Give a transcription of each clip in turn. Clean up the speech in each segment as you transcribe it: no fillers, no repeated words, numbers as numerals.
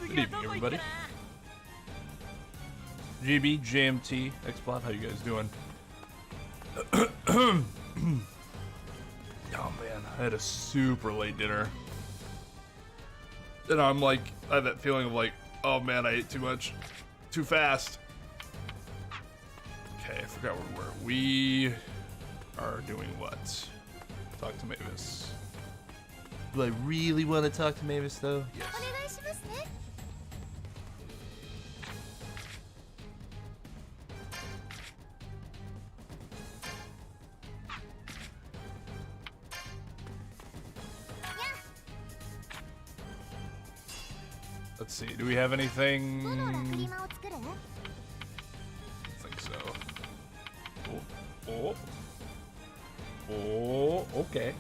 Good evening, everybody. GB, JMT, Xplot, how you guys doing? Oh man, I had a super late dinner. And I'm like, I have that feeling of like, oh man, I ate too much, too fast. Okay, I forgot where we were. We are doing what? Talk to Mavis. Do I really want to talk to Mavis though? Yes. Let's see, do we have anything? I think so. Oh, okay.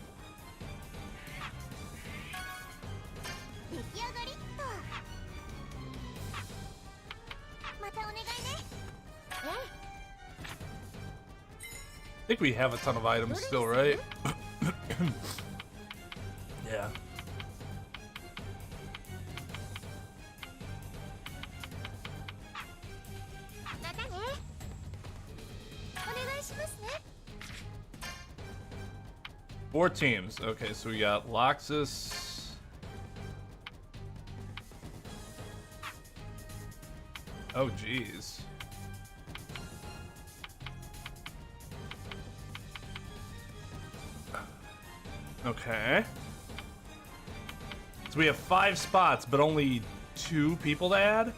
I think we have a ton of items still, right? Yeah. Four teams. Okay, so we got Loxus. Oh, geez. Okay. So we have 5 spots, but only 2 people to add?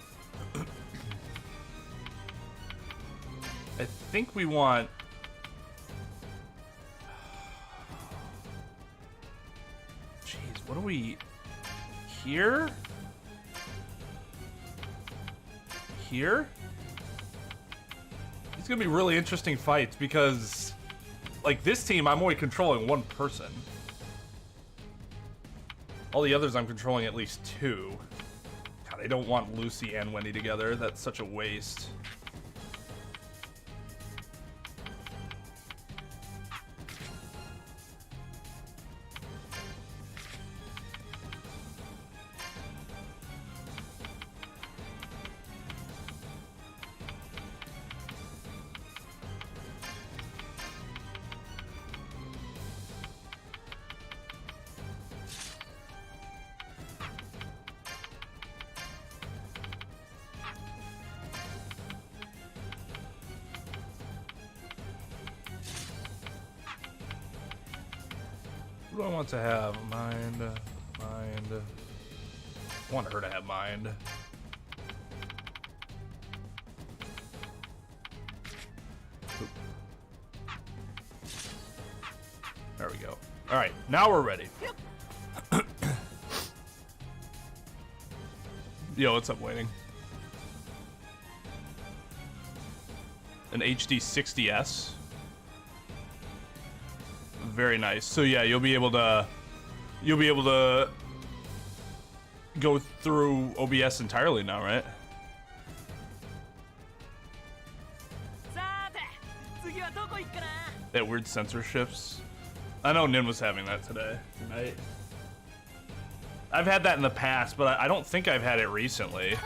I think we want... Jeez, what do we... Here? Here? These are gonna be really interesting fights because... Like, this team, I'm only controlling 1 person. All the others I'm controlling at least 2. God, I don't want Lucy and Wendy together. That's such a waste. Who do I want to have? Mind. I want her to have mind. There we go. Alright, now we're ready. Yo, what's up, Waiting? An HD 60S. Very nice. So yeah, you'll be able to go through OBS entirely now, right? That weird censorships. I know Nin was having that tonight. I've had that in the past, but I don't think I've had it recently.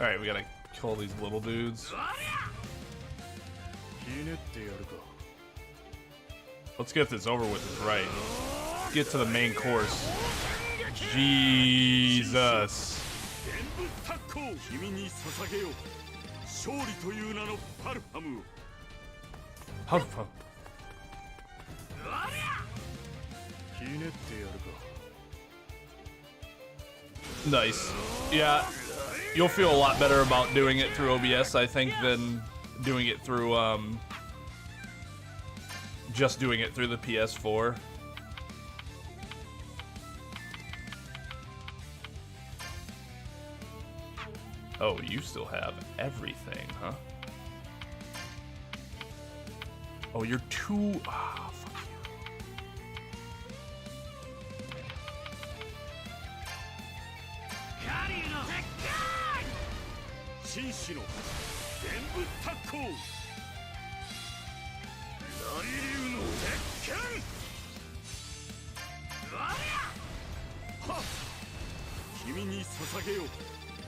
Alright, we gotta kill these little dudes. Let's get this over with right. Let's get to the main course. Jesus. Parfum. Nice. Yeah, you'll feel a lot better about doing it through OBS, I think, than doing it through, just doing it through the PS4. Oh, you still have everything, huh? Oh, you're too... Ah, fuck you. 紳士の全部タッコー大竜の鉄拳はっ君に捧げよ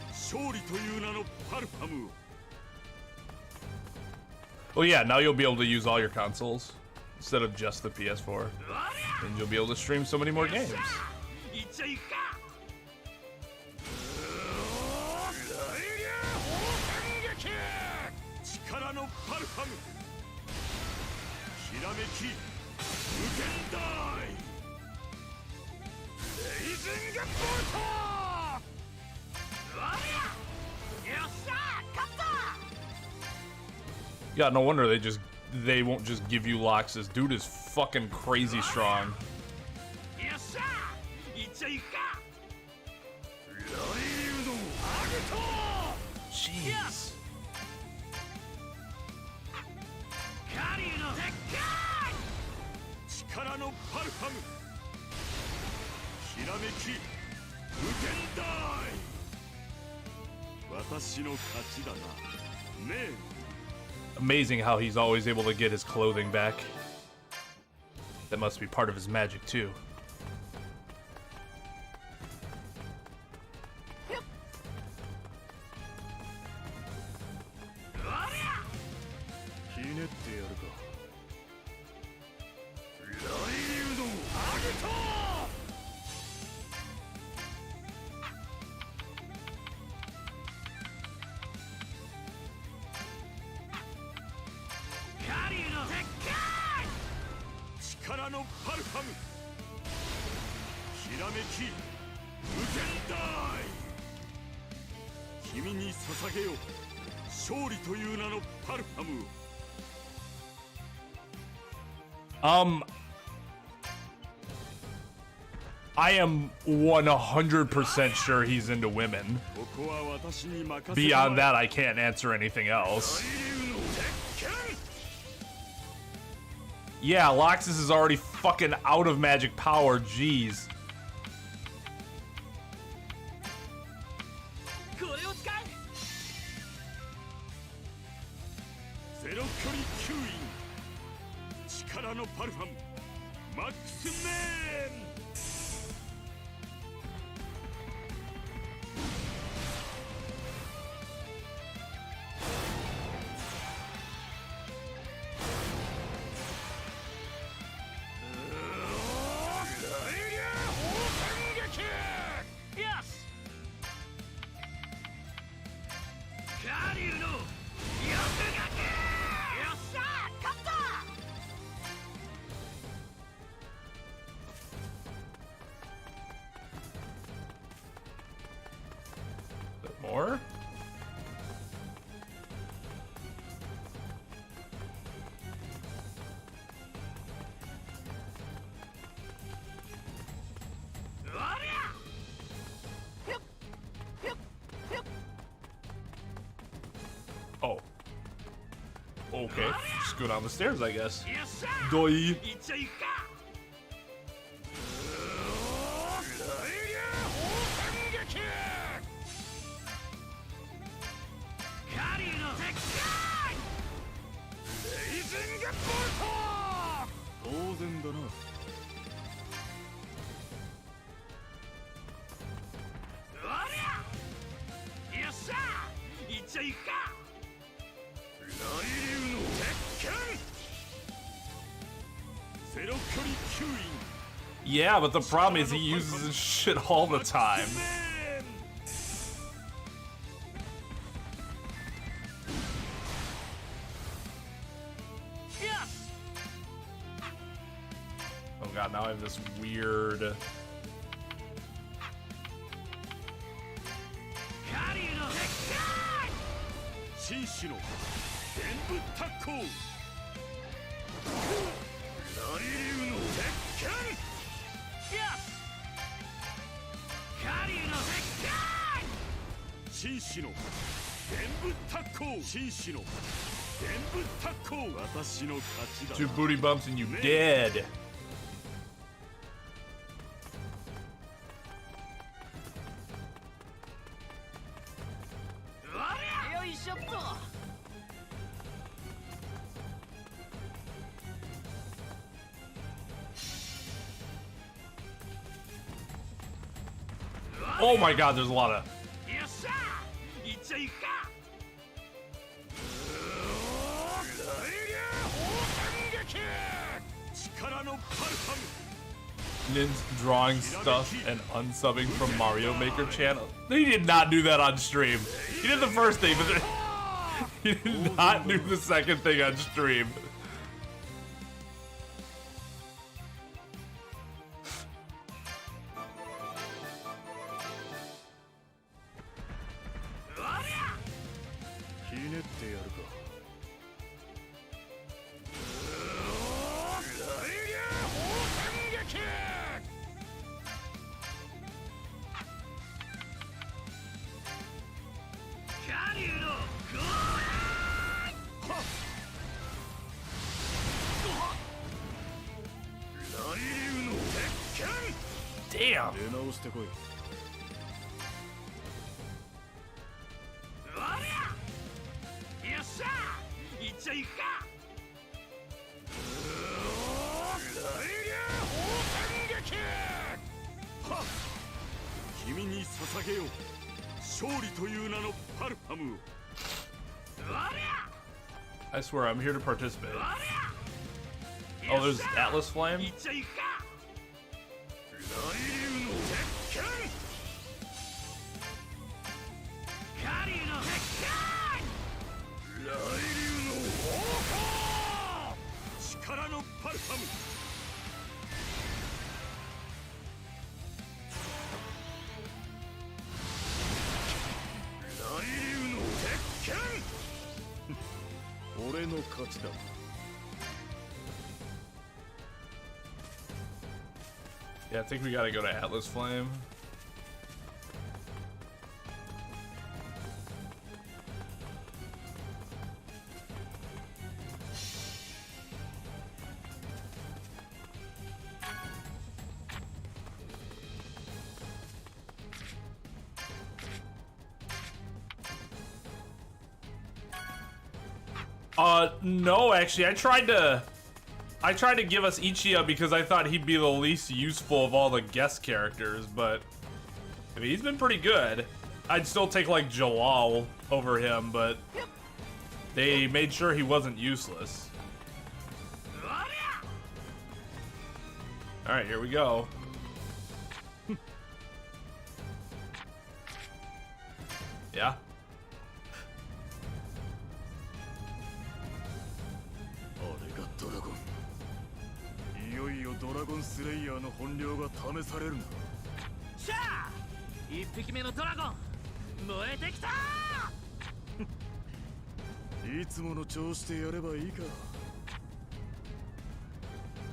勝利という名のパルファムを Well, yeah, now you'll be able to use all your consoles instead of just the PS4. And you'll be able to stream so many more games. 力のパルファムひらめき無限大レイジングボルトよっしゃ勝った Yeah, no wonder they won't just give you locks. This dude is fucking crazy strong. Jeez. Amazing how he's always able to get his clothing back. That must be part of his magic too. I am 100% sure he's into women. Beyond that, I can't answer anything else. Yeah, Loxus is already fucking out of magic power, jeez. More? Oh. Okay, just go down the stairs, I guess. Doi. Yeah, but the problem is he uses his shit all the time. Oh god, now I have this weird... 紳士の伝武達行紳士の伝武達行私の勝ちだ Two booty bumps and you dead. Oh my god, there's a lot of... 力のパルハム Nin's drawing stuff and unsubbing from Mario Maker channel. He did not do that on stream. He did the first thing, but he did not do the second thing on stream. Damn. I swear, I'm here to participate. Oh, there's Atlas Flame? Yeah, I think we gotta go to Atlas Flame. No, actually, I tried to give us Ichiya because I thought he'd be the least useful of all the guest characters, but I mean, he's been pretty good. I'd still take like Jalal over him, but they made sure he wasn't useless. All right, here we go. Yeah.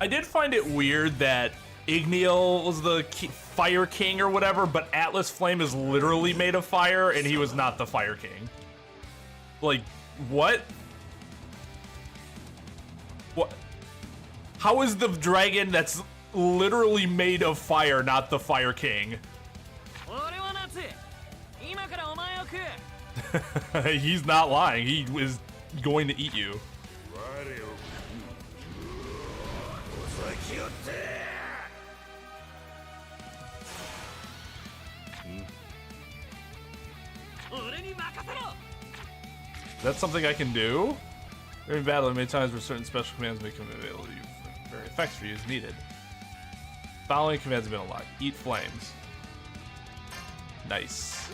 I did find it weird that Igneal was the Fire King or whatever, but Atlas Flame is literally made of fire, and he was not the Fire King. Like, what? What? How is the dragon that's literally made of fire not the Fire King? He's not lying. He is going to eat you. That's something I can do? During battle, there may be times where certain special commands may come available to you for very effects for you as needed. Following commands have been unlocked. Eat flames. Nice.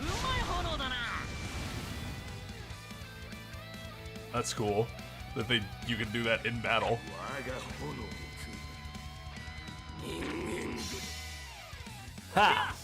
That's cool. That you can do that in battle. Ha!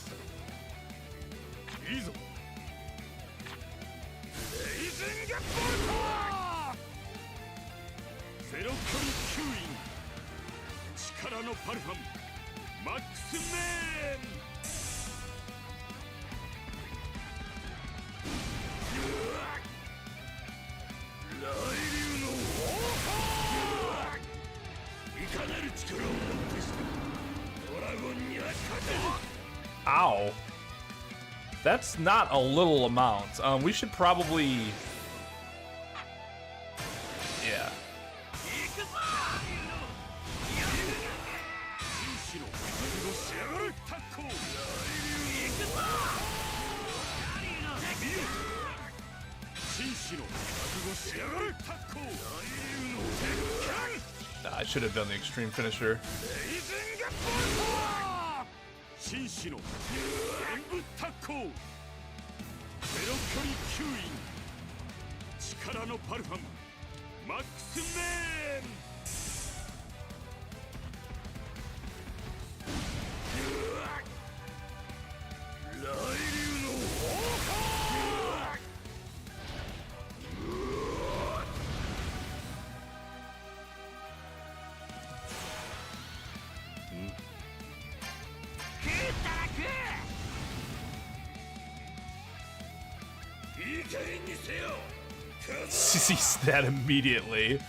That's not a little amount. We should probably... Yeah. I should have done the extreme finisher. Sees that immediately.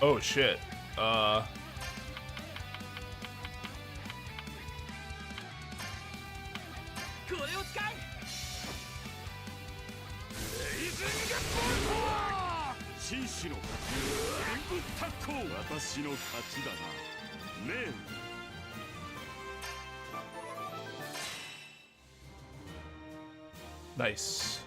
Oh shit. Nice.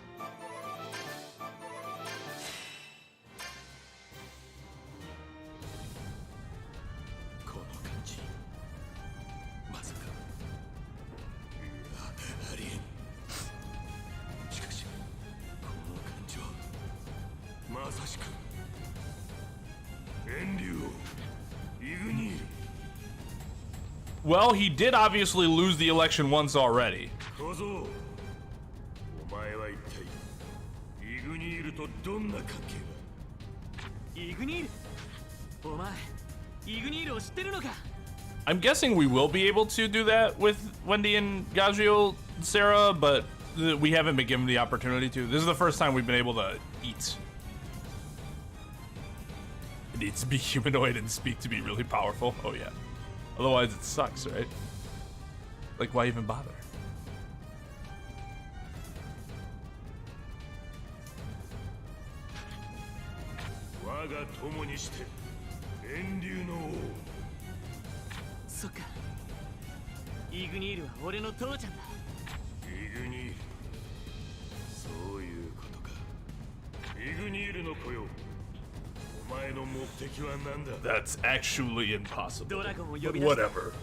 Well, he did obviously lose the election once already. I'm guessing we will be able to do that with Wendy and Gagio Sarah, but we haven't been given the opportunity to. This is the first time we've been able to eat. It needs to be humanoid and speak to be really powerful. Oh yeah. Otherwise it sucks, right? Like, why even bother? That's actually impossible. But whatever.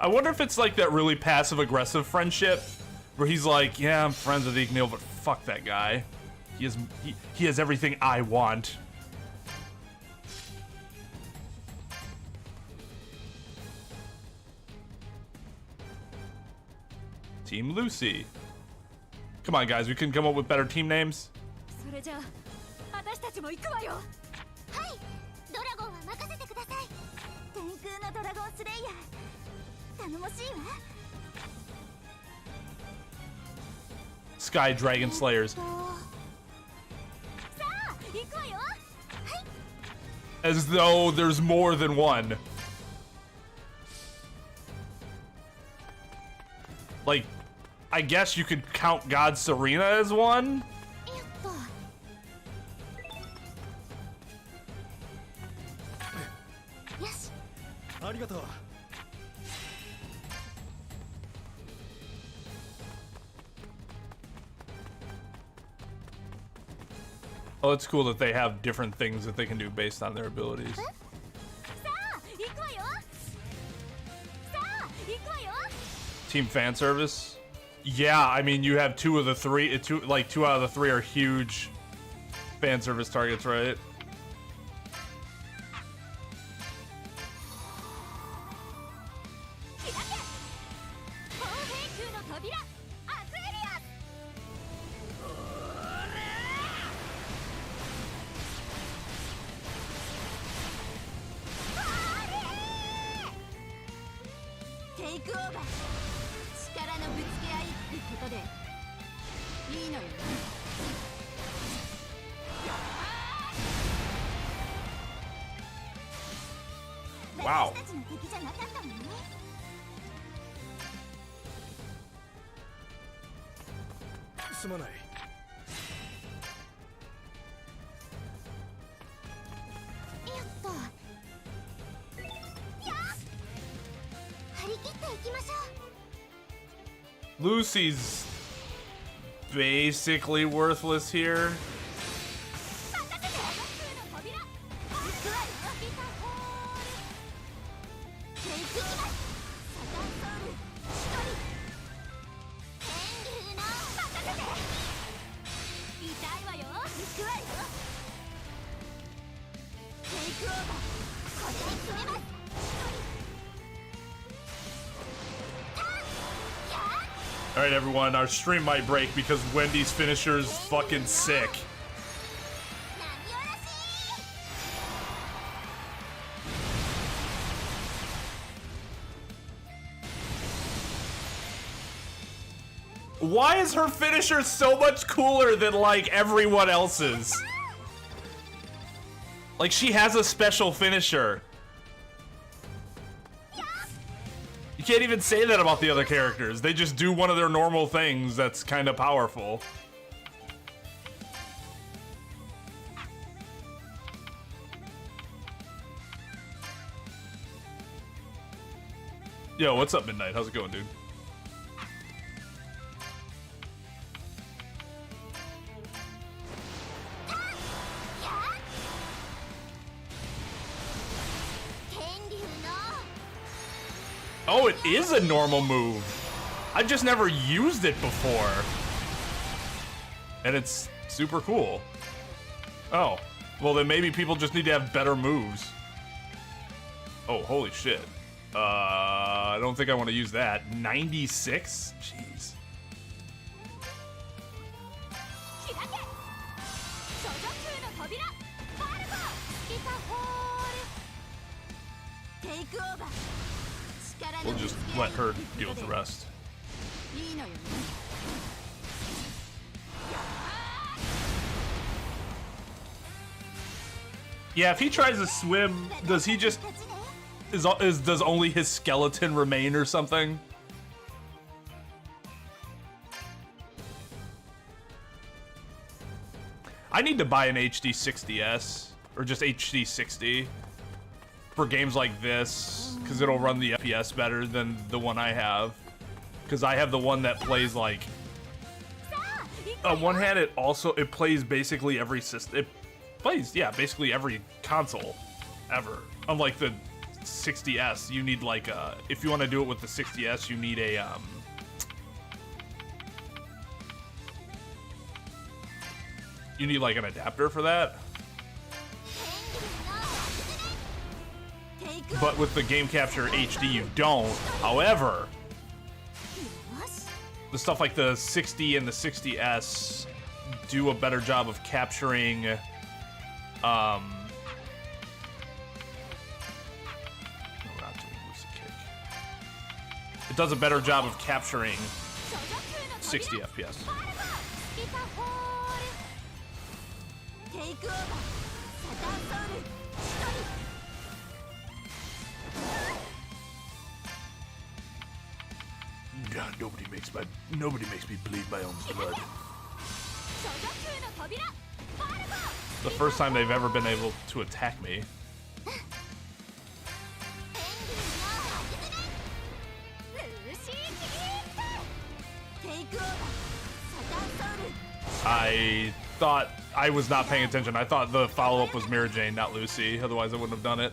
I wonder if it's like that really passive-aggressive friendship where he's like, yeah, I'm friends with Ignil, but fuck that guy. He has everything I want. Team Lucy. Come on, guys, we can come up with better team names. Sky Dragon Slayers. As though there's more than one. Like, I guess you could count God Serena as one? Yes. Oh, it's cool that they have different things that they can do based on their abilities. Team fan service? Yeah, I mean, you have two out of the three are huge fan service targets, right? Wow. Lucy's basically worthless here. Alright everyone, our stream might break because Wendy's finisher's fucking sick. Why is her finisher so much cooler than like everyone else's? Like she has a special finisher. You can't even say that about the other characters. They just do one of their normal things that's kind of powerful. Yo, what's up, Midnight? How's it going, dude? Oh, it is a normal move. I've just never used it before. And it's super cool. Oh, well then maybe people just need to have better moves. Oh, holy shit. I don't think I want to use that. 96? Jeez. We'll just let her deal with the rest. Yeah, if he tries to swim, does he just does only his skeleton remain or something? I need to buy an HD 60S or just HD 60 for games like this because it'll run the FPS better than the one I have. Because I have the one that plays like on one hand it plays basically every system. It plays, yeah, basically every console ever. Unlike the 60S, you need like if you want to do it with the 60S, you need a you need like an adapter for that. But with the Game Capture HD, you don't. However, the stuff like the 60 and the 60S do a better job of capturing no, we're not doing Lucy Kick. It does a better job of capturing 60 FPS. God, nobody makes me bleed my own blood. The first time they've ever been able to attack me. I thought I was not paying attention. I thought the follow-up was Mary Jane, not Lucy. Otherwise, I wouldn't have done it.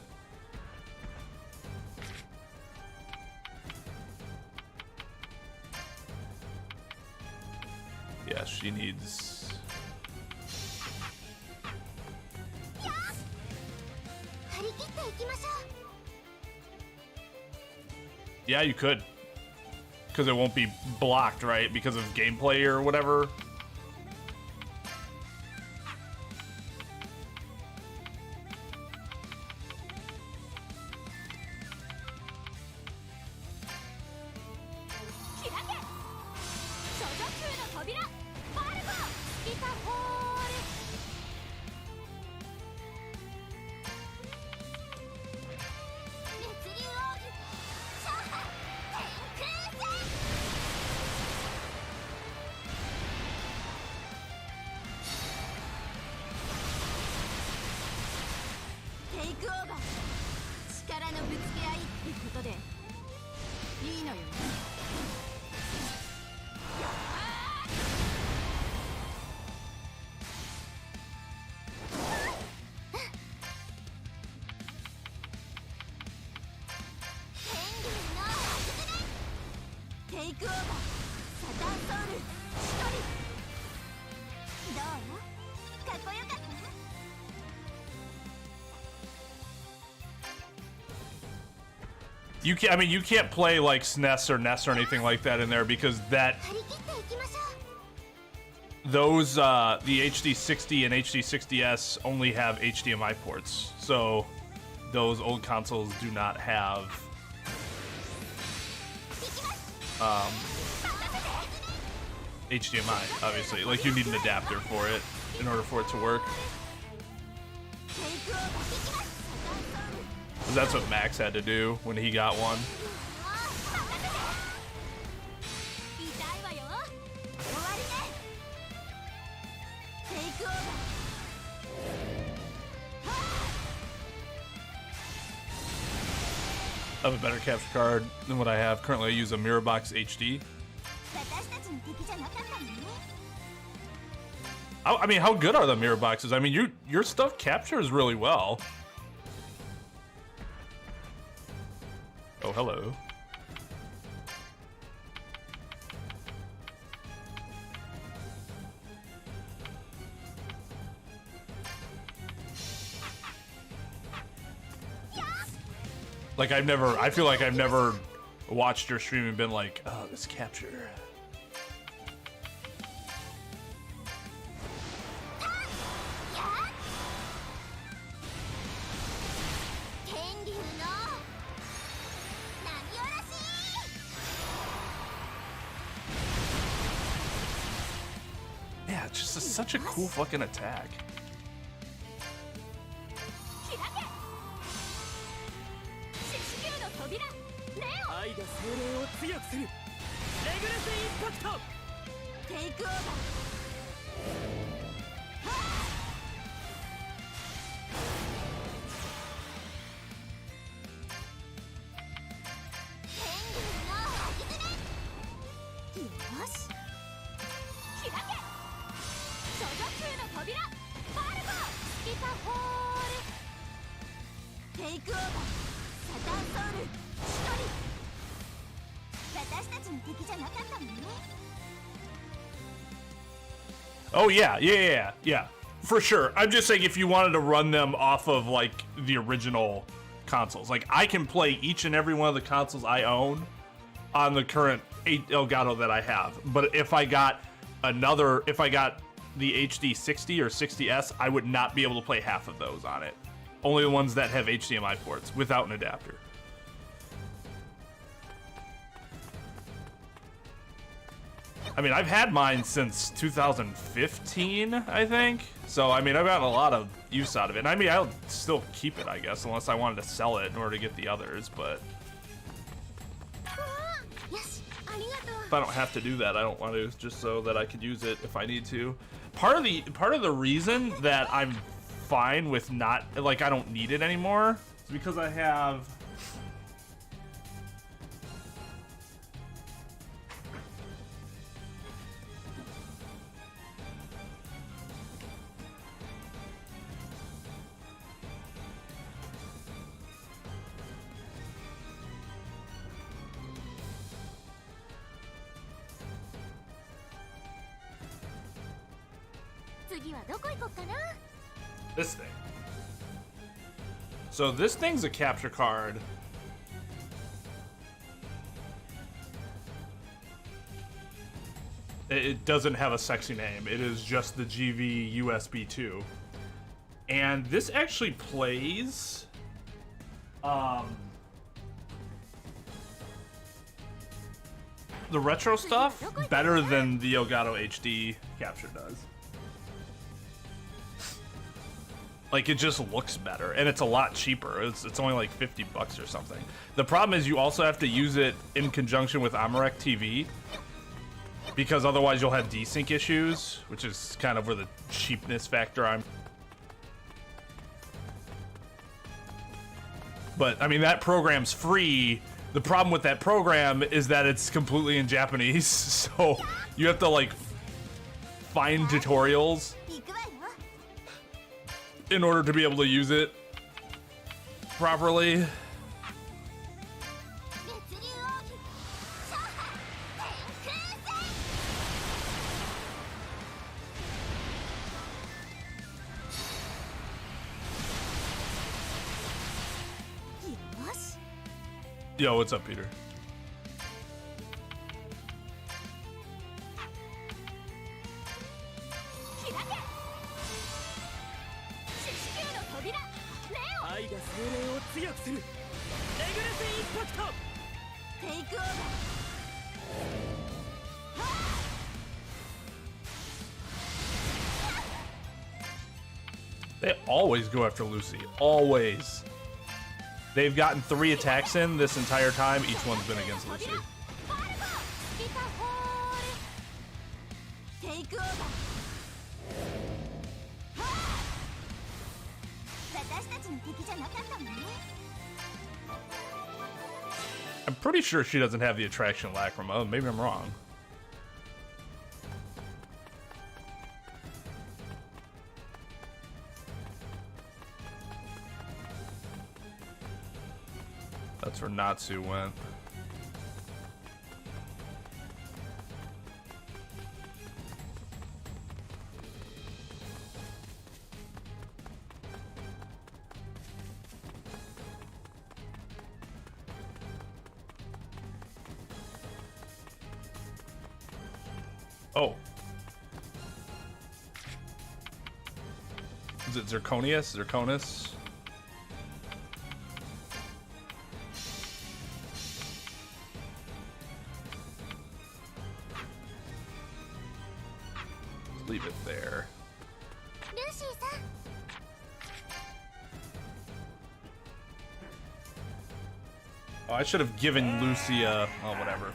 Yeah, she needs... Yeah, you could. Because it won't be blocked, right? Because of gameplay or whatever. You can't, I mean, you can't play like SNES or NES or anything like that in there because those, the HD60 and HD60S only have HDMI ports. So those old consoles do not have, HDMI, obviously. Like, you need an adapter for it in order for it to work. That's what Max had to do when he got one. I have a better capture card than what I have. Currently I use a Mirrorbox HD. I mean, how good are the mirror boxes? I mean, your stuff captures really well. Oh, hello. Like, I feel like I've never watched your stream and been like, oh, this capture. Yeah, it's just such a cool fucking attack. Oh yeah, for sure. I'm just saying if you wanted to run them off of like the original consoles, like I can play each and every one of the consoles I own on the current Elgato that I have. But if I got the HD 60 or 60S, I would not be able to play half of those on it. Only the ones that have HDMI ports without an adapter. I mean, I've had mine since 2015, I think. So, I mean, I've gotten a lot of use out of it. And I mean, I'll still keep it, I guess, unless I wanted to sell it in order to get the others, but if I don't have to do that, I don't want to, just so that I could use it if I need to. Part of the reason that I'm fine with not, like, I don't need it anymore is because I have This thing. So this thing's a capture card. It doesn't have a sexy name. It is just the GV USB 2. And this actually plays the retro stuff better than the Elgato HD capture does. Like, it just looks better, and it's a lot cheaper. It's only like 50 bucks or something. The problem is you also have to use it in conjunction with Amarek TV, because otherwise you'll have desync issues, which is kind of where the cheapness factor I'm. But I mean, that program's free. The problem with that program is that it's completely in Japanese, so you have to like find tutorials in order to be able to use it properly. Yo, what's up, Peter? They always go after Lucy. Always. They've gotten 3 attacks in this entire time. Each one's been against Lucy. I'm pretty sure she doesn't have the attraction lacrima. Maybe I'm wrong. That's where Natsu went. Oh. Is it Zirconius? Zirconus? Leave it there. Oh, I should have given Lucy a... oh, whatever.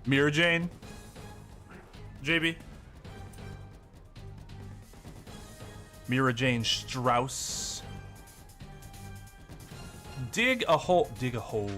Mira Jane? JB? Mira Jane Strauss. Dig a hole. Dig a hole.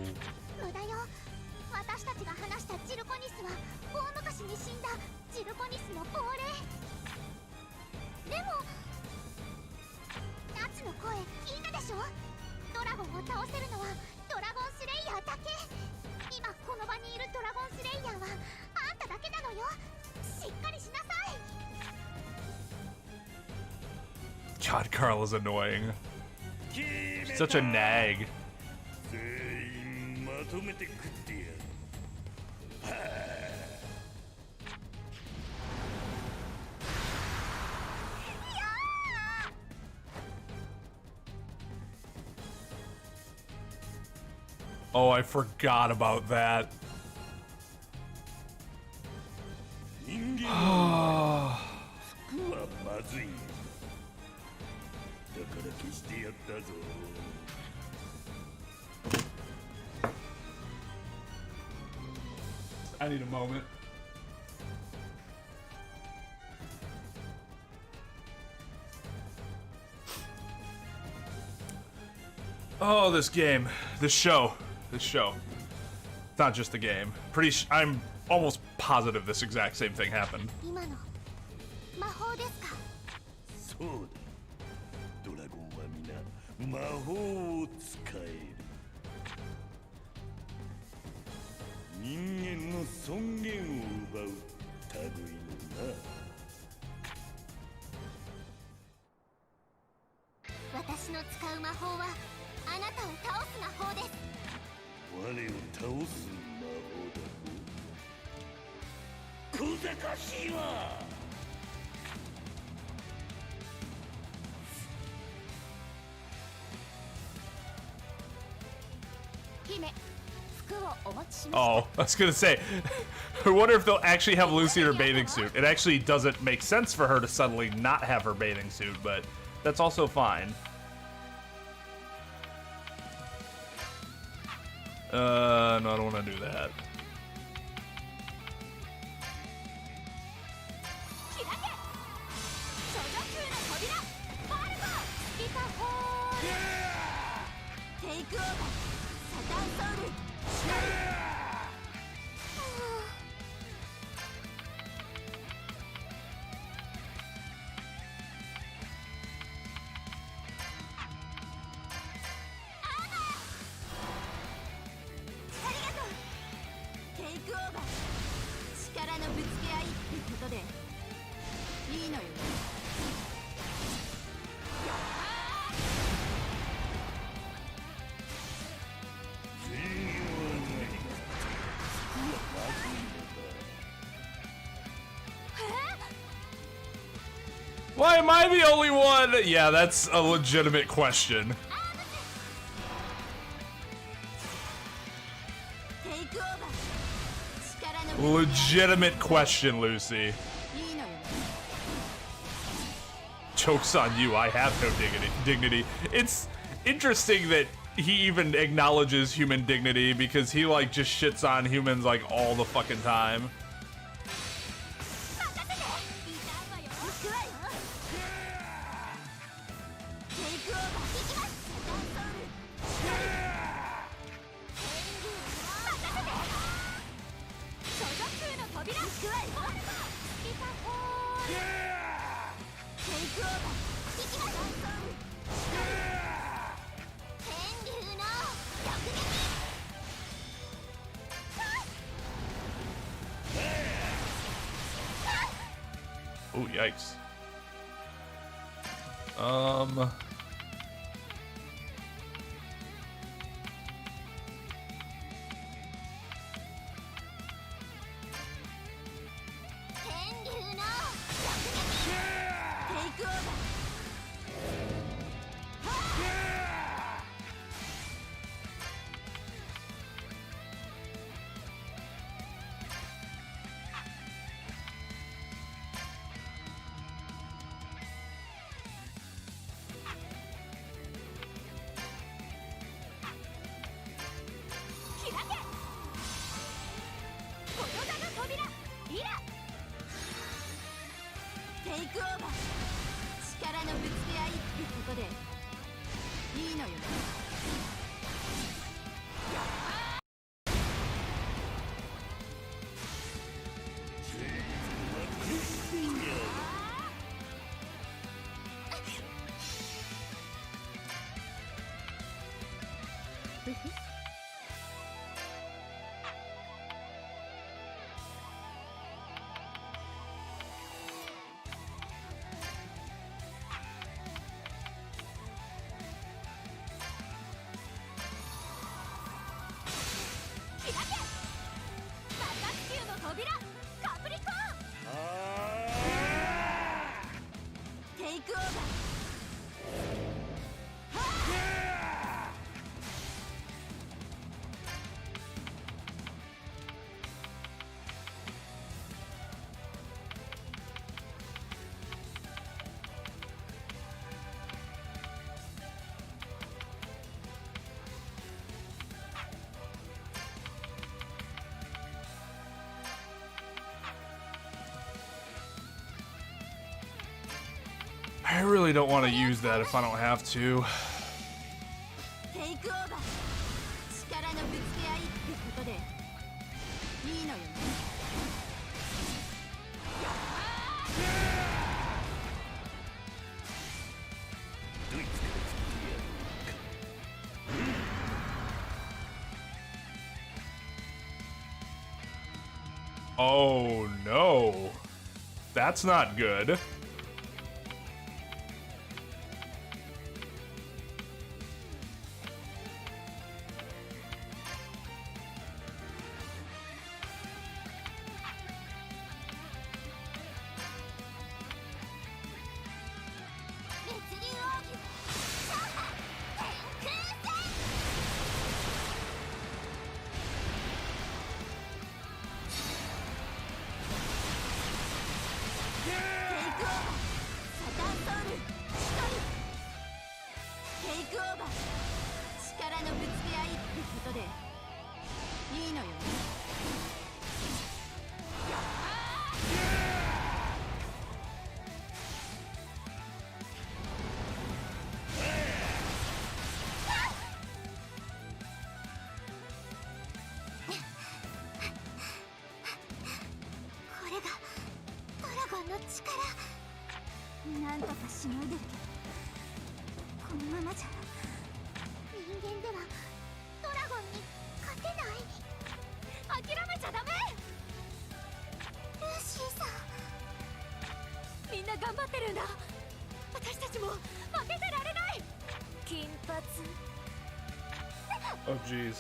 God, Carl is annoying. She's such a nag. Oh, I forgot about that. I need a moment. Oh, this game. This show. This show. It's not just the game. I'm almost positive this exact same thing happened. 魔法を使える。人間の尊厳を奪う類のな。私の使う魔法はあなたを倒す魔法です。我を倒す魔法だと。小賢しいわ。姫、服をお持ちしました。 Oh, I was gonna say, I wonder if they'll actually have Lucy in her bathing suit. It actually doesn't make sense for her to suddenly not have her bathing suit, but that's also fine. No, I don't want to do that. Why am I the only one? Yeah, that's a legitimate question. Legitimate question, Lucy. Joke's on you, I have no dignity. It's interesting that he even acknowledges human dignity because he like just shits on humans like all the fucking time. Oh, yikes. I really don't want to use that if I don't have to. Oh no. That's not good. Oh jeez.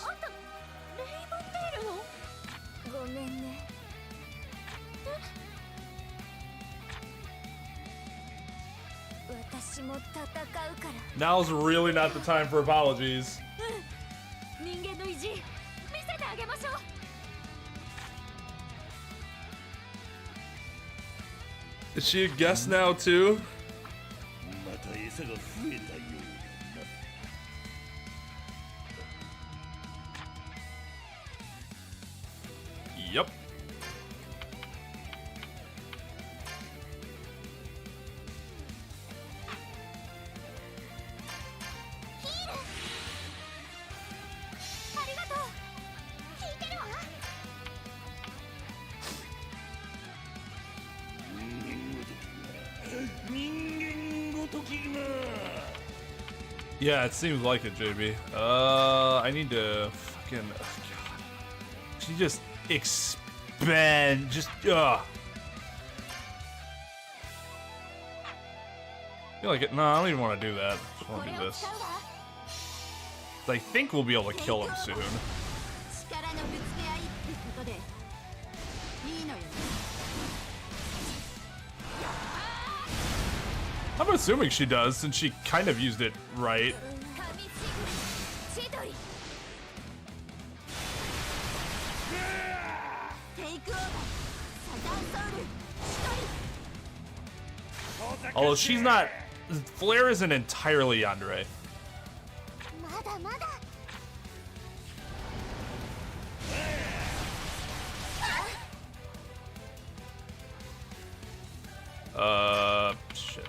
Now's really not the time for apologies. Is she a guest now too? Yep. Yeah, it seems like it, JB. I need to fucking. Oh, God. She just expand. Just. I feel like it. No, I don't even want to do that. I just want to do this. I think we'll be able to kill him soon. I'm assuming she does, since she kind of used it right. Although she's not... Flare isn't entirely Yandere. Shit.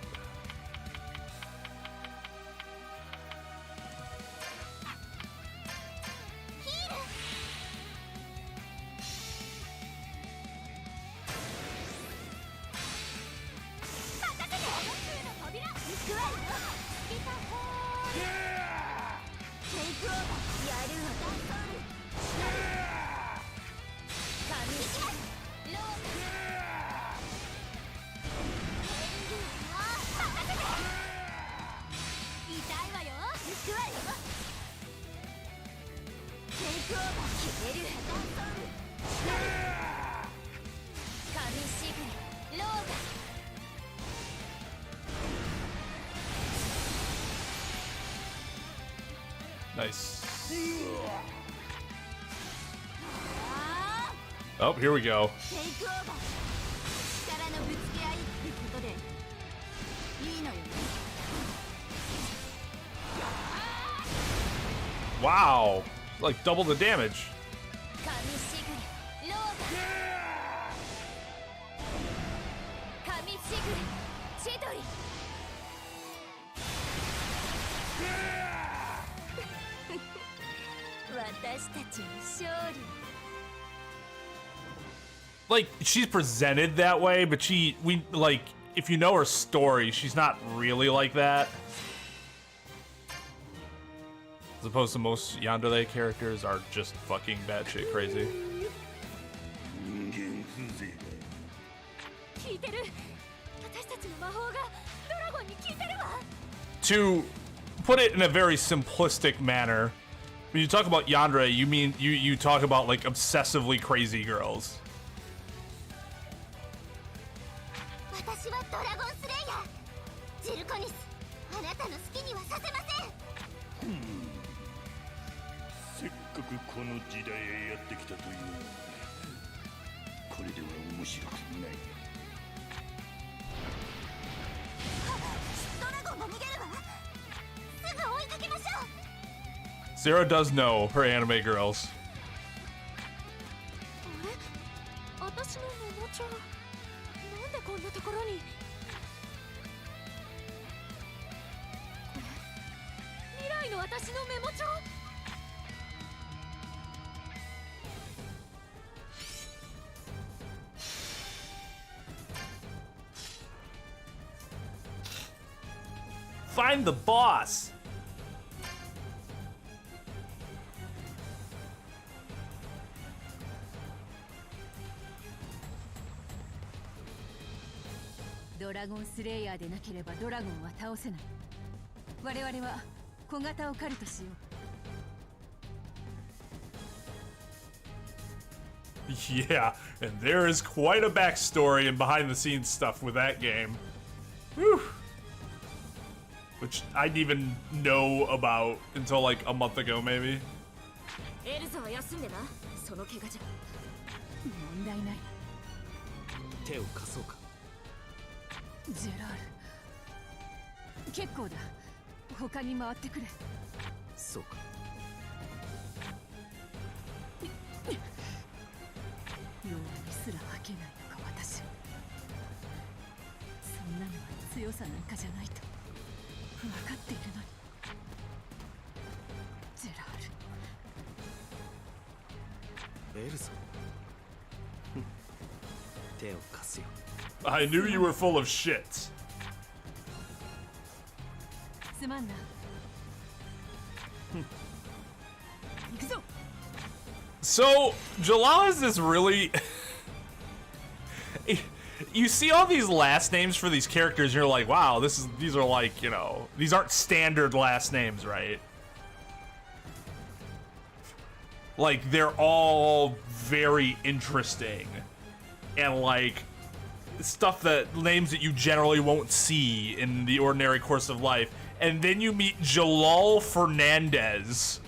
Nice. Oh, here we go. Wow, like double the damage. Like, she's presented that way, but like, if you know her story, she's not really like that. As opposed to most Yandere characters are just fucking batshit crazy. 間風情聞いてる。私たちの魔法がドラゴンに効いてるわ。 To put it in a very simplistic manner, when you talk about yandere, you mean you talk about like obsessively crazy girls. 私はドラゴンスレイヤー。ジルコニス、あなたの好きにはさせません。せっかくこの時代へやってきたというのにこれでは面白くない。ドラゴンが逃げるわ。すぐ追いかけましょう。 Sarah does know her anime girls. あれ、私のメモ帳なんでこんなところに。これ未来の私のメモ帳。 Find the boss. ドラゴンスレイヤーでなければドラゴンは倒せない。我々は小型を狩るとしよう。 Yeah, and there is quite a backstory and behind the scenes stuff with that game. Whew. Which I didn't even know about until like a month ago, maybe. エルザは休んでな。その怪我じゃ。問題ない。手を貸そうか。ジェラール、結構だ。他に回ってくれ。そうか。弱にすら吐けないのか私は。そんなのは強さなんかじゃないと分かっているのに。ジェラール。エルザ。手を貸すよ。 I knew you were full of shit. すまんな。行くぞ。 So, Jalal is this really... You see all these last names for these characters, and you're like, wow, these are like, you know, these aren't standard last names, right? Like, they're all very interesting. And like, stuff that, names that you generally won't see in the ordinary course of life. And then you meet Jalal Fernandez,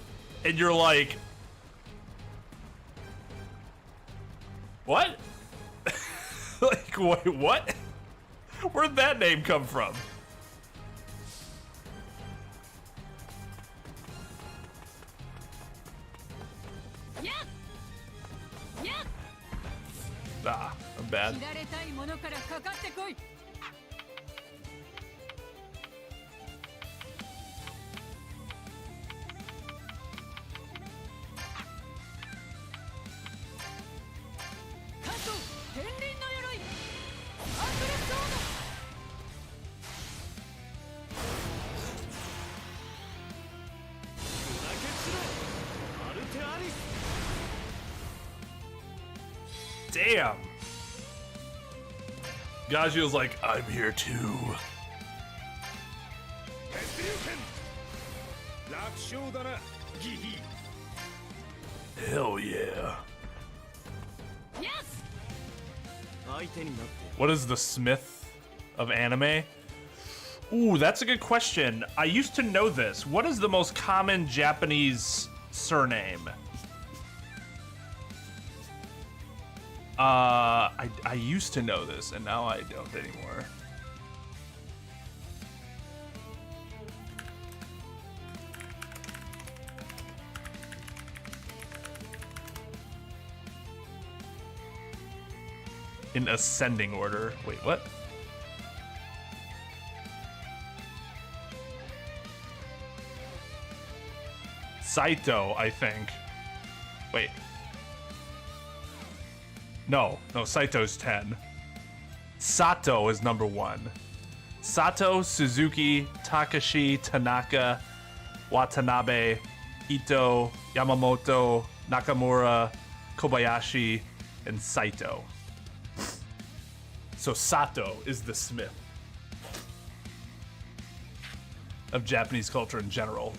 and you're like, what? Like, wait, what? Where'd that name come from? Ah, I'm bad. 切られたいものからかかってこい。関東天輪の鎧。アクレスオード。 Damn. Gagio's like, I'm here too. Hell yeah. What is the Smith of anime? Ooh, that's a good question. I used to know this. What is the most common Japanese surname? I used to know this, and now I don't anymore. In ascending order. Wait, what? Saito, I think. Wait. No, Saito's 10. Sato is number 1. Sato, Suzuki, Takashi, Tanaka, Watanabe, Ito, Yamamoto, Nakamura, Kobayashi, and Saito. So Sato is the smith of Japanese culture in general.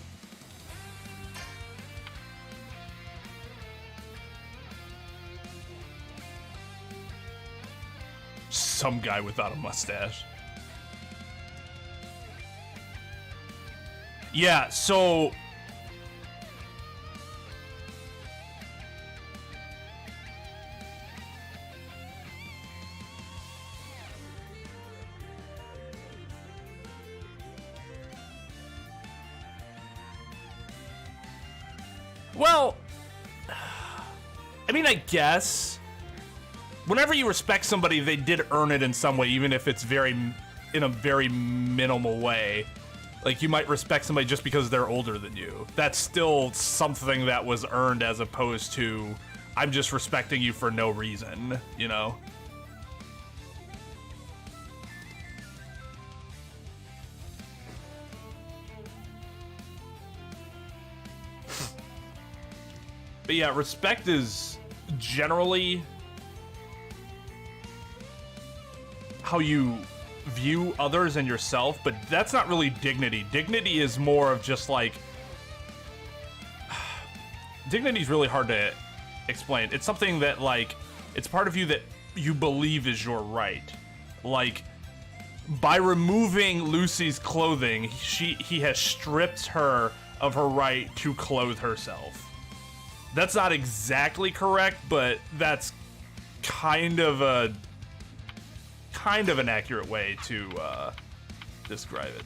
Some guy without a mustache. Yeah, so well, I mean, I guess whenever you respect somebody, they did earn it in some way, even if it's in a very minimal way. Like, you might respect somebody just because they're older than you. That's still something that was earned, as opposed to, I'm just respecting you for no reason, you know? But yeah, respect is generally how you view others and yourself, but that's not really dignity. Dignity is more of just like, dignity is really hard to explain. It's something that, like, it's part of you that you believe is your right. Like, by removing Lucy's clothing, he has stripped her of her right to clothe herself. That's not exactly correct, but that's kind of an accurate way to describe it.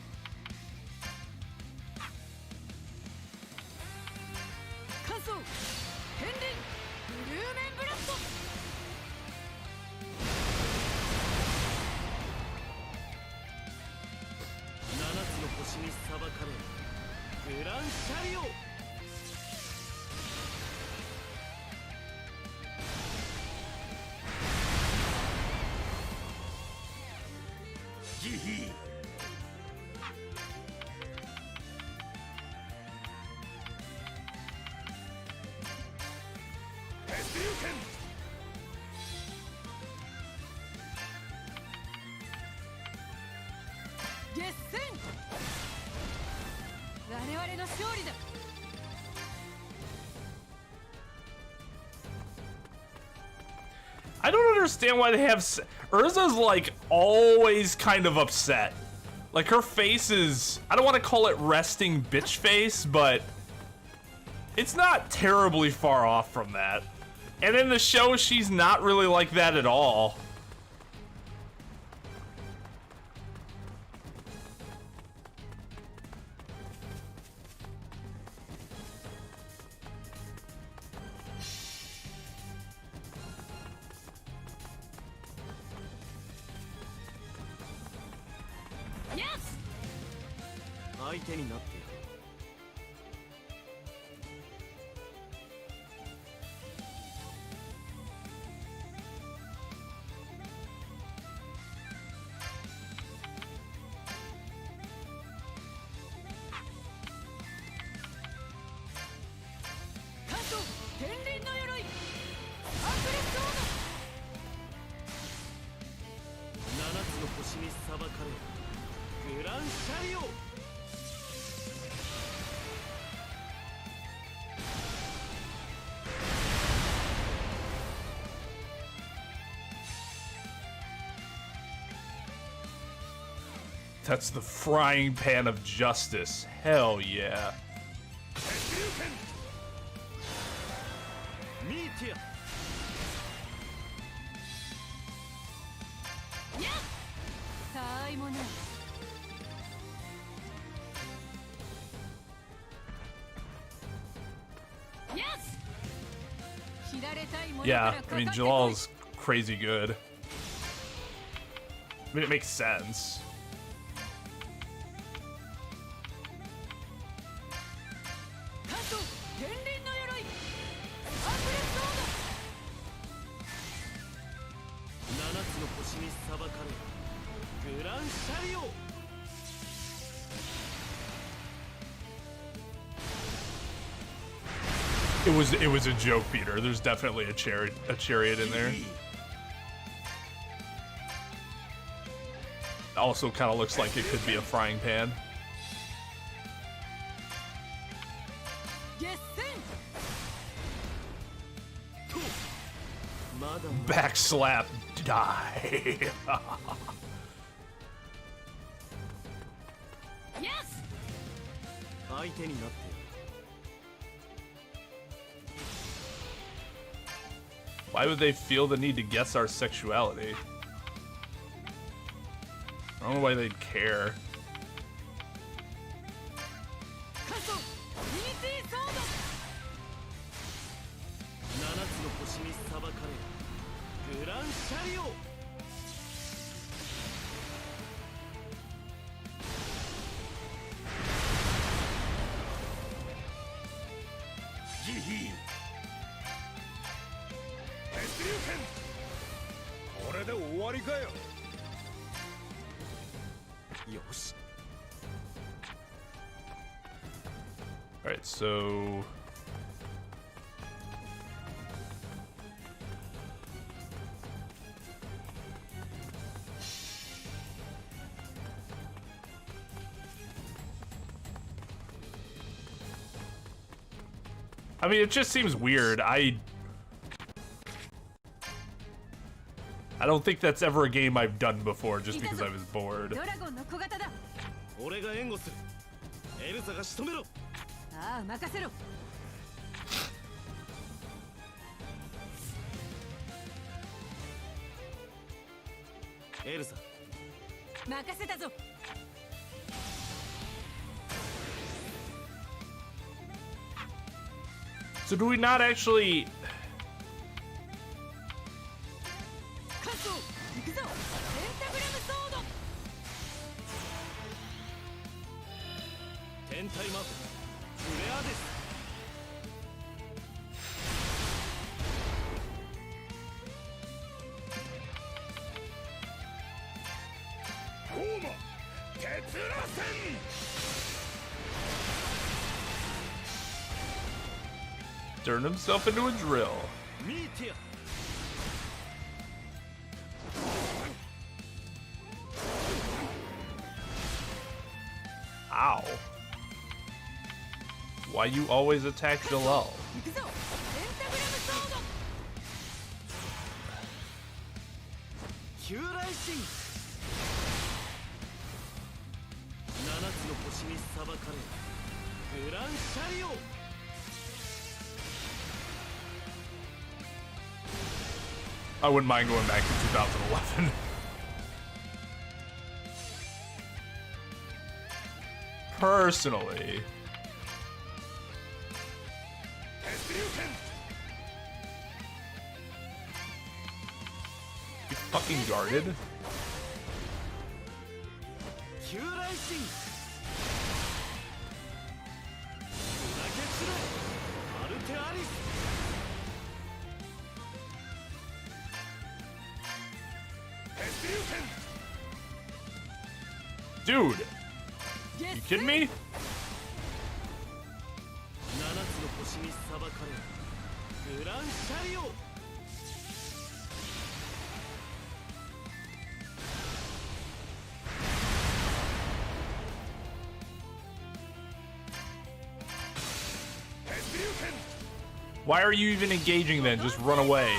I don't understand why they have... Urza's, like, always kind of upset. Like, her face is... I don't want to call it resting bitch face, but... it's not terribly far off from that. And in the show, she's not really like that at all. That's the frying pan of justice. Hell yeah. Yeah, I mean, Jalal's crazy good. I mean, it makes sense. It was a joke, Peter. There's definitely a chariot in there. Also kind of looks like it could be a frying pan. Back slap, die. Yes. Why would they feel the need to guess our sexuality? I don't know why they'd care. Alright, so... I mean, it just seems weird. I don't think that's ever a game I've done before just because I was bored. So do we not actually... Turn himself into a drill. Ow. Why you always attack Jalal? I wouldn't mind going back to 2011. Personally. You fucking guarded? Dude! You kidding me? Why are you even engaging then? Just run away.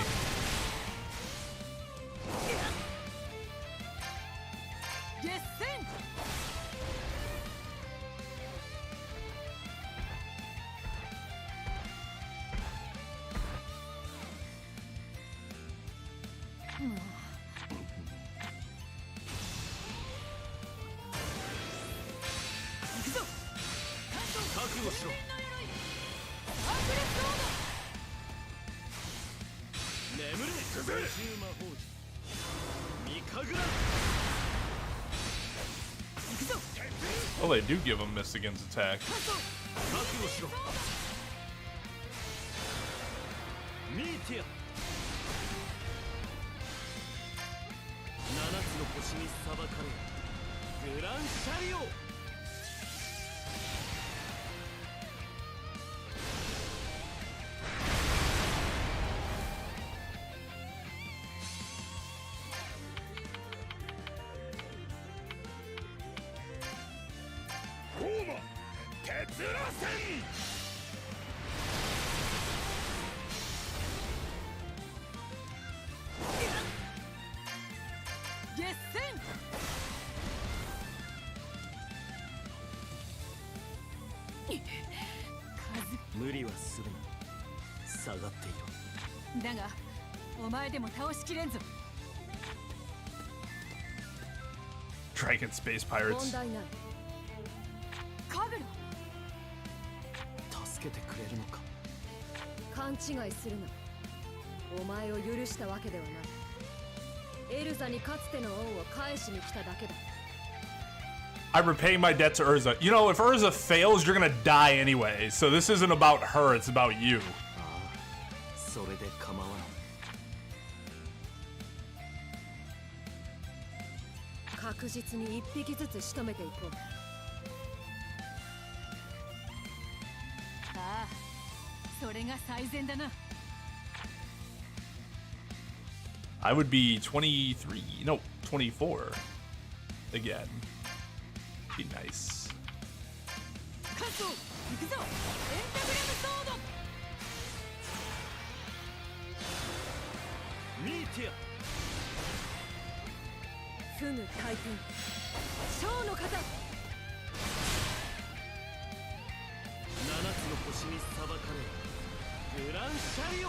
Well, they do give him miss against attack. 下がっている。だがお前でも倒しきれんぞ。 Dragon Space 問 Pirates. 題ない。カグロ助けてくれるのか。勘違いするな。お前を許したわけではない。エルザにかつての恩を返しに来ただけだ。 I'm repaying my debt to Urza. You know, if Urza fails, you're gonna die anyway. So this isn't about her, it's about you. ああ、それで構わん。確実に一匹ずつ仕留めていこう。ああ、それが最善だな。 I would be 23, no, 24 again. Be nice. カット、行くぞ。エンタグラムソード。ミーティア。フグ回転。ショーの型。7つの星に裁かれるグランシャリオ。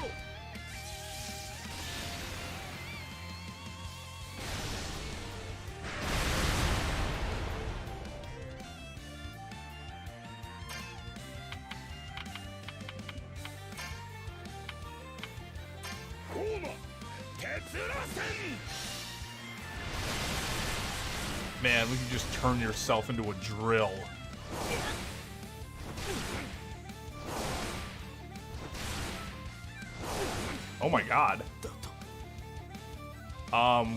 ゴーマ鉄螺旋。 Man, we can just turn yourself into a drill. Oh my god.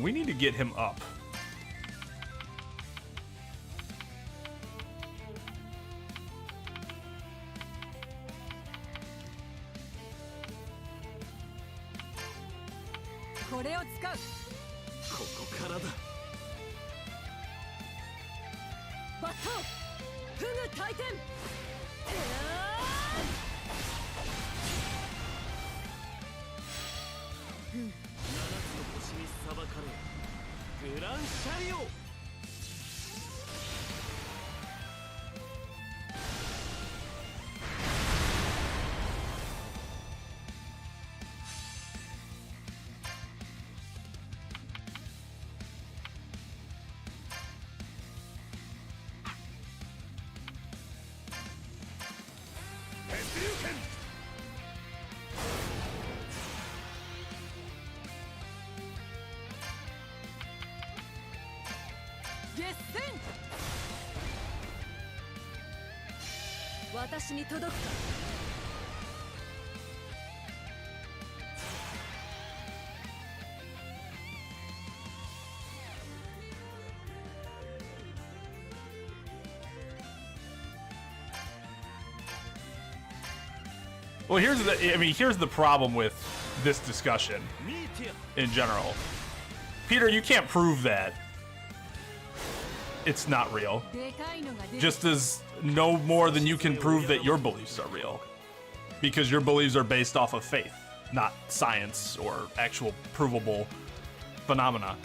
We need to get him up.これを使う。ここからだ。バットフグ回転。7つの星に裁かれるグランシャリオ。決戦。私に届くか。Well, here's the problem with this discussion in general. Peter, you can't prove that it's not real. Just as no more than you can prove that your beliefs are real. Because your beliefs are based off of faith, not science or actual provable phenomena.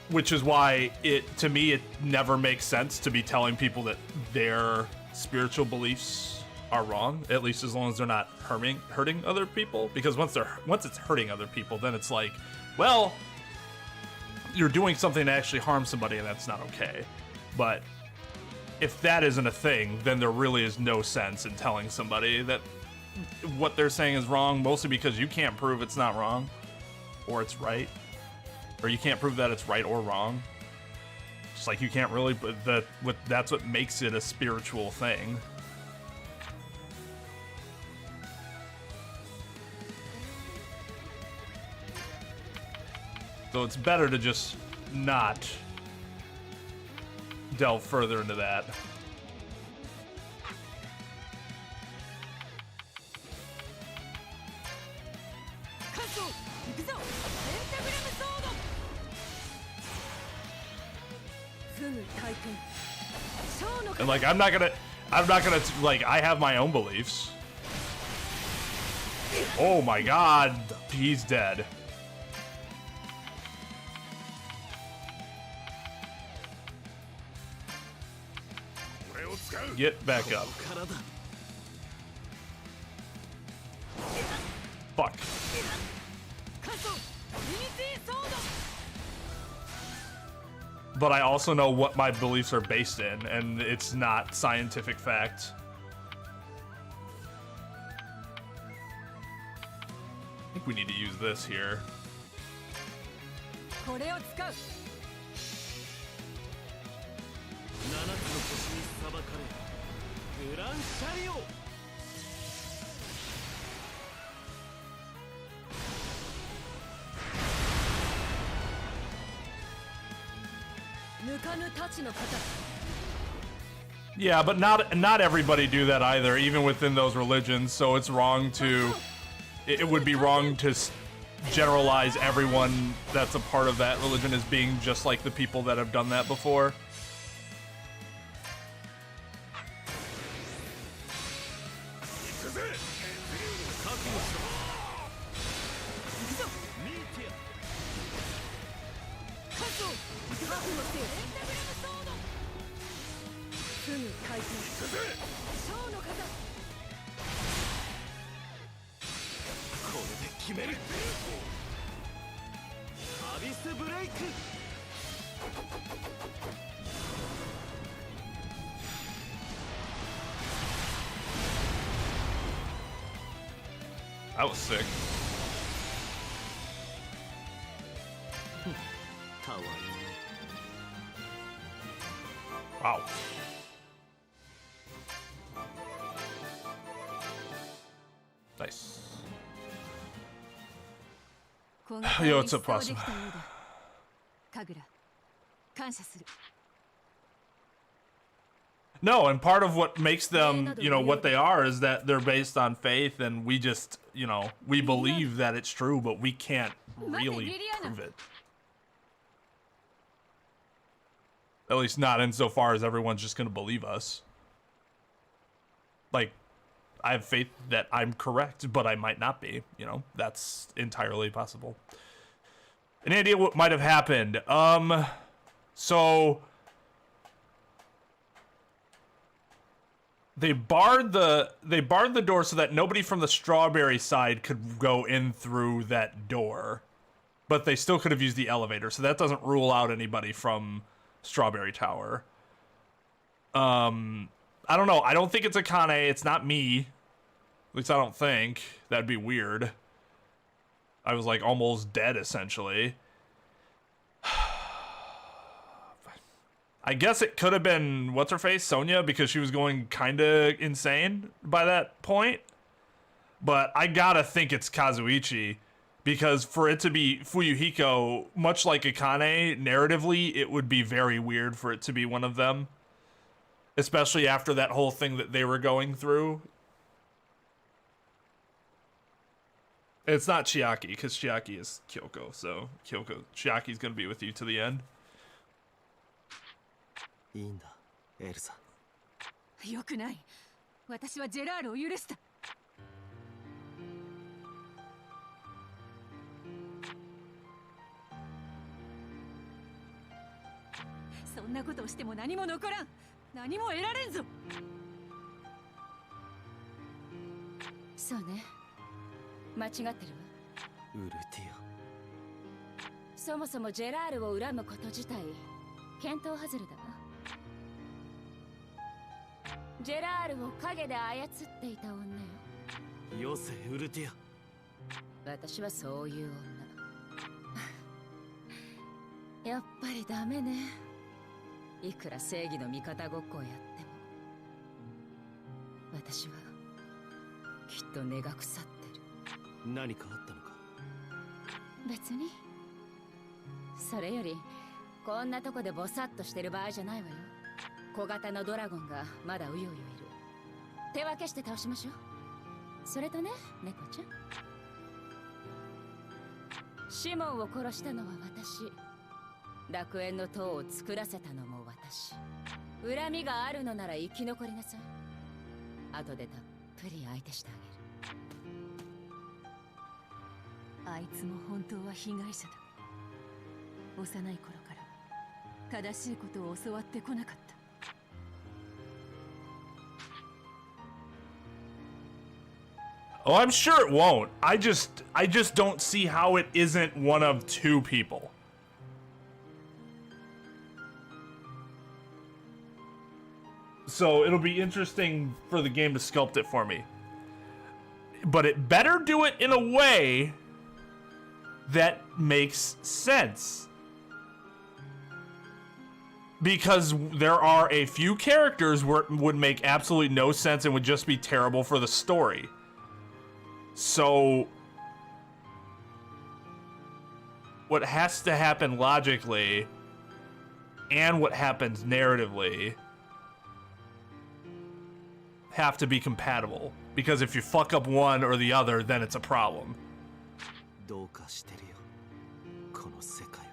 Which is why to me, it never makes sense to be telling people that their spiritual beliefs are wrong, at least as long as they're not hurting other people. Because once it's hurting other people, then it's like, well, you're doing something to actually harm somebody, and that's not okay. But if that isn't a thing, then there really is no sense in telling somebody that what they're saying is wrong, mostly because you can't prove it's not wrong or it's right, or you can't prove that it's right or wrong. Just like you can't really, but that's what makes it a spiritual thing. So it's better to just not delve further into that. And like, I'm not gonna, like, I have my own beliefs. Oh my god, he's dead. Get back up. Fuck. But I also know what my beliefs are based in, and it's not scientific fact. I think we need to use this here. これを使う。7つの星に裁かれグランシャリオ。抜かぬ太刀の型。 Yeah, but not everybody do that either, even within those religions. So it's wrong to. It would be wrong to generalize everyone that's a part of that religion as being just like the people that have done that before. That was sick. Wow. Nice. Yo, what's up, Possum? No, and part of what makes them, you know, what they are is that they're based on faith, and we just, you know, we believe that it's true, but we can't really prove it. At least not insofar as everyone's just gonna believe us. Like, I have faith that I'm correct, but I might not be, you know? That's entirely possible. Any idea what might have happened? So... They barred the door so that nobody from the strawberry side could go in through that door. But they still could have used the elevator, so that doesn't rule out anybody from Strawberry Tower. I don't know. I don't think it's Akane. It's not me. At least I don't think. That'd be weird. I was like almost dead essentially. I guess it could have been what's her face, Sonya, because she was going kind of insane by that point. But I gotta think it's Kazuichi, because for it to be Fuyuhiko, much like Akane, narratively, it would be very weird for it to be one of them, especially after that whole thing that they were going through. It's not Chiaki, because Chiaki is Kyoko, so Chiaki's gonna be with you to the end. いいんだ、エルサ。よくない。私はジェラールを許した。そんなことをしても何も残らん。何も得られんぞ。そうね。間違ってるわ。ウルティア。そもそもジェラールを恨むこと自体見当外れだわ。ジェラールを影で操っていた女よ。よせ、ウルティア。私はそういう女。やっぱりダメね。いくら正義の味方ごっこをやっても。私はきっと根が腐ってる。何かあったのか。別に。それよりこんなとこでボサッとしてる場合じゃないわよ。小型のドラゴンがまだうようよいる。手分けして倒しましょう。それとね、猫ちゃん。シモンを殺したのは私。楽園の塔を作らせたのも私。恨みがあるのなら生き残りなさい。後でたっぷり相手してあげる。あいつも本当は被害者だ。幼い頃から正しいことを教わってこなかった。Oh, I'm sure it won't. I just don't see how it isn't one of two people. So it'll be interesting for the game to sculpt it for me. But it better do it in a way that makes sense. Because there are a few characters where it would make absolutely no sense and would just be terrible for the story. So what has to happen logically and what happens narratively have to be compatible. Because if you fuck up one or the other, then it's a problem. どうかしてるよこの世界は。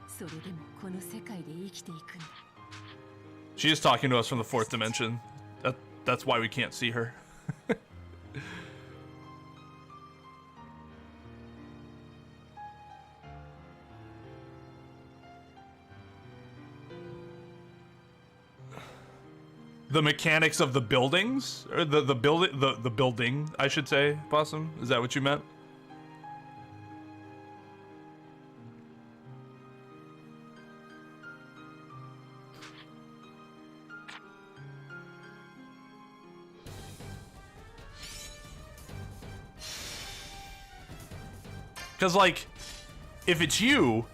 それでもこの世界で生きていくんだ。 She is talking to us from the fourth dimension. That's why we can't see her. The mechanics of the buildings, or the building, I should say, Possum. Is that what you meant? Because, like, if it's you,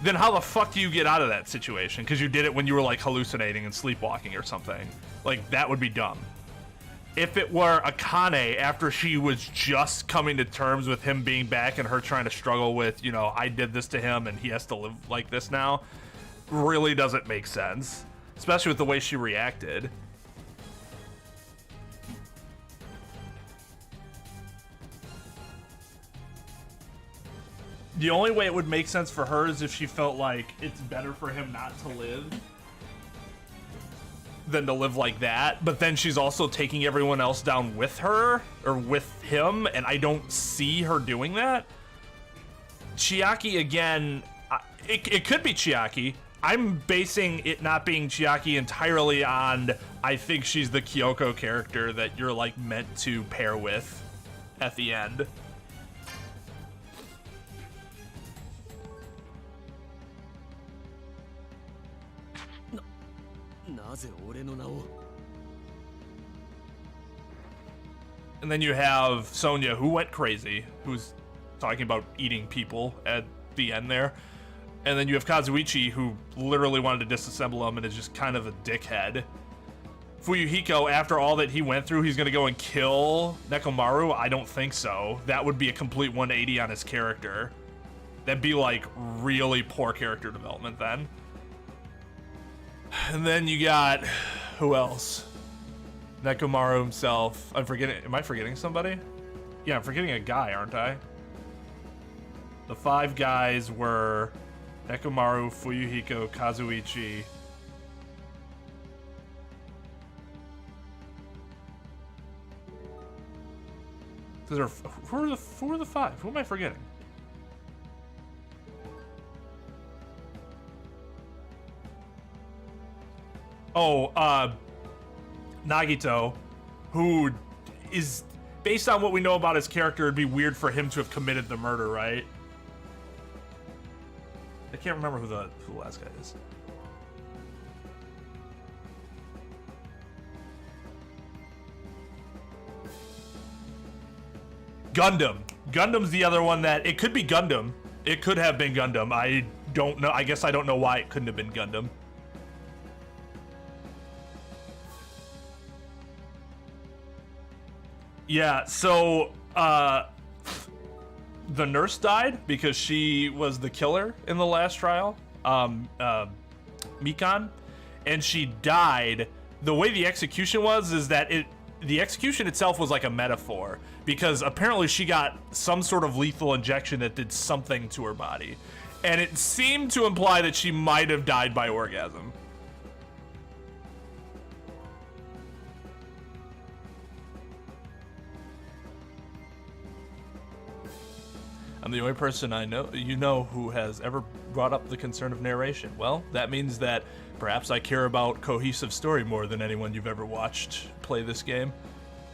then how the fuck do you get out of that situation? Because you did it when you were, like, hallucinating and sleepwalking or something. Like, that would be dumb. If it were Akane after she was just coming to terms with him being back and her trying to struggle with, you know, I did this to him and he has to live like this now, really doesn't make sense. Especially with the way she reacted. The only way it would make sense for her is if she felt like it's better for him not to live than to live like that. But then she's also taking everyone else down with her, or with him, and I don't see her doing that. Chiaki, again, it could be Chiaki. I'm basing it not being Chiaki entirely on, I think she's the Kyoko character that you're, like, meant to pair with at the end. And then you have Sonya, who went crazy, who's talking about eating people at the end there. And then you have Kazuichi, who literally wanted to disassemble him and is just kind of a dickhead. Fuyuhiko, after all that he went through, he's gonna go and kill Nekomaru? I don't think so. That would be a complete 180 on his character. That'd be, like, really poor character development then. And then you got, who else? Nekomaru himself. I'm forgetting, am I forgetting somebody? Yeah, I'm forgetting a guy, aren't I? The five guys were Nekomaru, Fuyuhiko, Kazuichi. Who are the five? Who am I forgetting? Oh, Nagito, who is, based on what we know about his character, it'd be weird for him to have committed the murder, right? I can't remember who the last guy is. Gundam. Gundam's the other one that, it could be Gundam. It could have been Gundam. I don't know. I guess I don't know why it couldn't have been Gundam. Yeah, so, the nurse died because she was the killer in the last trial, Mikan, and she died. The way the execution was is that the execution itself was like a metaphor, because apparently she got some sort of lethal injection that did something to her body, and it seemed to imply that she might have died by orgasm. I'm the only person you know who has ever brought up the concern of narration. Well, that means that perhaps I care about cohesive story more than anyone you've ever watched play this game.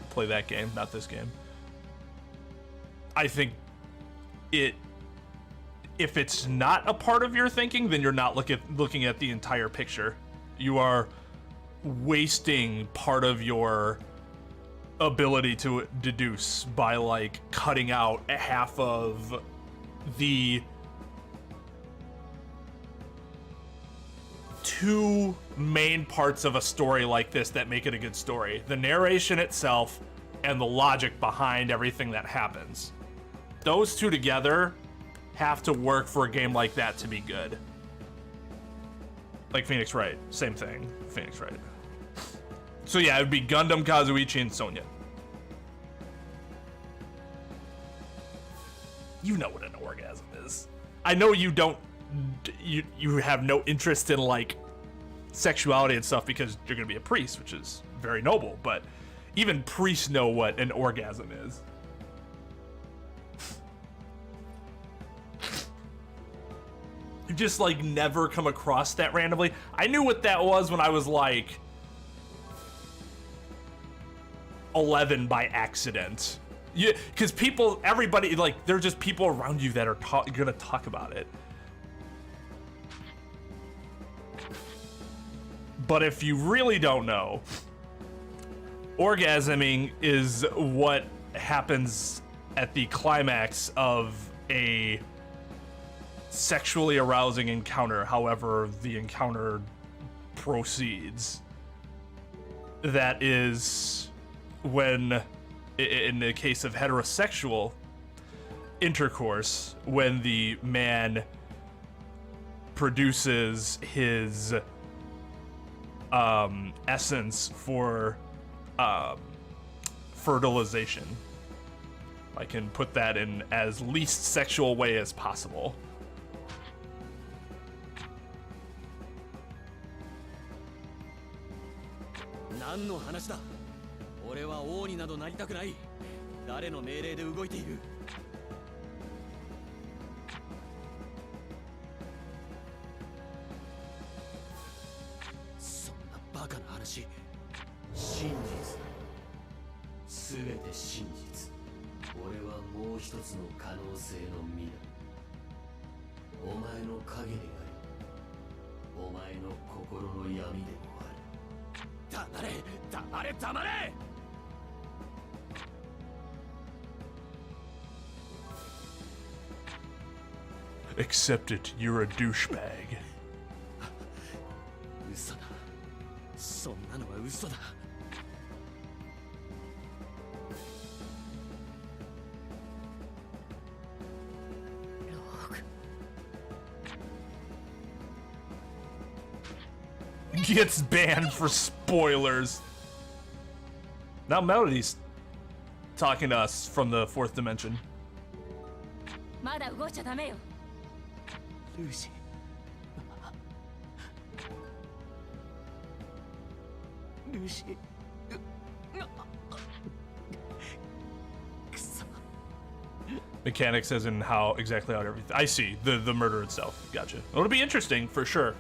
Play that game, not this game. I think if it's not a part of your thinking, then you're not looking at the entire picture. You are wasting part of your ability to deduce by like cutting out half of the two main parts of a story like this that make it a good story: the narration itself and the logic behind everything that happens. Those two together have to work for a game like that to be good. Like Phoenix Wright, same thing. Phoenix Wright. So yeah, it would be Gundam, Kazuichi, and Sonya. You know what an orgasm is. I know you don't. You have no interest in like sexuality and stuff because you're gonna be a priest, which is very noble. But even priests know what an orgasm is. You just like never come across that randomly. I knew what that was when I was like 11 by accident. Yeah, because everybody, like, there are just people around you that are gonna talk about it. But if you really don't know, orgasming is what happens at the climax of a sexually arousing encounter, however the encounter proceeds. That is when, in the case of heterosexual intercourse, when the man produces his essence for fertilization. I can put that in as least sexual way as possible. Accept it, you're a douchebag. Gets banned for spoilers. Now Melody's talking to us from the fourth dimension. Lucy. Lucy. Mechanics as in how exactly how everything. I see the murder itself. Gotcha. It'll be interesting for sure.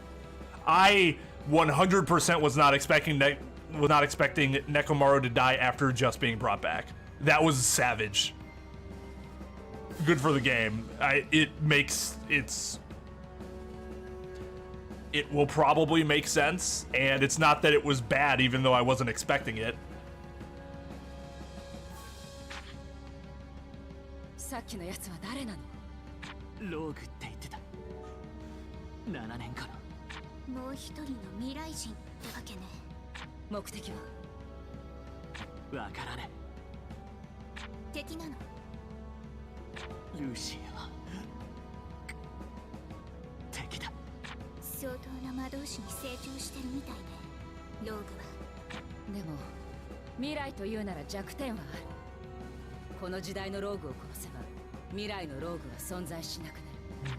I 100% was not expecting Nekomaru to die after just being brought back. That was savage. Good for the game. It will probably make sense, and it's not that it was bad, even though I wasn't expecting it.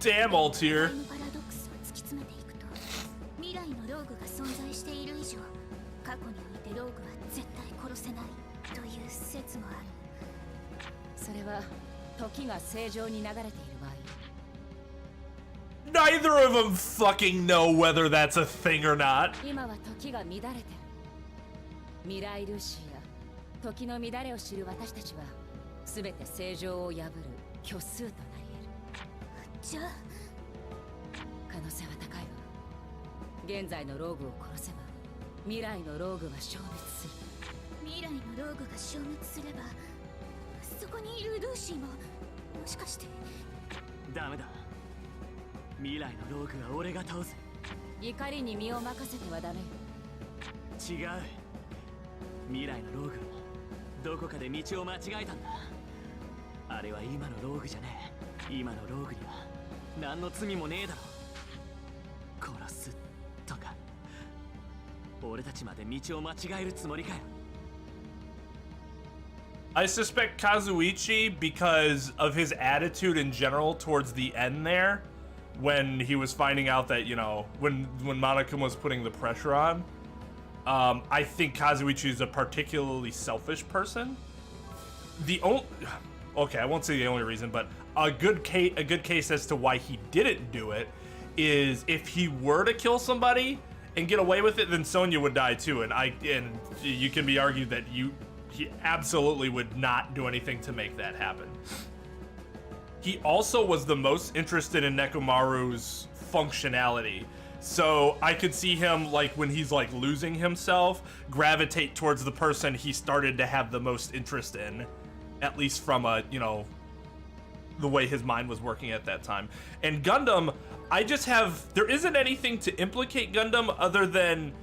Damn, Altier. Neither of them fucking know whether that's a thing or not. 全て正常を破る虚数となり得る。じゃあ可能性は高いわ。現在のローグを殺せば未来のローグは消滅する。未来のローグが消滅すればそこにいるルーシーももしかして。ダメだ。未来のローグは俺が倒す。怒りに身を任せてはダメよ。違う。未来のローグはどこかで道を間違えたんだ。あれは今のローグじゃねえ。今のローグには何の罪もねえだろ。殺すとか。俺たちまで道を間違えるつもりかよ。I suspect Kazuichi because of his attitude in general towards the end there, when he was finding out that, you know, when Monokuma was putting the pressure on. I think Kazuichi is a particularly selfish person. Okay, I won't say the only reason, but a good case as to why he didn't do it is if he were to kill somebody and get away with it, then Sonya would die too, and you can be argued that he absolutely would not do anything to make that happen. He also was the most interested in Nekomaru's functionality. So I could see him, like, when he's like losing himself, gravitate towards the person he started to have the most interest in, at least from the way his mind was working at that time. And Gundam, there isn't anything to implicate Gundam other than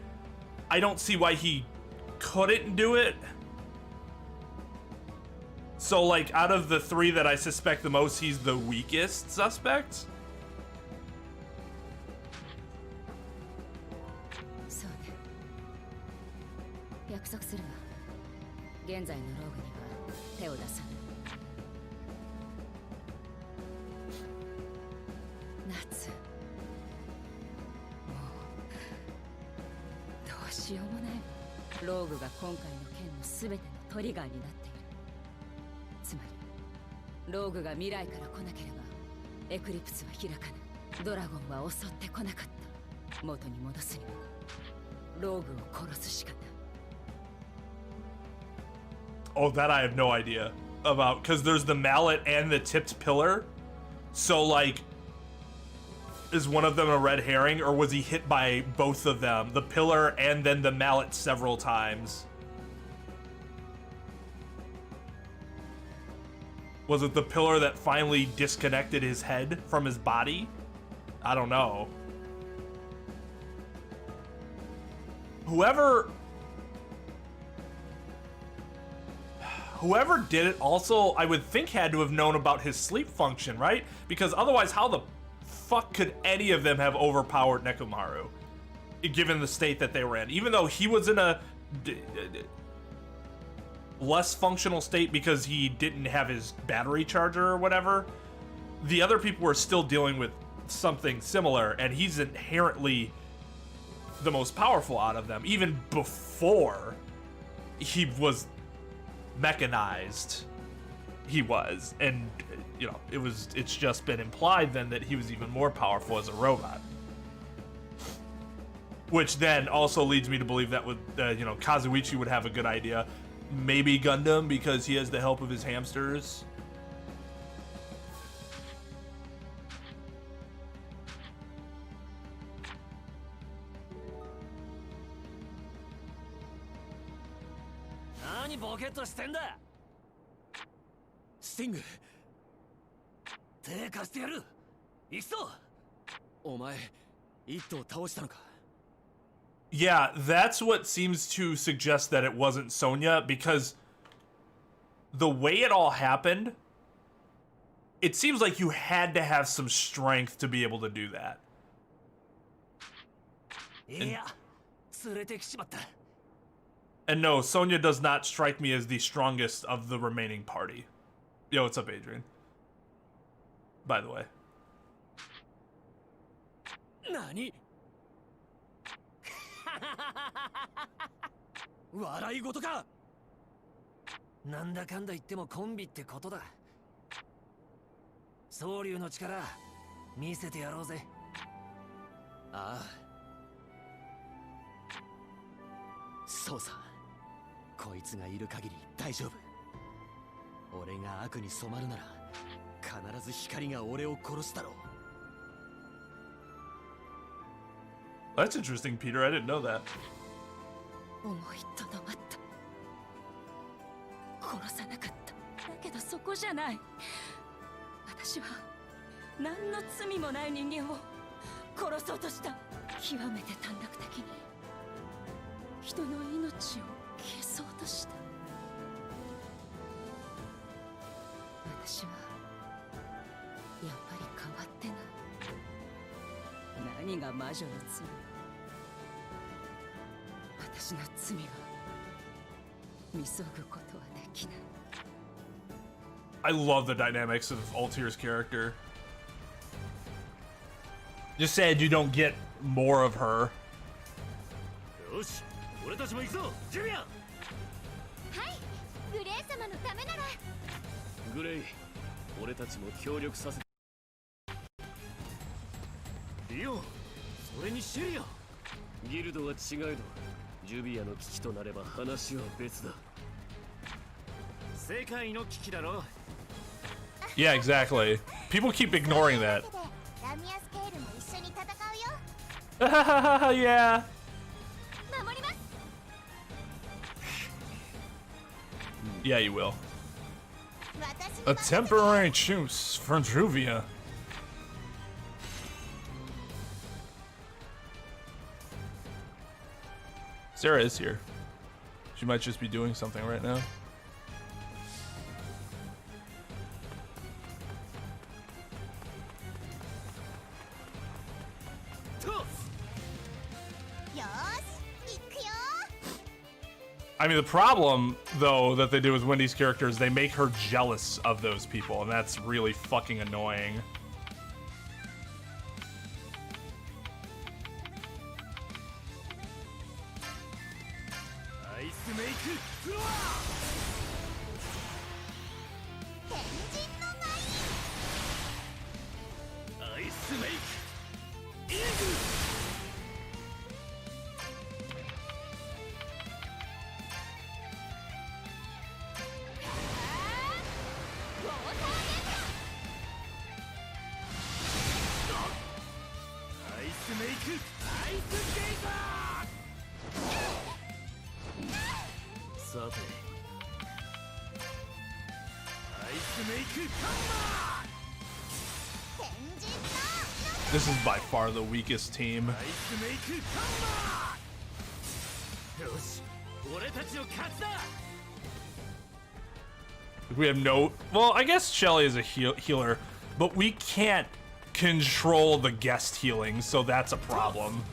I don't see why he couldn't do it. So, like, out of the three that I suspect the most, he's the weakest suspect. そうね。約束するわ。現在のローグには手を出さない。夏。もうどうしようもない。ローグが今回の件の全てのトリガーになっている。つまりローグが未来から来なければエクリプスは開かない。ドラゴンは襲ってこなかった。元に戻すにはローグを殺すしかない。Oh, that I have no idea about, because there's the mallet and the tipped pillar. So, like, is one of them a red herring, or was he hit by both of them, the pillar and then the mallet, several times? Was it the pillar that finally disconnected his head from his body? I don't know. Whoever did it also, I would think, had to have known about his sleep function, right? Because otherwise, how the fuck could any of them have overpowered Nekomaru, given the state that they were in? Even though he was in a less functional state because he didn't have his battery charger or whatever, the other people were still dealing with something similar, and he's inherently the most powerful out of them, even before he was mechanized. He was, and you know, it's just been implied then that he was even more powerful as a robot, which then also leads me to believe that Kazuichi would have a good idea. Maybe Gundam, because he has the help of his hamsters. Nani ボケっとしてんだ。スティング。手貸してやる。行くぞ。お前、一頭倒したのか。Yeah, that's what seems to suggest that it wasn't Sonya, because the way it all happened, it seems like you had to have some strength to be able to do that. And no, Sonya does not strike me as the strongest of the remaining party. Yo, what's up, Adrian? By the way. Nani? 笑い事か。なんだかんだ言ってもコンビってことだ。総流の力見せてやろうぜ。ああ、そうさ。こいつがいる限り大丈夫。俺が悪に染まるなら必ず光が俺を殺すだろう。 That's interesting, Peter. I didn't know that. 思いとどまった。殺さなかった。だけどそこじゃない。私は何の罪もない人間を殺そうとした。極めて短絡的に人の命を消そうとした。私はやっぱり変わってない。何が魔女の罪？私の罪は見そぐことはできない。I love the dynamics of Altier's character. Just sad you don't get more of her. よし、俺たちも行くぞ、ジュリア。はい、グレイ様のためなら。グレイ、俺たちも協力させ。リオ、それにシェリア。ギルドは違えど、ジュビアの危機となれば話は別だ。世界の危機だろ。Yeah, exactly. People keep ignoring that. ラミアスケールも一緒に戦うよ。Yeah. 守ります。Yeah, you will. 私に A temporary truce for Druvia. Sarah is here. She might just be doing something right now. I mean, the problem, though, that they do with Wendy's character is they make her jealous of those people, and that's really fucking annoying. This is by far the weakest team. We have no... Well, I guess Shelly is a healer, but we can't control the guest healing, so that's a problem.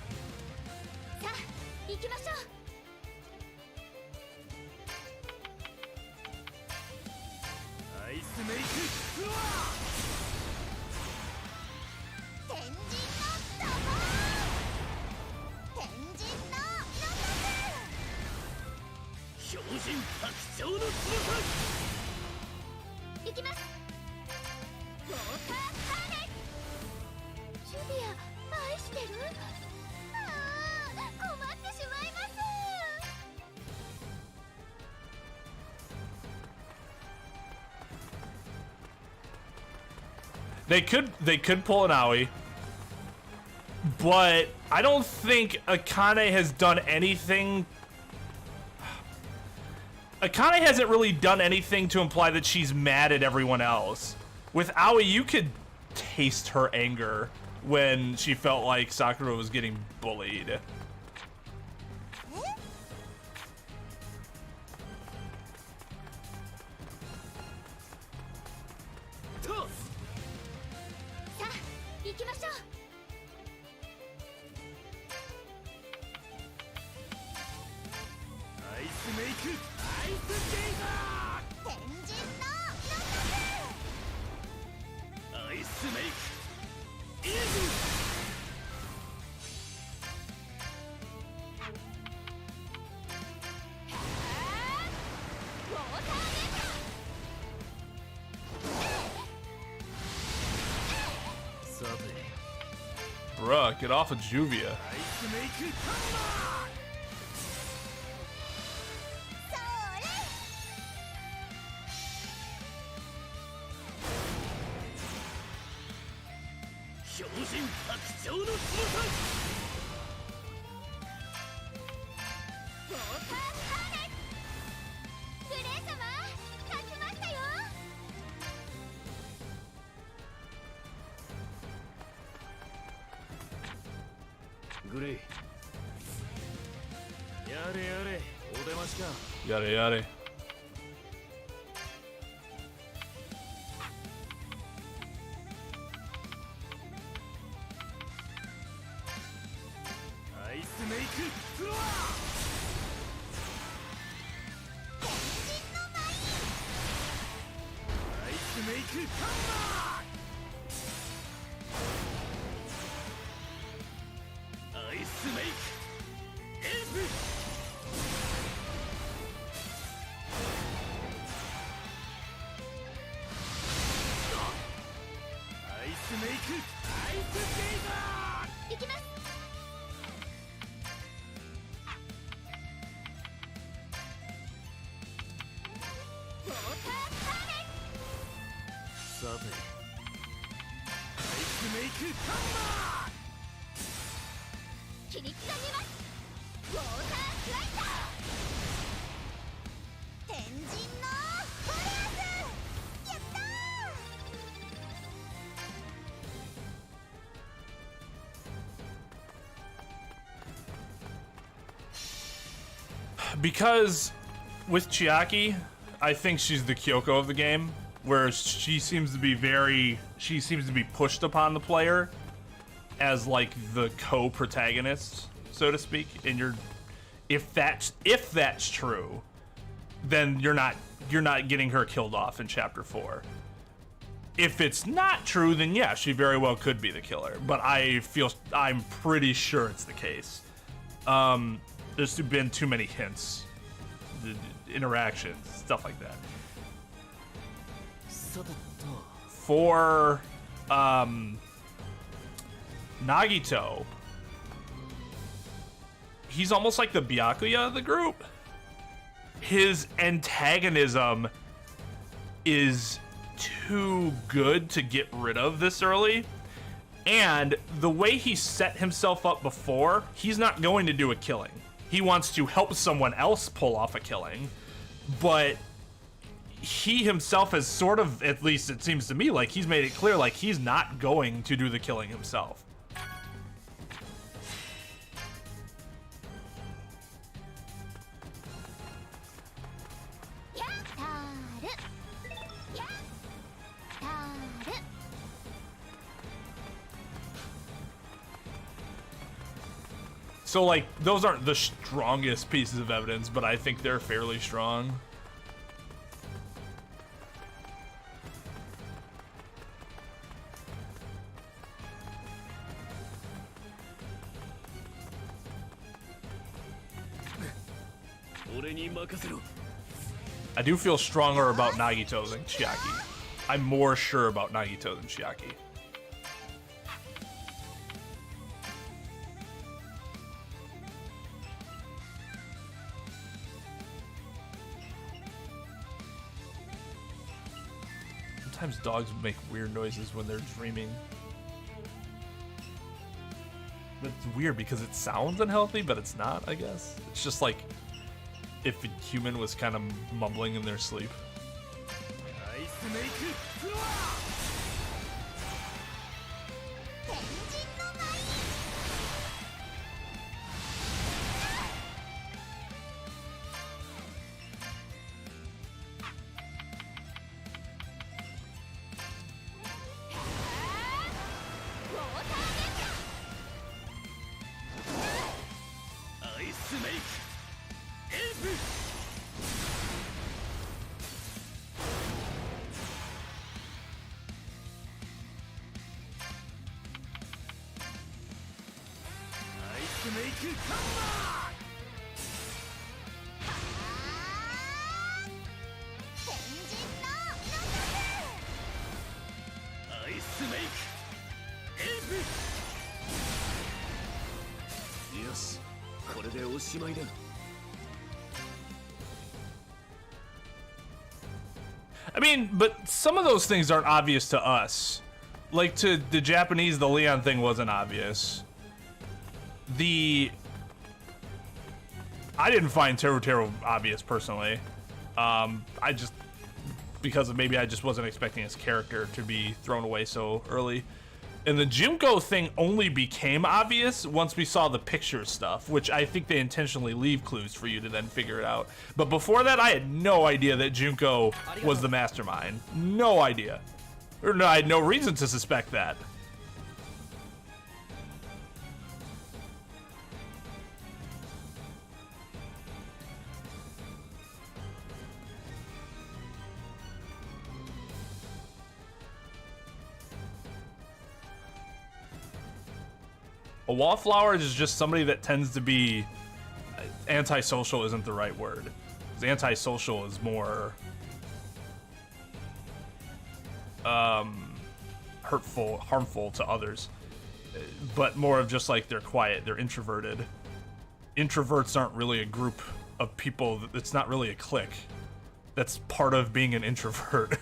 They could pull an Aoi, but I don't think Akane has done anything. Akane hasn't really done anything to imply that she's mad at everyone else. With Aoi, you could taste her anger when she felt like Sakura was getting bullied. Bruh, get off of Juvia. 強靭拡張の翼ウォータースターレスグレー様勝ちましたよ。グレイやれやれお出ましか。やれやれ。アイスメイクフロアアイスメイクハンマーアイスメイクエルフアイスメイクアイスゲイザー行きます。ウォータースターレさてアイスメイクハンマス切り刻みます。ウォータースライダー天神のフォレアスやったー。 Because with Chiaki, I think she's the Kyoko of the game, where she seems to be pushed upon the player as like the co-protagonist, so to speak. And if that's true, then you're not getting her killed off in chapter 4. If it's not true, then yeah, she very well could be the killer. But I'm pretty sure it's the case. There's been too many hints, interactions, stuff like that. For Nagito, he's almost like the Byakuya of the group. His antagonism is too good to get rid of this early. And the way he set himself up before, he's not going to do a killing. He wants to help someone else pull off a killing, but he himself has sort of, at least it seems to me, like he's made it clear, like he's not going to do the killing himself. So, like, those aren't the strongest pieces of evidence, but I think they're fairly strong. I do feel stronger about Nagito than Chiaki. I'm more sure about Nagito than Chiaki. Sometimes dogs make weird noises when they're dreaming. But it's weird because it sounds unhealthy, but it's not, I guess. It's just like if a human was kind of mumbling in their sleep. I mean, but some of those things aren't obvious to us. like to the Japanese, the Leon thing wasn't obvious. I didn't find Teru obvious personally. I just, because of maybe I just wasn't expecting his character to be thrown away so early. And the Junko thing only became obvious once we saw the picture stuff, which I think they intentionally leave clues for you to then figure it out. But before that, I had no idea that Junko was the mastermind. No idea. Or no, I had no reason to suspect that. A wallflower is just somebody that tends to be antisocial. Isn't the right word. 'Cause antisocial is more hurtful, harmful to others, but more of just like they're quiet, they're introverted. Introverts aren't really a group of people. It's not really a clique. That's part of being an introvert.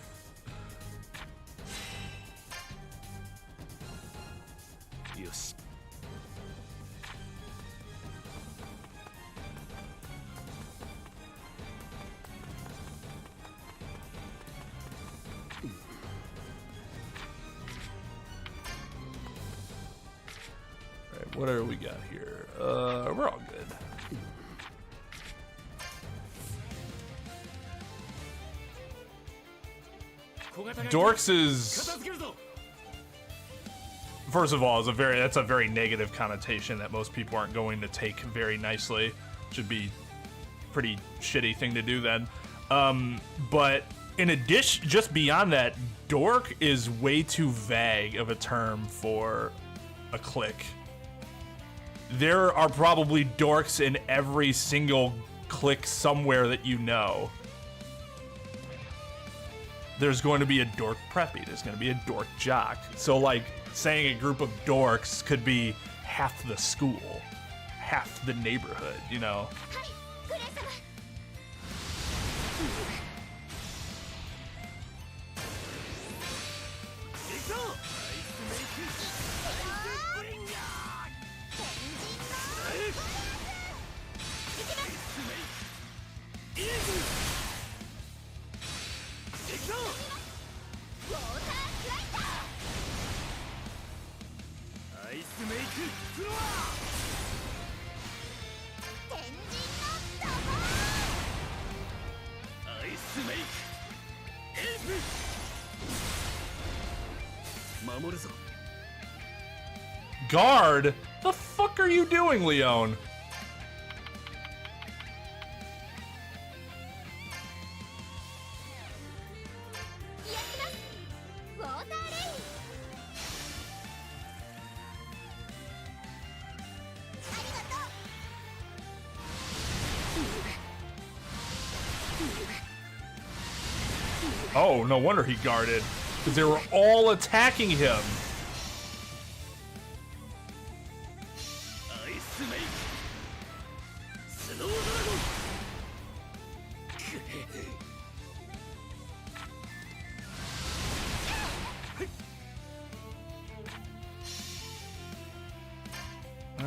What do we got here? We're all good. Dorks is, first of all, that's a very negative connotation that most people aren't going to take very nicely. Should be a pretty shitty thing to do then. But in addition, just beyond that, dork is way too vague of a term for a clique. There are probably dorks in every single clique somewhere that you know. There's going to be a dork preppy. There's going to be a dork jock. So, like, saying a group of dorks could be half the school, half the neighborhood, you know? Guard? The fuck are you doing, Leon? Oh, no wonder he guarded, because they were all attacking him.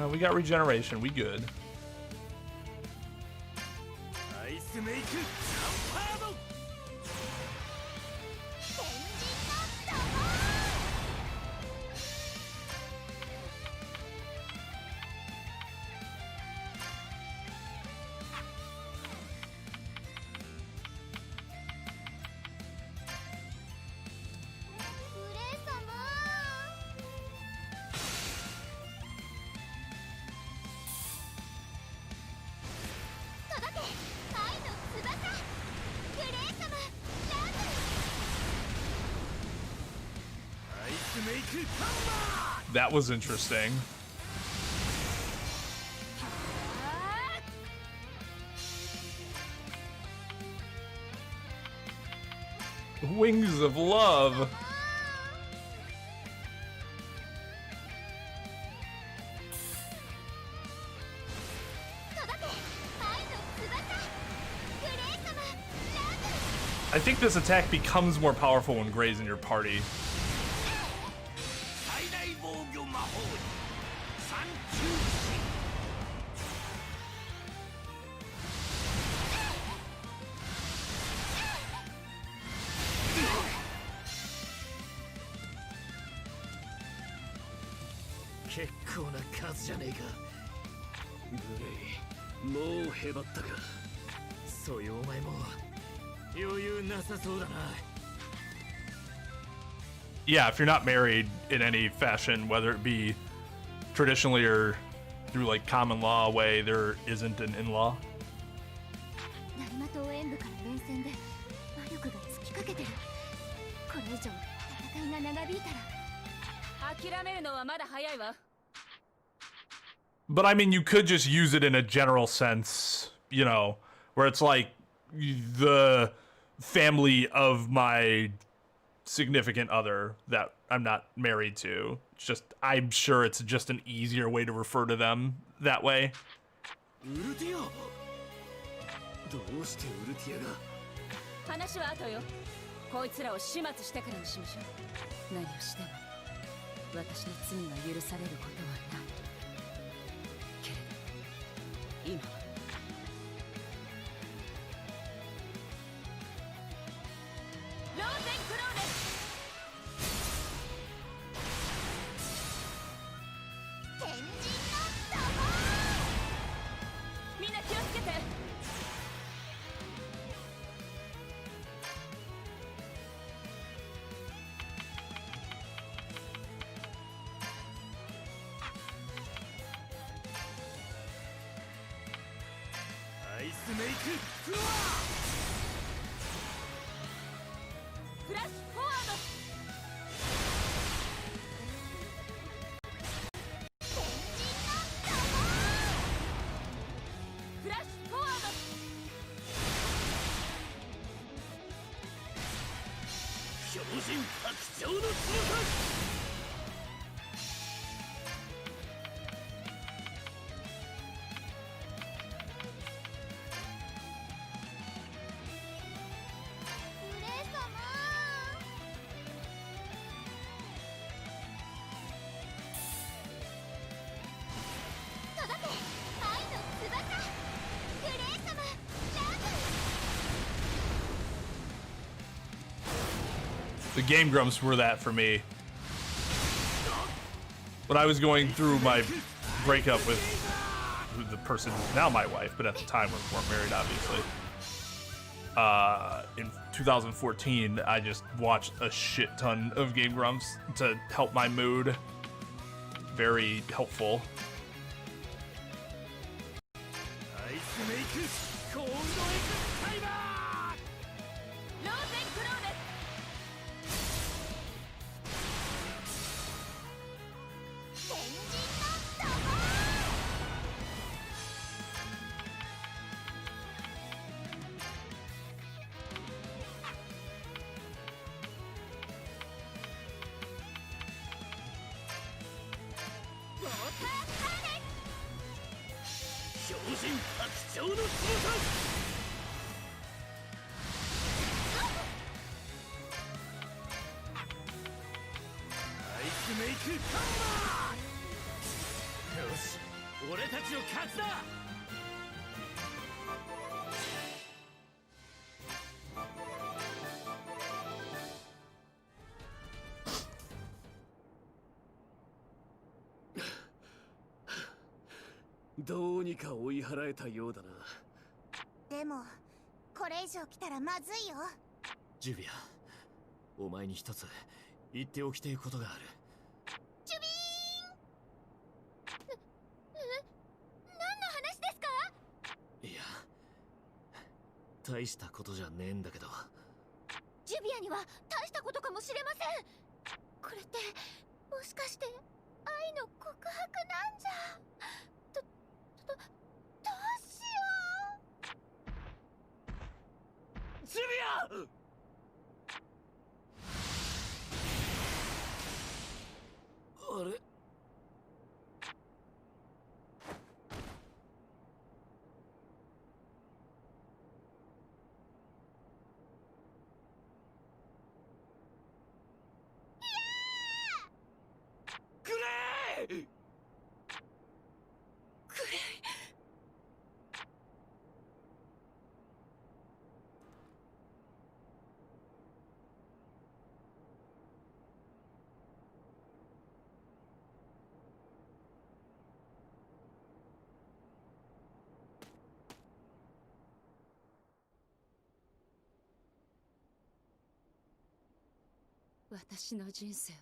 We got regeneration, we good. That was interesting. Wings of love. I think this attack becomes more powerful when Gray's in your party. 防御魔法三中士。結構な数じゃねえか。グレイ、もうへばったか。そういうお前も余裕なさそうだな。Yeah, if you're not married in any fashion, whether it be traditionally or through like common law way, there isn't an in-law. ナルマ島演武から連戦で魔力が尽きかけてる。これ以上戦いが長引いたら。諦めるのはまだ早いわ。 But I mean, you could just use it in a general sense, you know, where it's like the family of my significant other that I'm not married to. It's just, I'm sure it's just an easier way to refer to them that way. ウルティア、どうしてウルティアが。話は後よ。こいつらを始末してからにしましょう。何をしても私の罪が許されることはないけれど、今はローゼンクローネ天神の玉。みんな気をつけて。アイスメイクフロア。フラッシュフォワード。フラッシュフォワード。標準白鳥の翼。グレイ様。届け愛の翼。グレイ様、ラブ。 The Game Grumps were that for me. When I was going through my breakup with the person who's now my wife, but at the time we weren't married, obviously. In 2014, I just watched a shit ton of Game Grumps to help my mood. Very helpful. アイスメイクコールドエクスタイマー。ローゼンクローネ天神の玉。ウォーターカーネ標準白鳥の翼。アイスメイクタイマー。よし、俺たちの勝ちだ。どうにか追い払えたようだな。でもこれ以上来たらまずいよ。ジュビア、お前に一つ言っておきてえことがある。チュビーン。何の話ですか？いや、大したことじゃねえんだけど。ジュビアには大したことかもしれません。これってもしかして愛の告白なんじゃ。どうしよう。ジュビア！あれ？私の人生は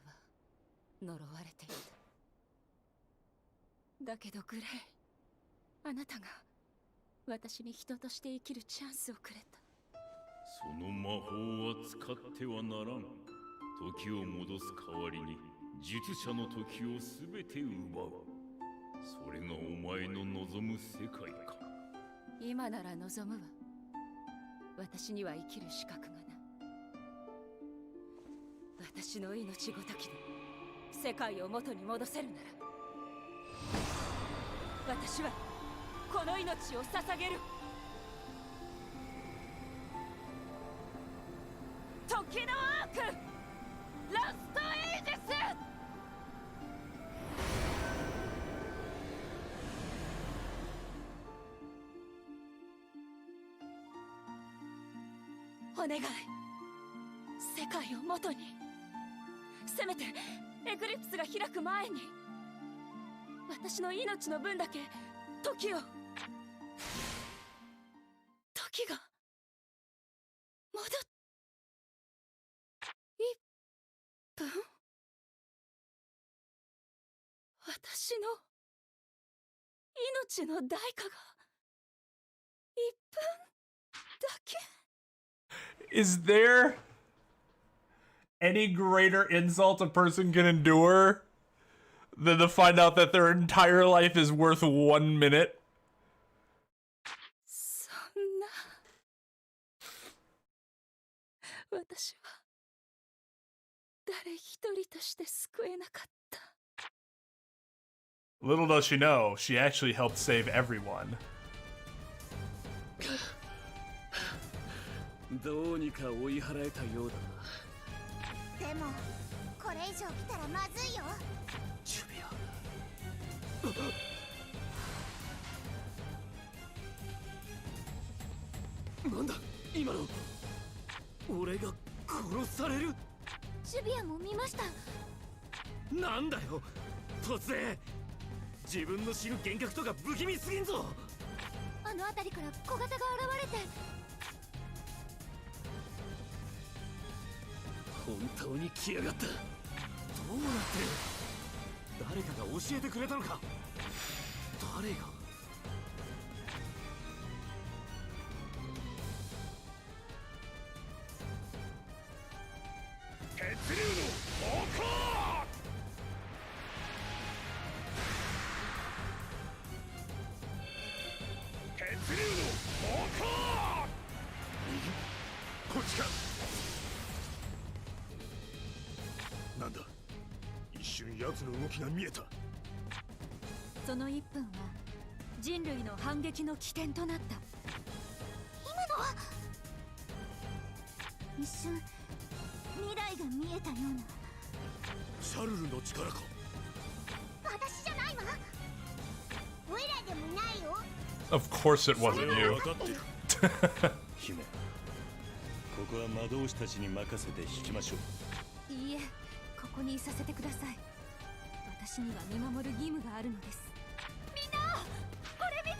呪われていた。だけどグレイ、あなたが私に人として生きるチャンスをくれた。その魔法は使ってはならん。時を戻す代わりに術者の時を全て奪う。それがお前の望む世界か。今なら望むわ。私には生きる資格がない。私の命ごときで世界を元に戻せるなら、私はこの命を捧げる。時のアークラストエイジス。お願い、世界を元に。せめてエクリプスが開く前に私の命の分だけ時が戻っ1分。私の命の代価が1分だけ。 Is there any greater insult a person can endure than to find out that their entire life is worth 1 minute? そんな、私は誰一人として救えなかった。 Little does she know, she actually helped save everyone. どうにか追い払えたようだな。でもこれ以上来たらまずいよ。ジュビア。なんだ今の。俺が殺される。ジュビアも見ました。なんだよ突然。自分の死ぬ幻覚とか不気味すぎんぞ。あの辺りから小型が現れて。本当に来やがった。どうなってる。誰かが教えてくれたのか。誰が。血流の猛攻。血流の猛攻。右こっちか。なんだ、一瞬奴の動きが見えた。その1分は人類の反撃の起点となった。今のは一瞬未来が見えたような。シャルルの力か。私じゃないわ。オイラでもないよ。 Of course it wasn't you. 分かってる。姫、ここは魔導士たちに任せて引きましょう。いいえ、ここにいさせてください。私には見守る義務があるのです。みんなこれ見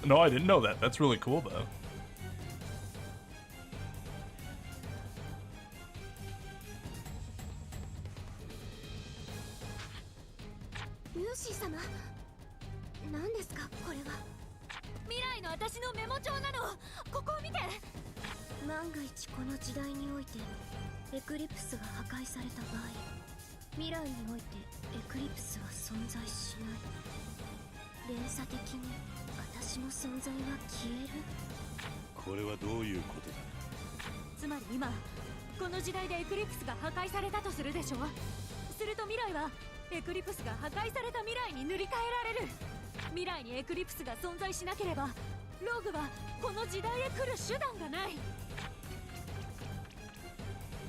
て。 No, I didn't know that. That's really cool though. ルーシー様、何ですかこれは。未来の私のメモ帳なの。ここを見て。万が一この時代においてエクリプスが破壊された場合、未来においてエクリプスは存在しない。連鎖的に私の存在は消える。これはどういうことだ。つまり今この時代でエクリプスが破壊されたとするでしょ。すると未来はエクリプスが破壊された未来に塗り替えられる。未来にエクリプスが存在しなければローグはこの時代へ来る手段がない。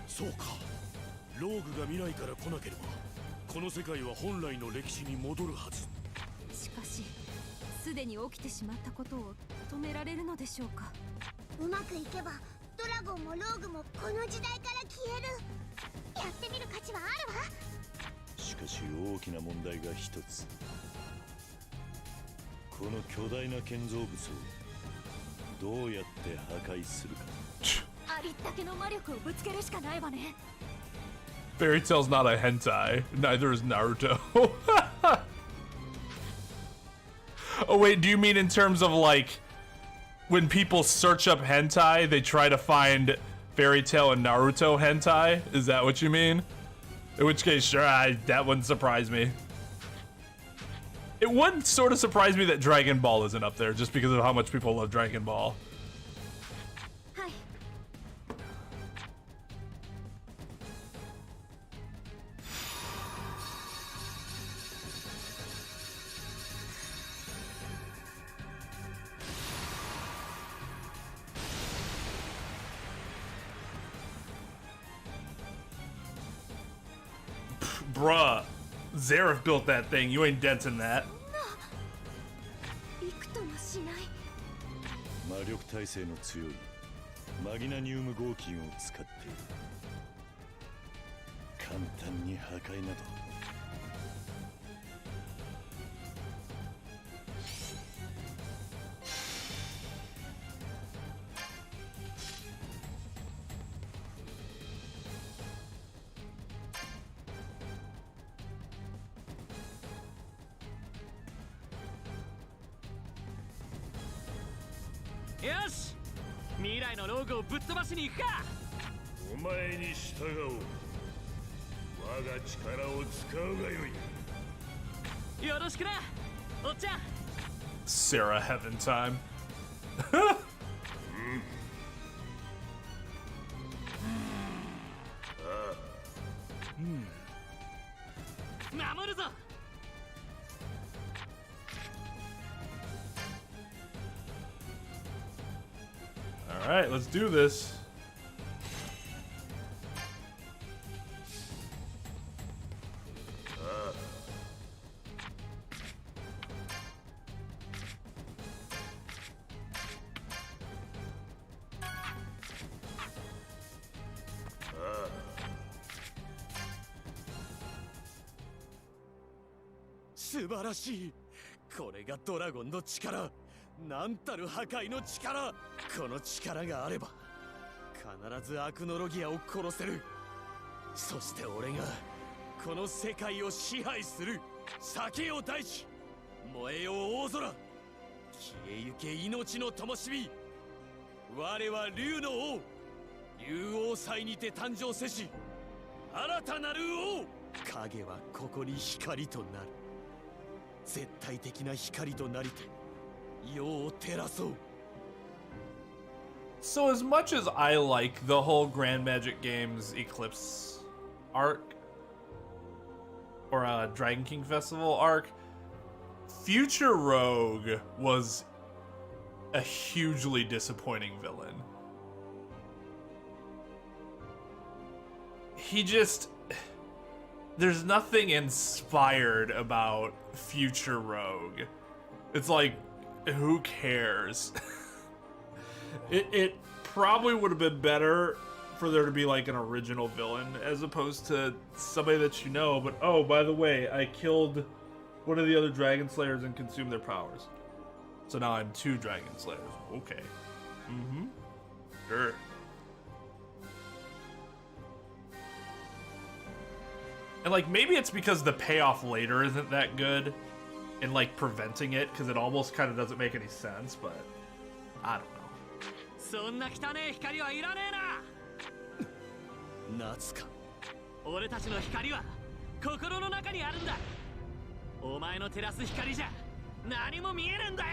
そうか、ローグが未来から来なければこの世界は本来の歴史に戻るはず。しかしすでに起きてしまったことを止められるのでしょうか。うまくいけばドラゴンもローグもこの時代から消える。やってみる価値はあるわ。しかし大きな問題が一つ。この巨大な建造物をどうやって破壊するか。ありったけの魔力をぶつけるしかないわね。 Fairy Tail's not a hentai. Neither is Naruto. Oh wait, do you mean in terms of like when people search up hentai, they try to find Fairy Tail and Naruto hentai? Is that what you mean? In which case, sure, that wouldn't surprise me. It would sort of surprise me that Dragon Ball isn't up there just because of how much people love Dragon Ball. はい。Bruh, Zareth built that thing. You ain't denting that. びくともしない。魔力耐性の強いマギナニウム合金を使っている。簡単に破壊など。よし、未来のローグをぶっ飛ばしに行くか。お前に従おう。我が力を使うがよい。よろしくな、おっちゃん。 Sarah Heaven time. 守るぞ。 All right, let's do this.素晴らしい。これがドラゴンの力。なんたる破壊の力。この力があれば必ずアクノロギアを殺せる。そして俺がこの世界を支配する。酒よ大地、燃えよ大空、消えゆけ命の灯火。我は竜の王、竜王祭にて誕生せし新たなる王。影はここに光となる。絶対的な光となりて世を照らそう。 So as much as I like the whole Grand Magic Games Eclipse arc or Dragon King Festival arc, Future Rogue was a hugely disappointing villain. He just... There's nothing inspired about Future Rogue. It's like, who cares? It probably would have been better for there to be like an original villain as opposed to somebody that you know, but oh, by the way, I killed one of the other Dragon Slayers and consumed their powers. So now I'm 2 Dragon Slayers. Okay. Mm-hmm. Sure. And like, maybe it's because the payoff later isn't that good in like preventing it, because it almost kind of doesn't make any sense, but I don't know. そんな汚ねえ光はいらねえな。夏か。俺たちの光は心の中にあるんだ。お前の照らす光じゃ何も見えねえんだよ。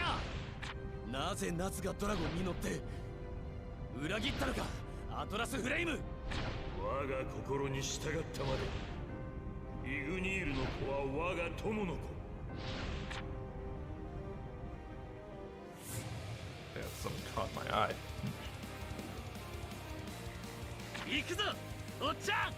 なぜ夏がドラゴンに乗って裏切ったのか、アトラスフレイム。我が心に従ったまで。イグニールの子は我が友の子。 Yeah, something caught my eye. 行くぞ、おっちゃん。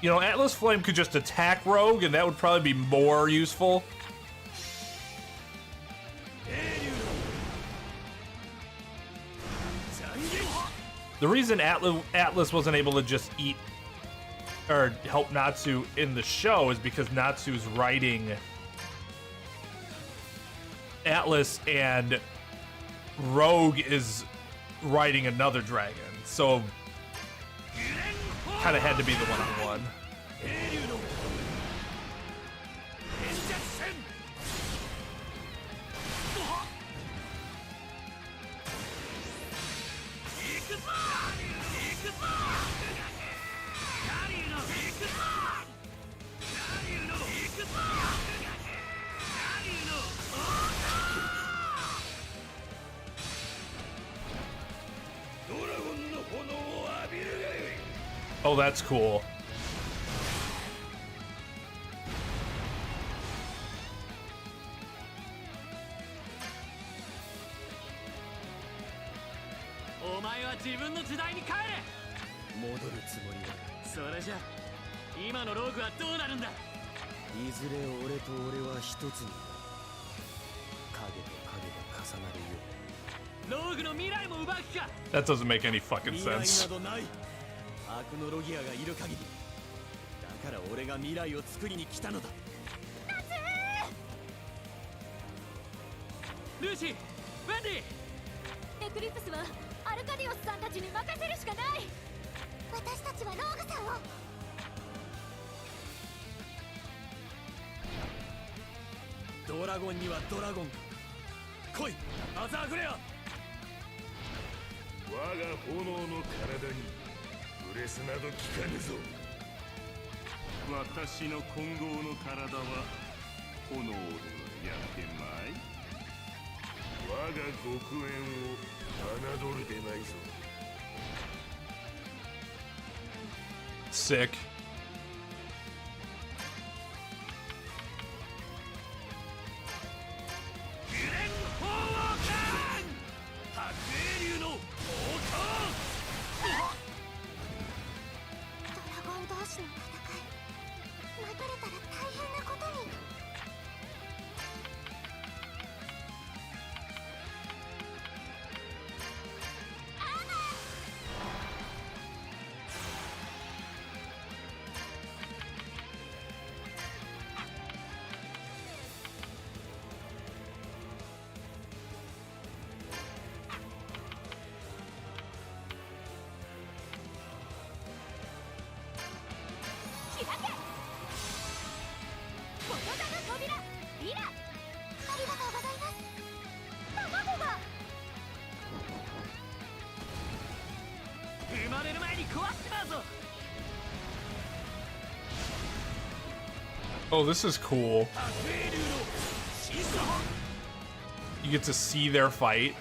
You know, Atlas Flame could just attack Rogue, and that would probably be more useful. The reason Atlas wasn't able to just eat or help Natsu in the show is because Natsu's writing Atlas and Rogue is writing another dragon, so kind of had to be the one-on-one. Oh, that's cool. That doesn't make any fucking sense. アクノロギアがいる限りだから俺が未来を作りに来たのだ。ルーシー、ウェンディ。エクリプスはアルカディオスさんたちに任せるしかない。私たちはローグさんを。ドラゴンにはドラゴンが。来い、アザーグレア。我が炎の体にブレスなど効かぬぞ。私の混合の体は炎ではやってまい。我が極縁を侮るでないぞ。Sick. Oh, this is cool. You get to see their fight.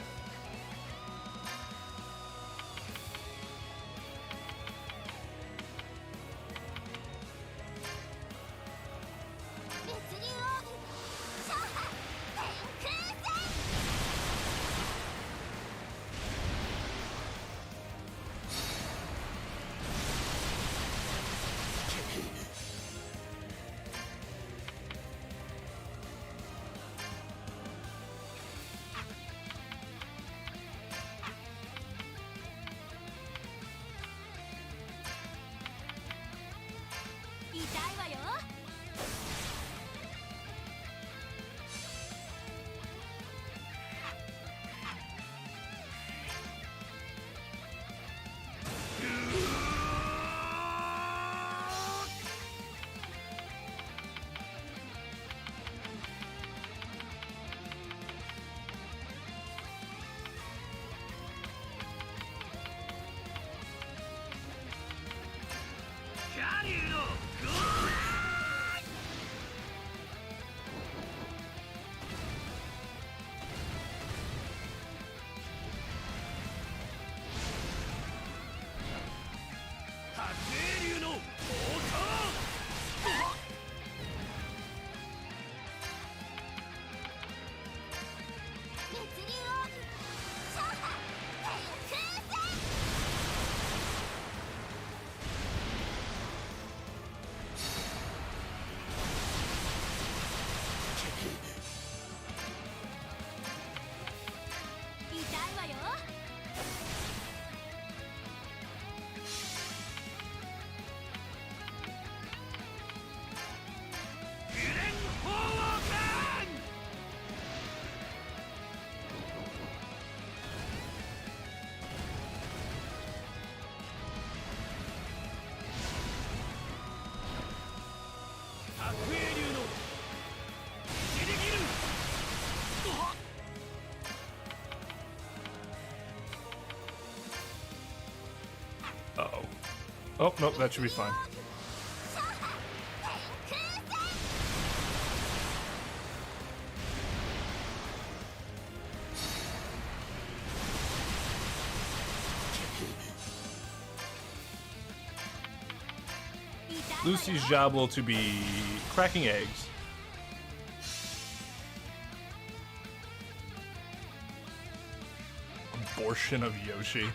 Uh-oh. Oh, nope, that should be fine. Lucy's job will to be cracking eggs. Abortion of Yoshi.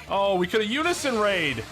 Oh, we could have unison raid.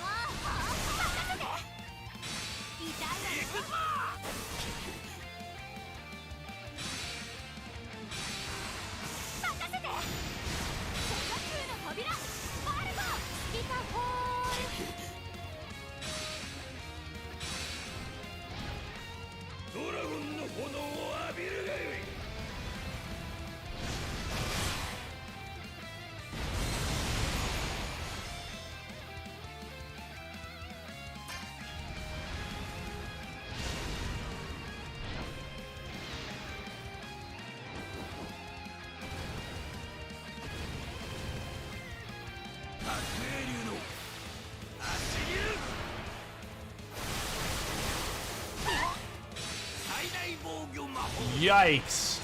Yikes.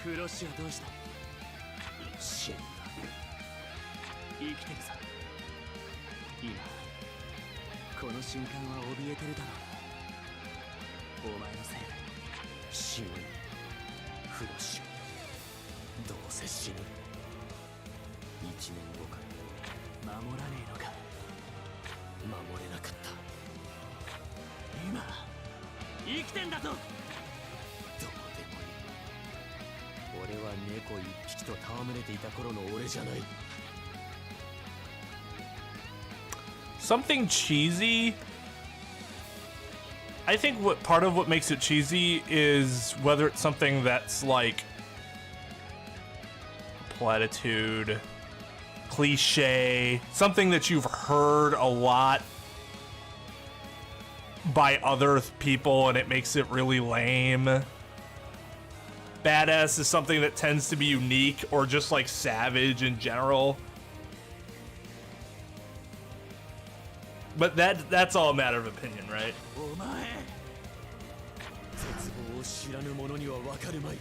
フロッシュはどうした？死んだ。生きてるさ。今この瞬間は怯えてるだろう。お前のせいで死ぬ。フロッシュどうせ死ぬ。1年後から守らねえのか。守れなかった。今生きてんだぞ。俺は猫一匹と戯れていた頃の俺じゃない。 Something cheesy. I think what part of what makes it cheesy is whether it's something that's like platitude, cliche, something that you've heard a lot by other people and it makes it really lame. Badass is something that tends to be unique or just like savage in general. But that's all a matter of opinion, right? お前絶望を知らぬ者には分かるまい。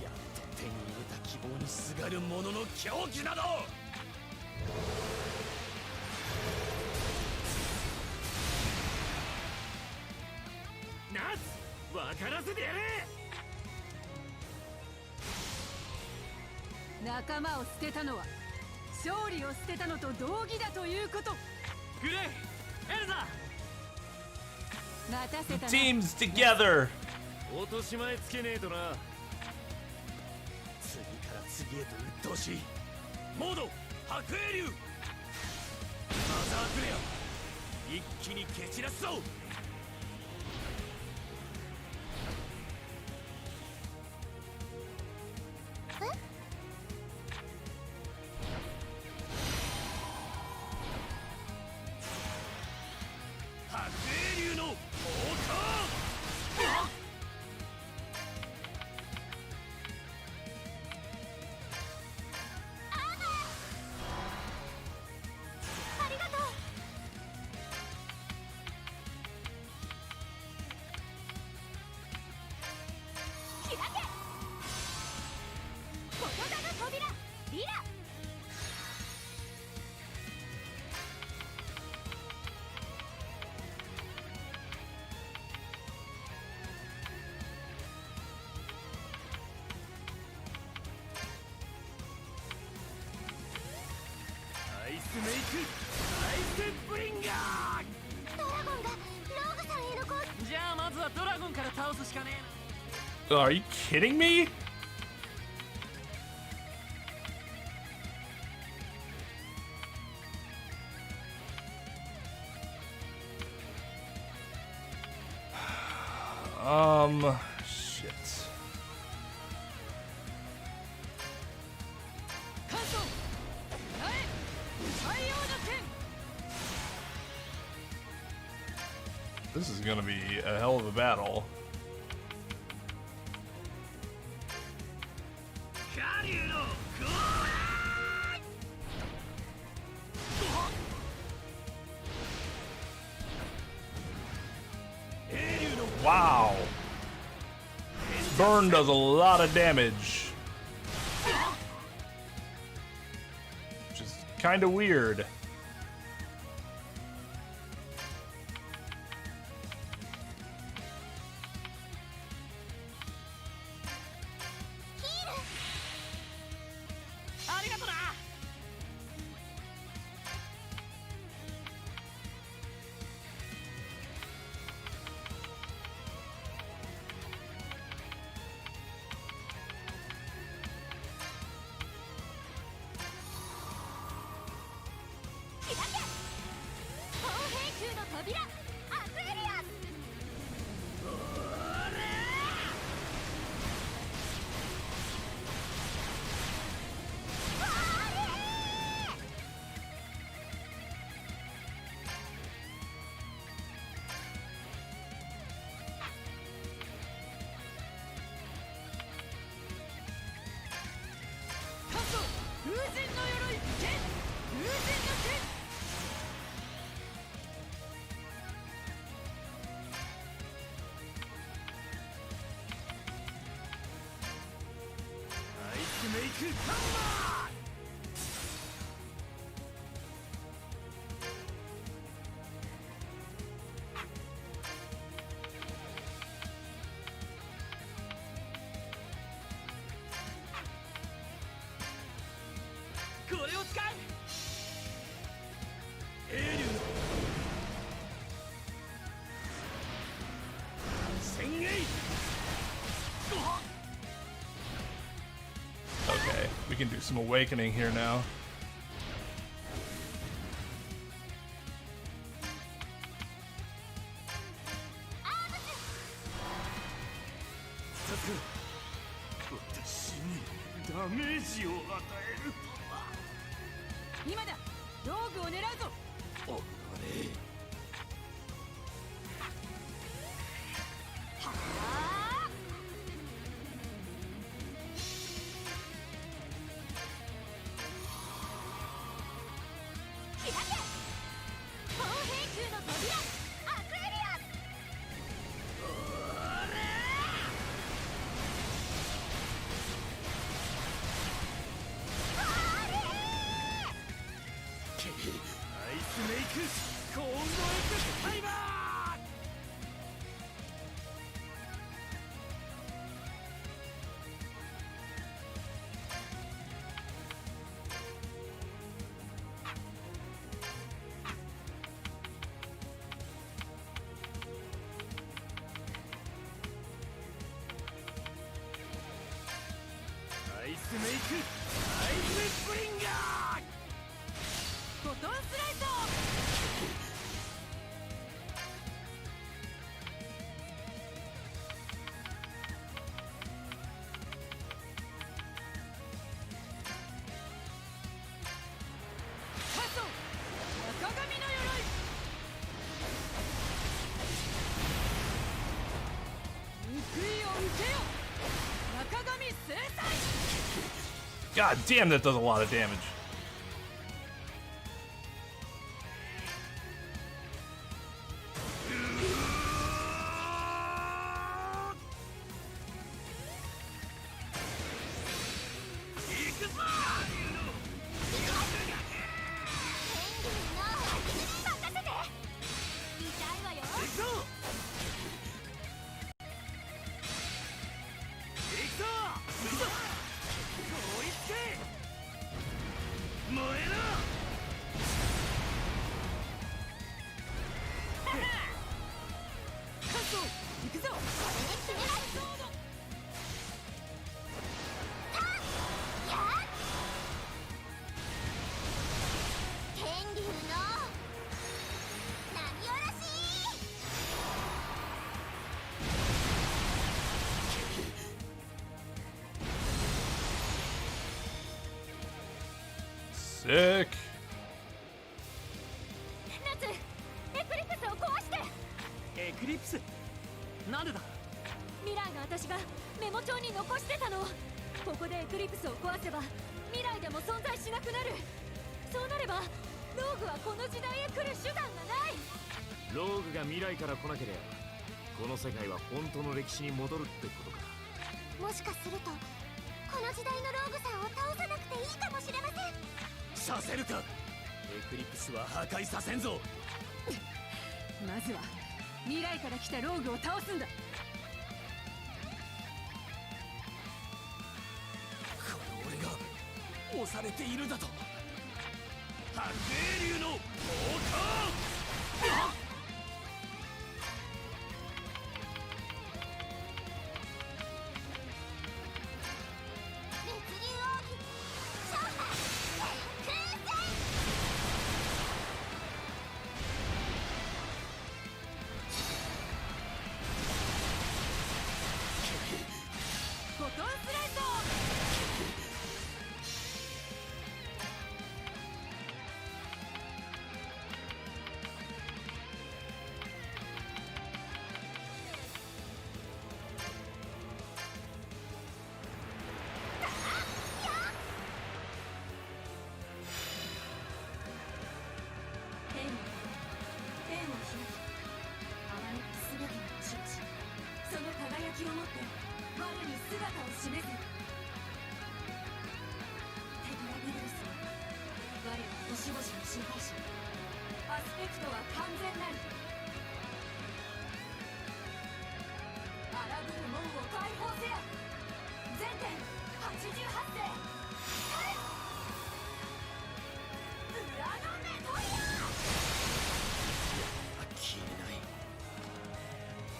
やっと手に入れた希望にすがる者の狂気など。ナス分からせてやれ。仲間を捨てたのは勝利を捨てたのと同義だということ。グレイ、エルザ、待たせたな。 Teams together. 落とし前つけねえとな。次から次へと鬱陶しい。モード白英流マザークレア一気に蹴散らすぞ。白英流の放火。ありがとう。開け。言霊の扉リラ。アイスメイクアイスブリンガー。ドラゴンがローガさんへの攻撃。じゃあまずはドラゴンから倒すしかねえな。 Are you kidding me? Shit. 関東ナエ太陽の剣。 This is gonna be a hell of a battle. カリュウのゴー英流の Wow. Burn does a lot of damage. Which is kind of weird. Okay, we can do some awakening here now. スプリンガー。フォトンスライド。赤髪の鎧。報いを受けよ。赤髪制裁。 God damn, that does a lot of damage. Sick. 夏、エクリプスを壊して。エクリプスなんでだ。未来の私がメモ帳に残してたの。ここでエクリプスを壊せば未来でも存在しなくなる。そうなればローグはこの時代へ来る手段がない。ローグが未来から来なければこの世界は本当の歴史に戻るってことか。もしかするとこの時代のローグさんを倒さなくていいかもしれません。させるか。エクリプスは破壊させんぞ。まずは未来から来たローグを倒すんだ。この俺が押されているだと。白英竜の王冠。フォトンスライド。天を開き、あらゆる全ての地をし、その輝きをもって我に姿を示せ。テトラビブルスは我は星々の支配者。アスペクトは完全なり。荒ぶる門を解放せよ。全点88世。裏のメトリア。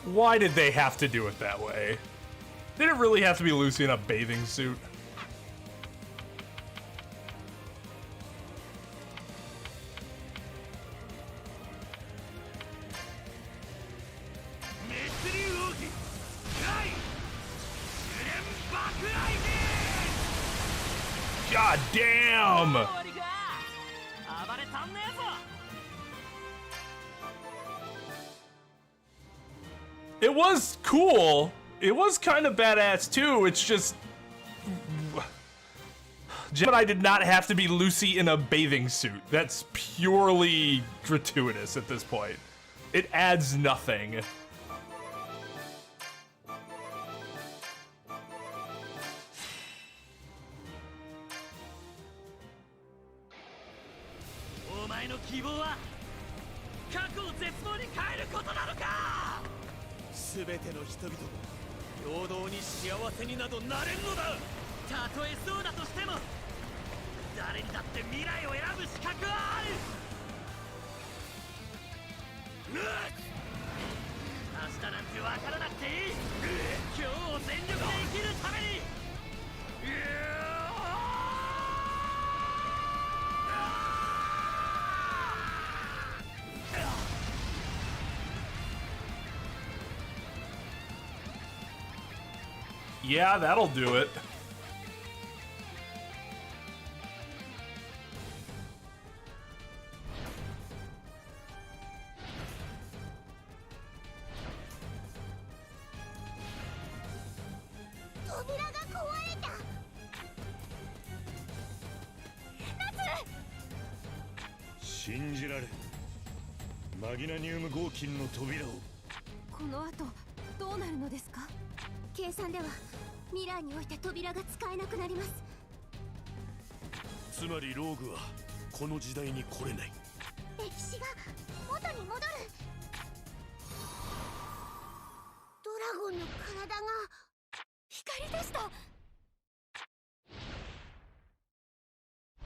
Why did they have to do it that way? Did it really have to be Lucy in a bathing suit? God damn! It was cool. It was kind of badass too. It's just, but I did not have to be Lucy in a bathing suit. That's purely gratuitous at this point. It adds nothing.全ての人々が平等に幸せになどなれんのだ。たとえそうだとしても誰にだって未来を選ぶ資格はある。明日なんて分からなくていい。今日を全力で生きるために。Yeah, that'll do it.この後どうなるのですか？計算では未来において扉が使えなくなります。つまりローグはこの時代に来れない。歴史が元に戻る。ドラゴンの体が光でした。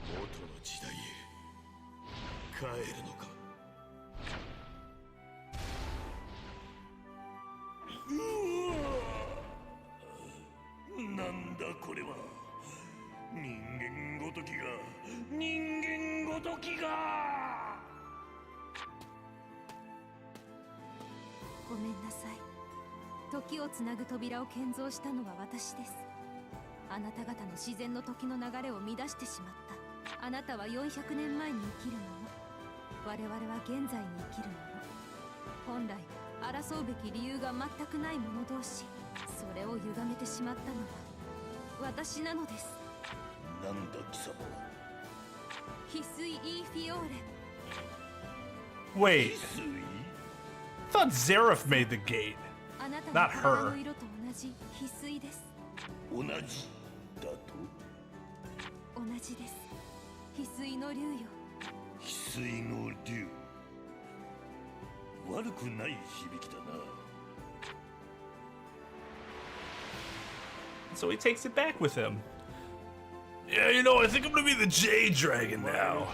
元の時代へ帰るのか。なんだこれは。人間ごときが人間ごときが。ごめんなさい。時をつなぐ扉を建造したのは私です。あなた方の自然の時の流れを乱してしまった。あなたは400年前に生きるもの、我々は現在に生きるもの。本来争うべき理由が全くない者同士、それを歪めてしまったのは私なのです。なんだ貴様は。翡翠イーフィオーレ。 Wait. I thought Zareth made the gate. あなた Not の her. 体の色と同じ翡翠です。同じだと。同じです。翡翠の竜よ。翡翠の竜。悪くない響きだな。So he takes it back with him. Yeah, you know, I think I'm gonna be the Jade Dragon now.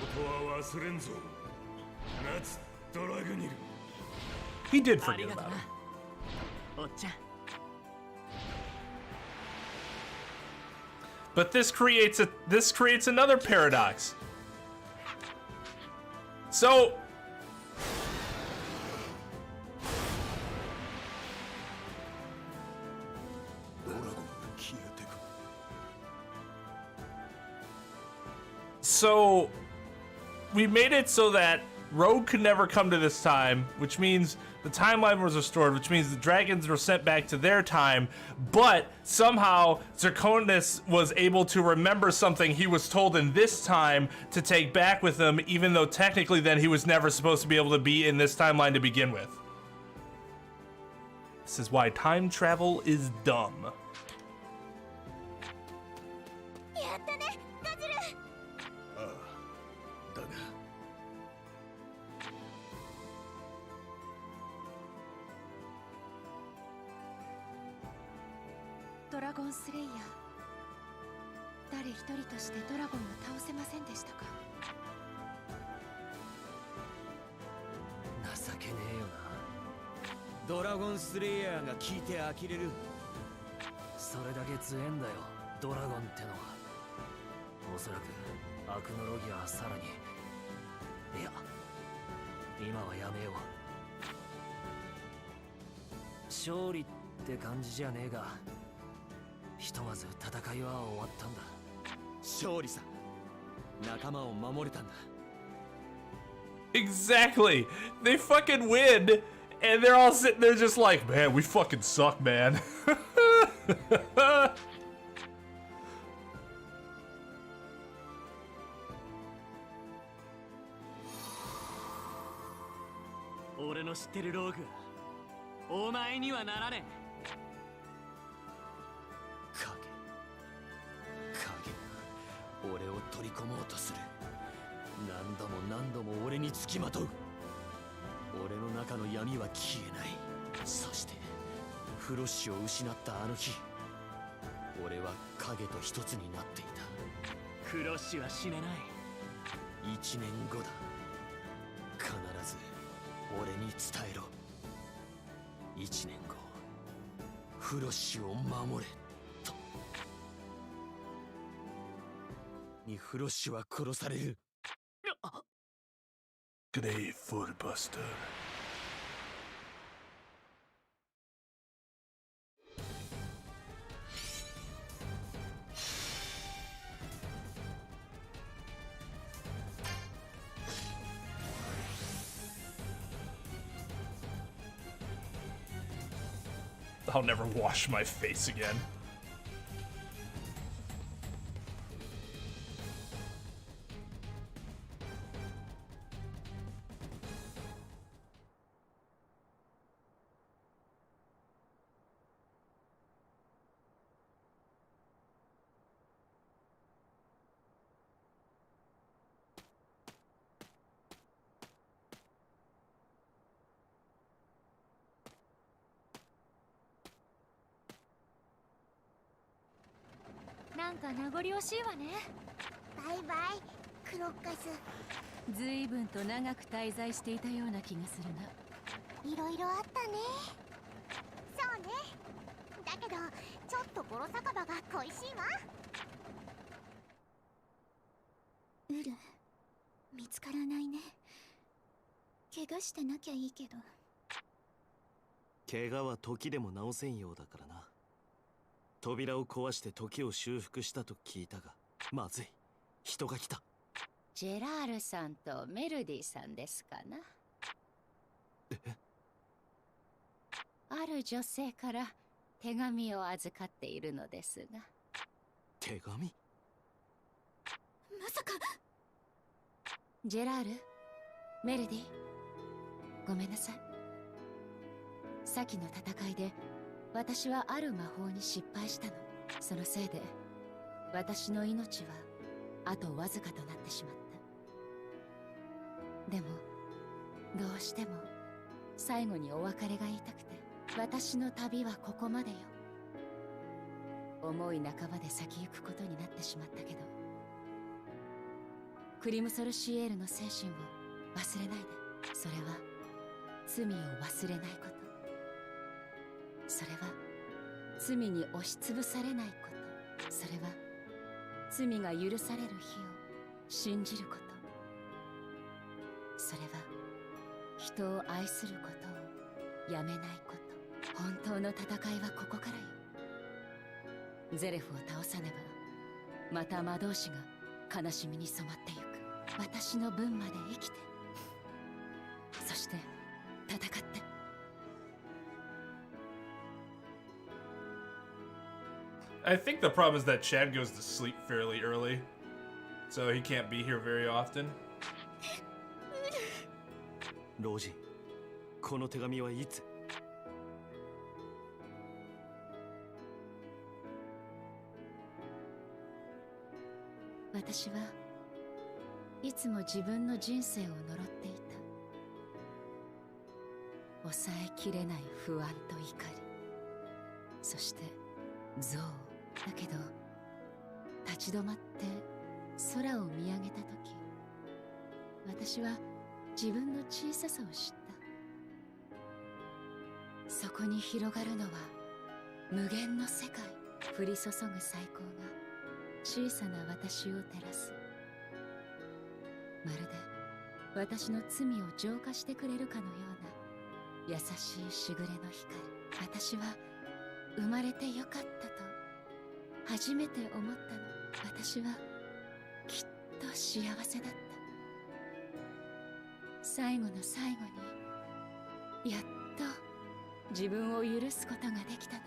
He did あ forget りがと about な him. おっちゃん。 But this creates another paradox. So So we made it so that Rogue could never come to this time, which means the timeline was restored, which means the dragons were sent back to their time, but somehow Zirconis was able to remember something he was told in this time to take back with him, even though technically then he was never supposed to be able to be in this timeline to begin with. This is why time travel is dumb. やったね、ガジル。ああ、だがドラゴンスレイヤー、誰一人としてドラゴンを倒せませんでしたか？情けねえよな。ドラゴンスレイヤーが聞いて呆れる。それだけ強えんだよ、ドラゴンってのは。おそらくアクノロギアはさらに。いや、今はやめよう。勝利って感じじゃねえが、ひとまず戦いは終わったんだ。勝利さ、仲間を守れたんだ。 Exactly. They fucking win, and they're all sitting there just like, man, we fucking suck, man. 俺の知ってるローグ、お前にはならねえ。影が俺を取り込もうとする。何度も何度も俺につきまとう。俺の中の闇は消えない。そしてフロッシュを失ったあの日、俺は影と一つになっていた。フロッシュは死ねない。1年後だ。必ず俺に伝えろ。1年後フロッシュを守れと。にフロッシュは殺される。Good day, Footbuster. I'll never wash my face again.なんか名残惜しいわね。バイバイクロッカス。随分と長く滞在していたような気がするな。いろいろあったね。そうね。だけどちょっとボロ酒場が恋しいわ。ウル、見つからないね。怪我してなきゃいいけど。怪我は時でも治せんようだからな。扉を壊して時を修復したと聞いたが、まずい、人が来た。ジェラールさんとメルディさんですかな。ある女性から手紙を預かっているのですが。手紙？まさか。ジェラール、メルディ、ごめんなさい。先の戦いで私はある魔法に失敗したの。そのせいで私の命はあとわずかとなってしまった。でもどうしても最後にお別れが言いたくて、私の旅はここまでよ。思い半ばで先行くことになってしまったけど、クリムソルシエールの精神を忘れないで。それは罪を忘れないこと。それは罪に押しつぶされないこと。それは罪が許される日を信じること。それは人を愛することをやめないこと。本当の戦いはここからよ。ゼレフを倒さねばまた魔導士が悲しみに染まってゆく。私の分まで生きて、そして戦って。I think the problem is that Chad goes to sleep fairly early, so he can't be here very often. 老人、この手紙はいつ？私はいつも自分の人生を呪っていた。抑えきれない不安と怒り、そして憎悪。だけど立ち止まって空を見上げた時、私は自分の小ささを知った。そこに広がるのは無限の世界。降り注ぐ最高が小さな私を照らす。まるで私の罪を浄化してくれるかのような優しいしぐれの光。私は生まれてよかったと初めて思ったの。私はきっと幸せだった。最後の最後にやっと自分を許すことができたの。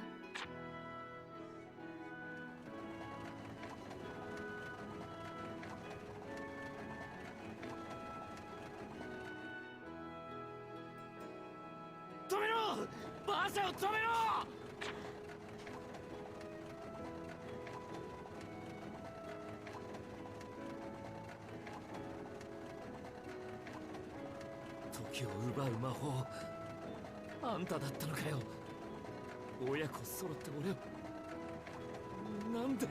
止めろ！バーサを止めろ！時を奪う魔法、あんただったのかよ。親子揃って俺をなんで。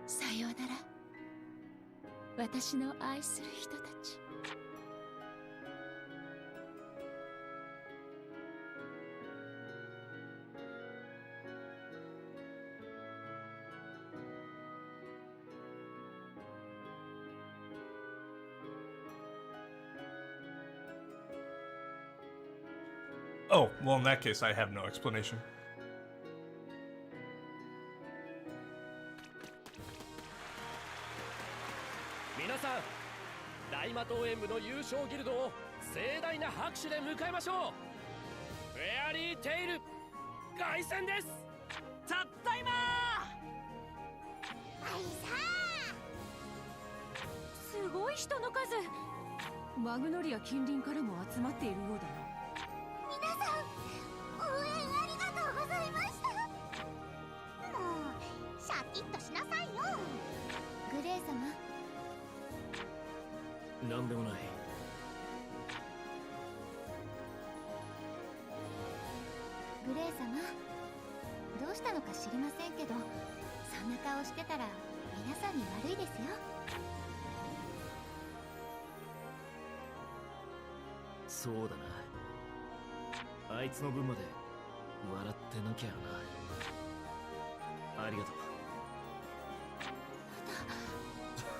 さようなら、私の愛する人たち。Oh, well, in that case, I have no explanation. 皆さん大魔党演舞の優勝ギルドを盛大な拍手で迎えましょう。フェアリーテイル凱旋です。たったいますごい人の数。マグノリア近隣からも集まっているようだな。皆さん応援ありがとうございました。もうシャキッとしなさいよ。グレイ様、なんでもない。グレイ様、どうしたのか知りませんけど、そんな顔してたら皆さんに悪いですよ。そうだな。あいつの分まで笑ってなきゃな。ありがとう。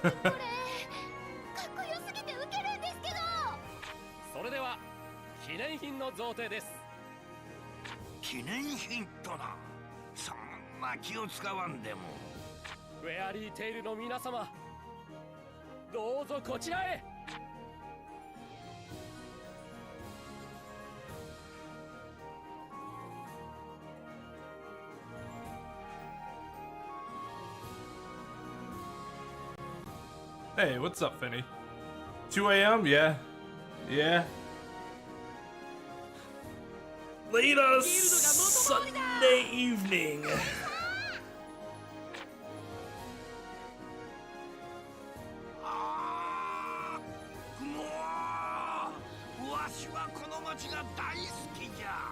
これかっこよすぎてウケるんですけど。それでは記念品の贈呈です。記念品とな。そんな気を使わんでも。フェアリーテイルの皆様、どうぞこちらへ。Hey, what's up, Finny? 2 a.m.? Yeah. Yeah. Late on a Sunday evening. もうわしはこの町が大好きじゃ。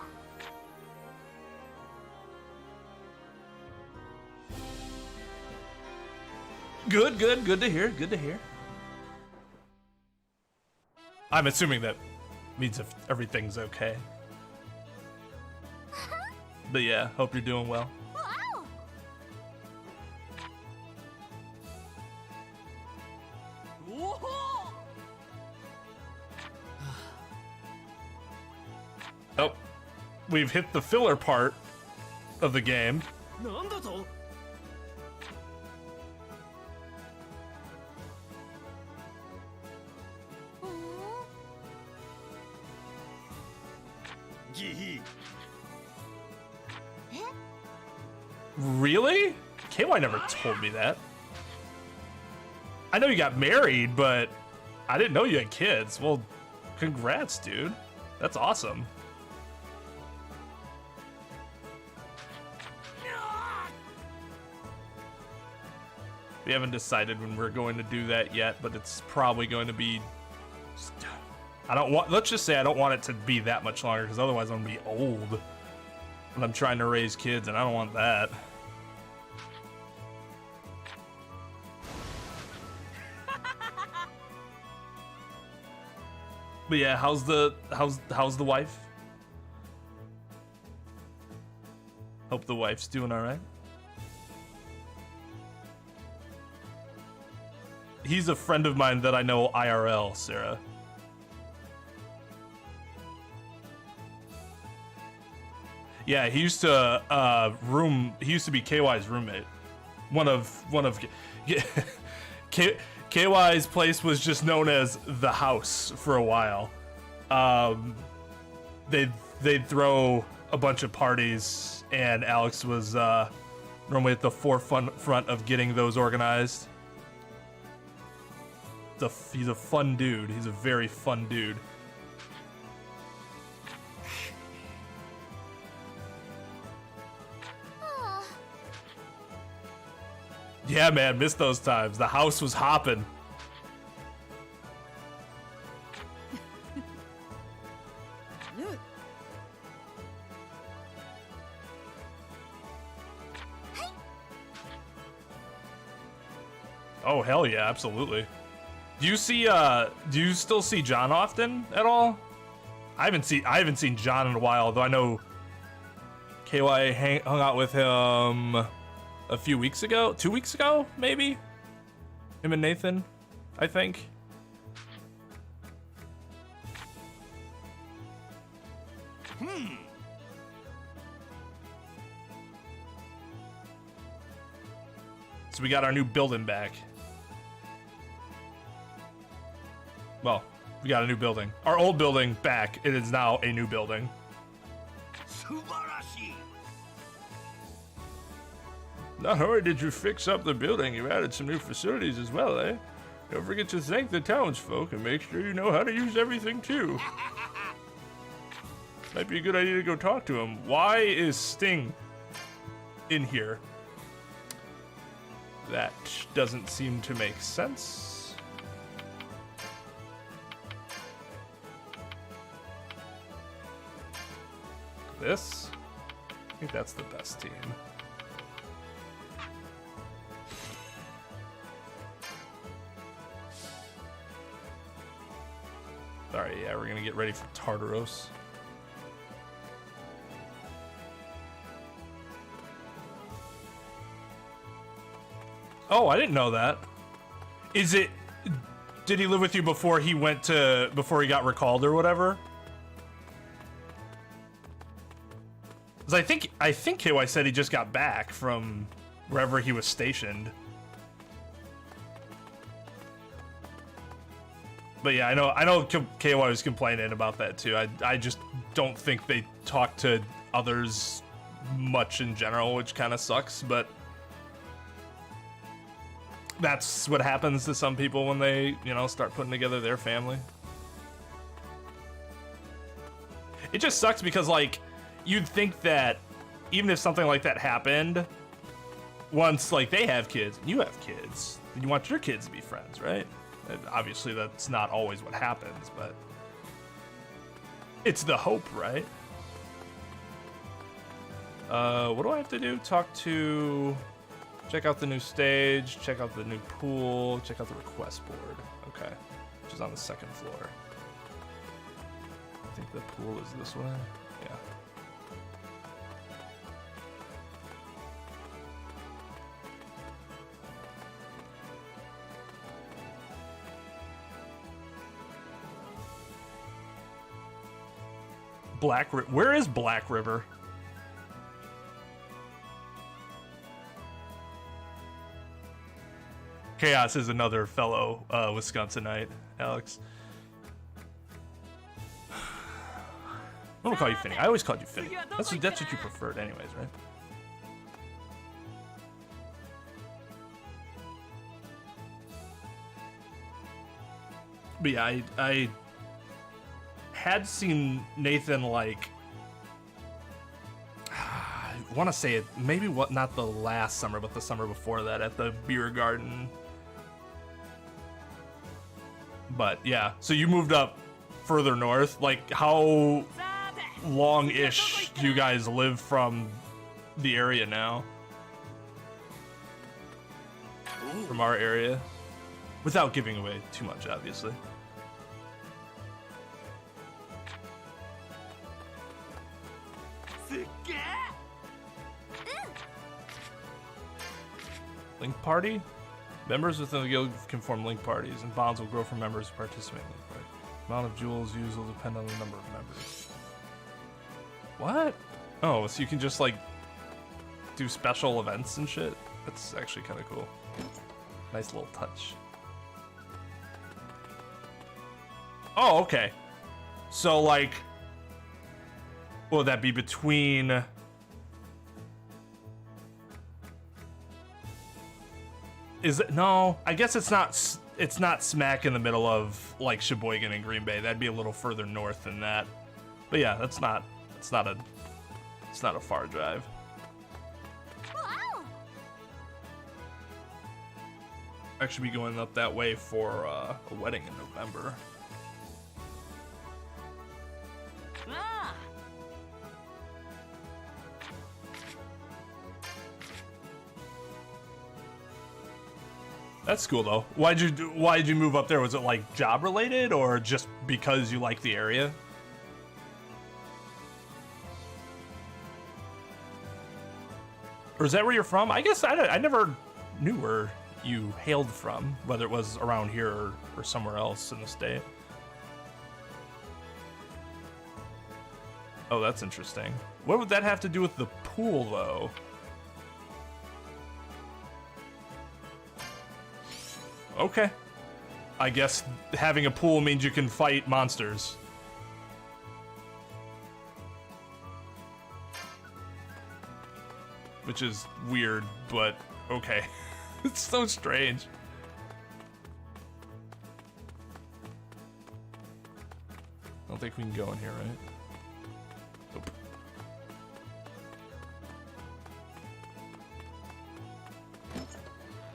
Good, good, good to hear, good to hear. I'm assuming that means if everything's okay. But yeah, hope you're doing well. Wow! Oh, we've hit the filler part of the game. なんだと。ギヒ Really? KY never told me that. I know you got married, but I didn't know you had kids. Well, congrats, dude. That's awesome. We haven't decided when we're going to do that yet, but it's probably going to be... I don't want... Let's just say I don't want it to be that much longer, because otherwise I'm going to be old when I'm trying to raise kids, and I don't want that. But yeah, how's the wife? Hope the wife's doing all right. He's a friend of mine that I know IRL, Sarah. Yeah, he used to he used to be KY's roommate. One of KY's place was just known as the house for a while. They'd throw a bunch of parties, and Alex was normally at the forefront of getting those organized. He's a fun dude. He's a very fun dude. Yeah, man, missed those times. The house was hopping. Oh, hell yeah, absolutely. Do you still see John often at all? I haven't seen John in a while, though I know KY hung out with him a few weeks ago, 2 weeks ago, maybe? Him and Nathan, I think. So we got our new building back. Well, we got a new building. Our old building back. It is now a new building. 素晴らしい Not only did you fix up the building, you added some new facilities as well, eh? Don't forget to thank the townsfolk and make sure you know how to use everything too. Might be a good idea to go talk to him. Why is Sting in here? That doesn't seem to make sense. This? I think that's the best team. Alright, yeah, we're gonna get ready for Tartaros. Oh, I didn't know that. Is it... Did he live with you before he went to... Before he got recalled or whatever? Because I think KY said he just got back from wherever he was stationed. But yeah, I know KY was complaining about that too. I just don't think they talk to others much in general, which kind of sucks, but that's what happens to some people when they, you know, start putting together their family. It just sucks because, like, you'd think that even if something like that happened, once, like, they have kids and you have kids, you want your kids to be friends, right? And obviously, that's not always what happens, but it's the hope, right? What do I have to do? Talk to... Check out the new stage, check out the new pool, check out the request board. Okay, which is on the second floor. I think the pool is this way. Yeah. Where is Black River? Chaos is another fellow Wisconsinite, Alex. I'm gonna call you Finny. I always called you Finny. That's what you preferred anyways, right? But yeah, I had seen Nathan, like, I want to say it, maybe not the last summer, but the summer before that at the beer garden. But yeah, so you moved up further north. Like, how long-ish do you guys live from the area now? From our area? Without giving away too much, obviously. Link party? Members within the guild can form link parties, and bonds will grow from members who participate in link party. The amount of jewels used will depend on the number of members. What? Oh, so you can just, like, do special events and shit? That's actually kind of cool. Nice little touch. Oh, okay. So, like, what would that be between... Is it? No, I guess it's not smack in the middle of, like, Sheboygan and Green Bay. That'd be a little further north than that. But yeah, it's not a far drive. Wow. Actually be going up that way for a wedding in November. That's cool though. Why'd you move up there? Was it, like, job related or just because you like the area? Or is that where you're from? I guess I never knew where you hailed from, whether it was around here or somewhere else in the state. Oh, that's interesting. What would that have to do with the pool though? Okay. I guess having a pool means you can fight monsters. Which is weird, but okay. It's so strange. I don't think we can go in here, right? Nope.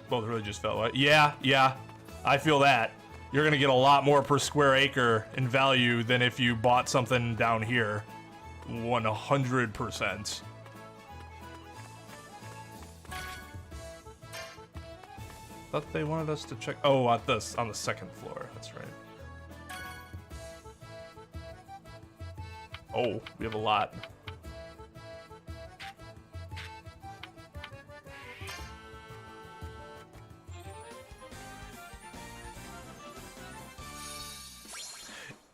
Both really just felt like, yeah, I feel that. You're gonna get a lot more per square acre in value than if you bought something down here. 100%. Thought they wanted us to check. Oh, on the second floor. That's right. Oh, we have a lot.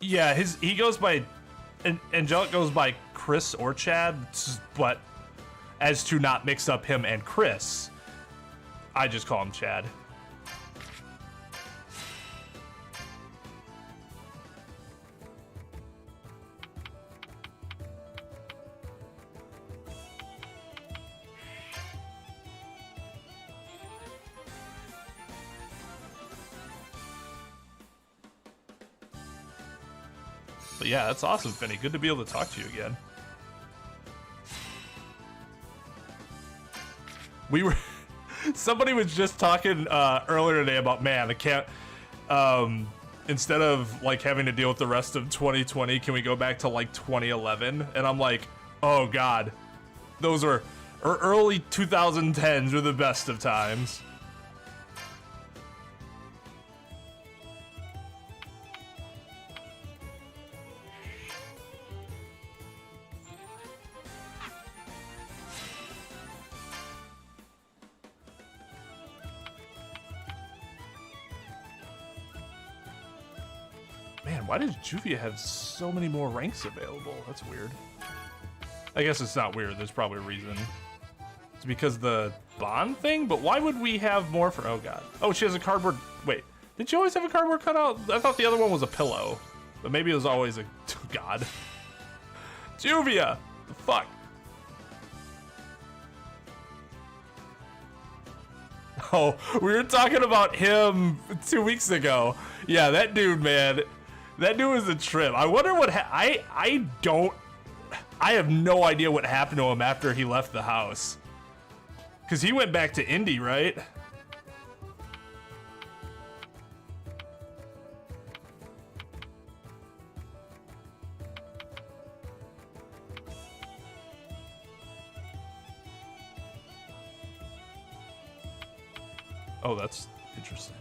Yeah, he goes by, Angelic goes by Chris or Chad, but as to not mix up him and Chris, I just call him Chad. But yeah, that's awesome, Finny. Good to be able to talk to you again. We were... Somebody was just talking earlier today about, man, I can't... instead of, like, having to deal with the rest of 2020, can we go back to, like, 2011? And I'm like, oh, God. Those are... early 2010s were the best of times. Man, why does Juvia have so many more ranks available? That's weird. I guess it's not weird. There's probably a reason. It's because the bond thing? But why would we have more for... Oh, God. Oh, she has a cardboard... Wait. Did she always have a cardboard cutout? I thought the other one was a pillow. But maybe it was always a... God. Juvia! The fuck? Oh, we were talking about him 2 weeks ago. Yeah, that dude, man... That dude was a trip. I wonder what I have no idea what happened to him after he left the house. Cause he went back to Indy, right? Oh, that's interesting.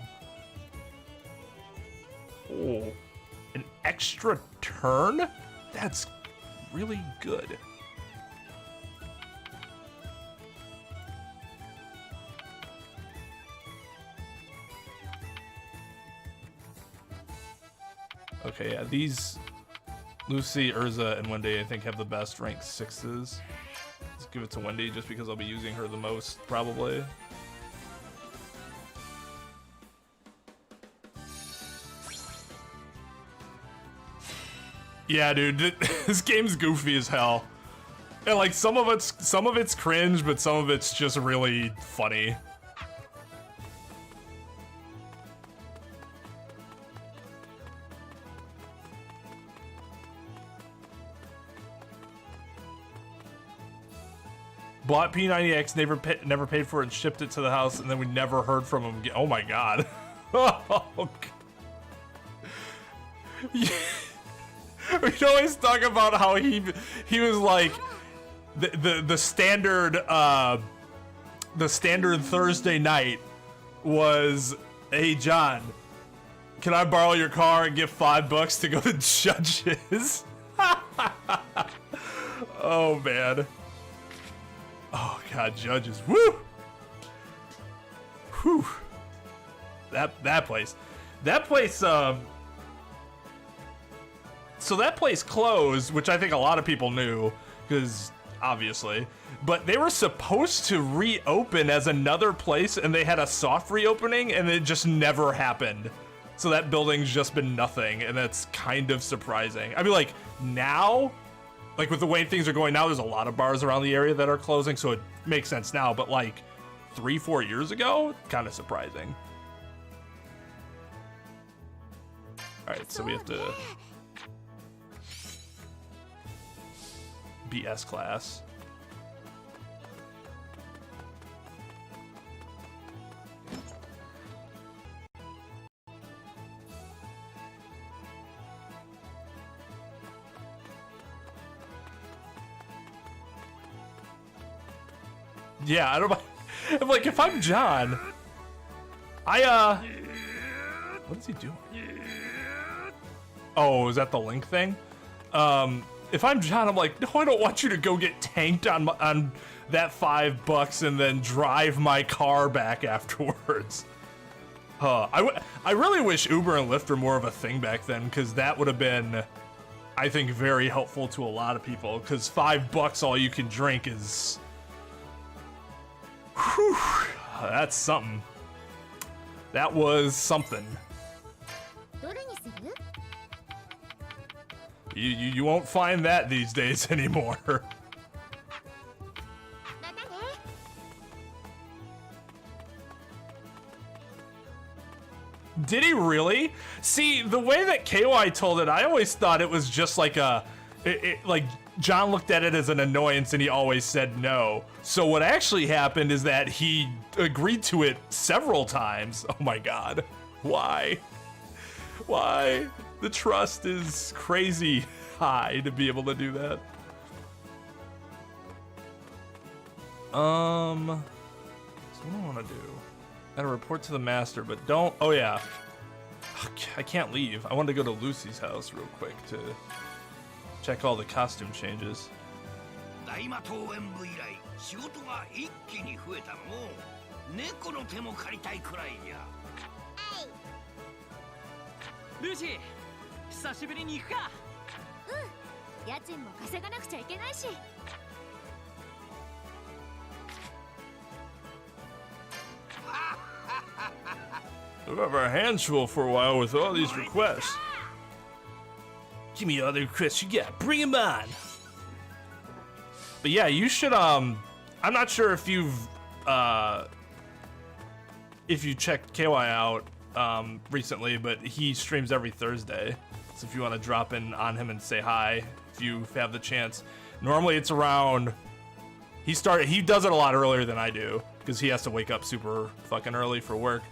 Oh. An extra turn? That's really good. Okay, yeah, these Lucy, Urza, and Wendy I think have the best rank 6s. Let's give it to Wendy just because I'll be using her the most, probably. Yeah, dude, this game's goofy as hell. And like some of it's cringe, but some of it's just really funny. Bought P90X, never paid for it, and shipped it to the house, and then we never heard from him again. Oh my God. Oh, yeah. We always talk about how he was like the standard Thursday night was, hey John, can I borrow your car and get $5 to go to Judges? Oh man. Oh God, Judges. Woo! Whew. That place. So that place closed, which I think a lot of people knew, because obviously, but they were supposed to reopen as another place, and they had a soft reopening, and it just never happened. So that building's just been nothing, and that's kind of surprising. I mean, like, now, like with the way things are going now, there's a lot of bars around the area that are closing, so it makes sense now, but like 3-4 years ago, kind of surprising. All right, so we have to be S class. Yeah, I don't. I'm like, if I'm John, what is he doing? Oh, is that the link thing? If I'm John, I'm like, no, I don't want you to go get tanked on that $5 and then drive my car back afterwards. I really wish Uber and Lyft were more of a thing back then, because that would have been, I think, very helpful to a lot of people. Because $5 all you can drink is. Whew, that's something. That was something. You won't find that these days anymore. Did he really? See, the way that KY told it, I always thought it was just like like John looked at it as an annoyance and he always said no. So what actually happened is that he agreed to it several times. Oh my god. Why? Why? The trust is crazy high to be able to do that. So what do I want to do? Gotta report to the master, but don't. Oh yeah. I can't leave. I wanted to go to Lucy's house real quick to check all the costume changes. 大魔党演舞以来仕事が一気に増えたのも猫の手も借りたいくらいじゃ。ルーシー、久しぶりに行くか。家賃も稼がなくちゃいけないし。We'll have our hands full for a while with all these requests. Give me all the requests you got. Bring them on. But yeah, you should. I'm not sure if you checked KY out recently, but he streams every Thursday. So if you want to drop in on him and say hi, if you have the chance. Normally it's around. He does it a lot earlier than I do because he has to wake up super fucking early for work.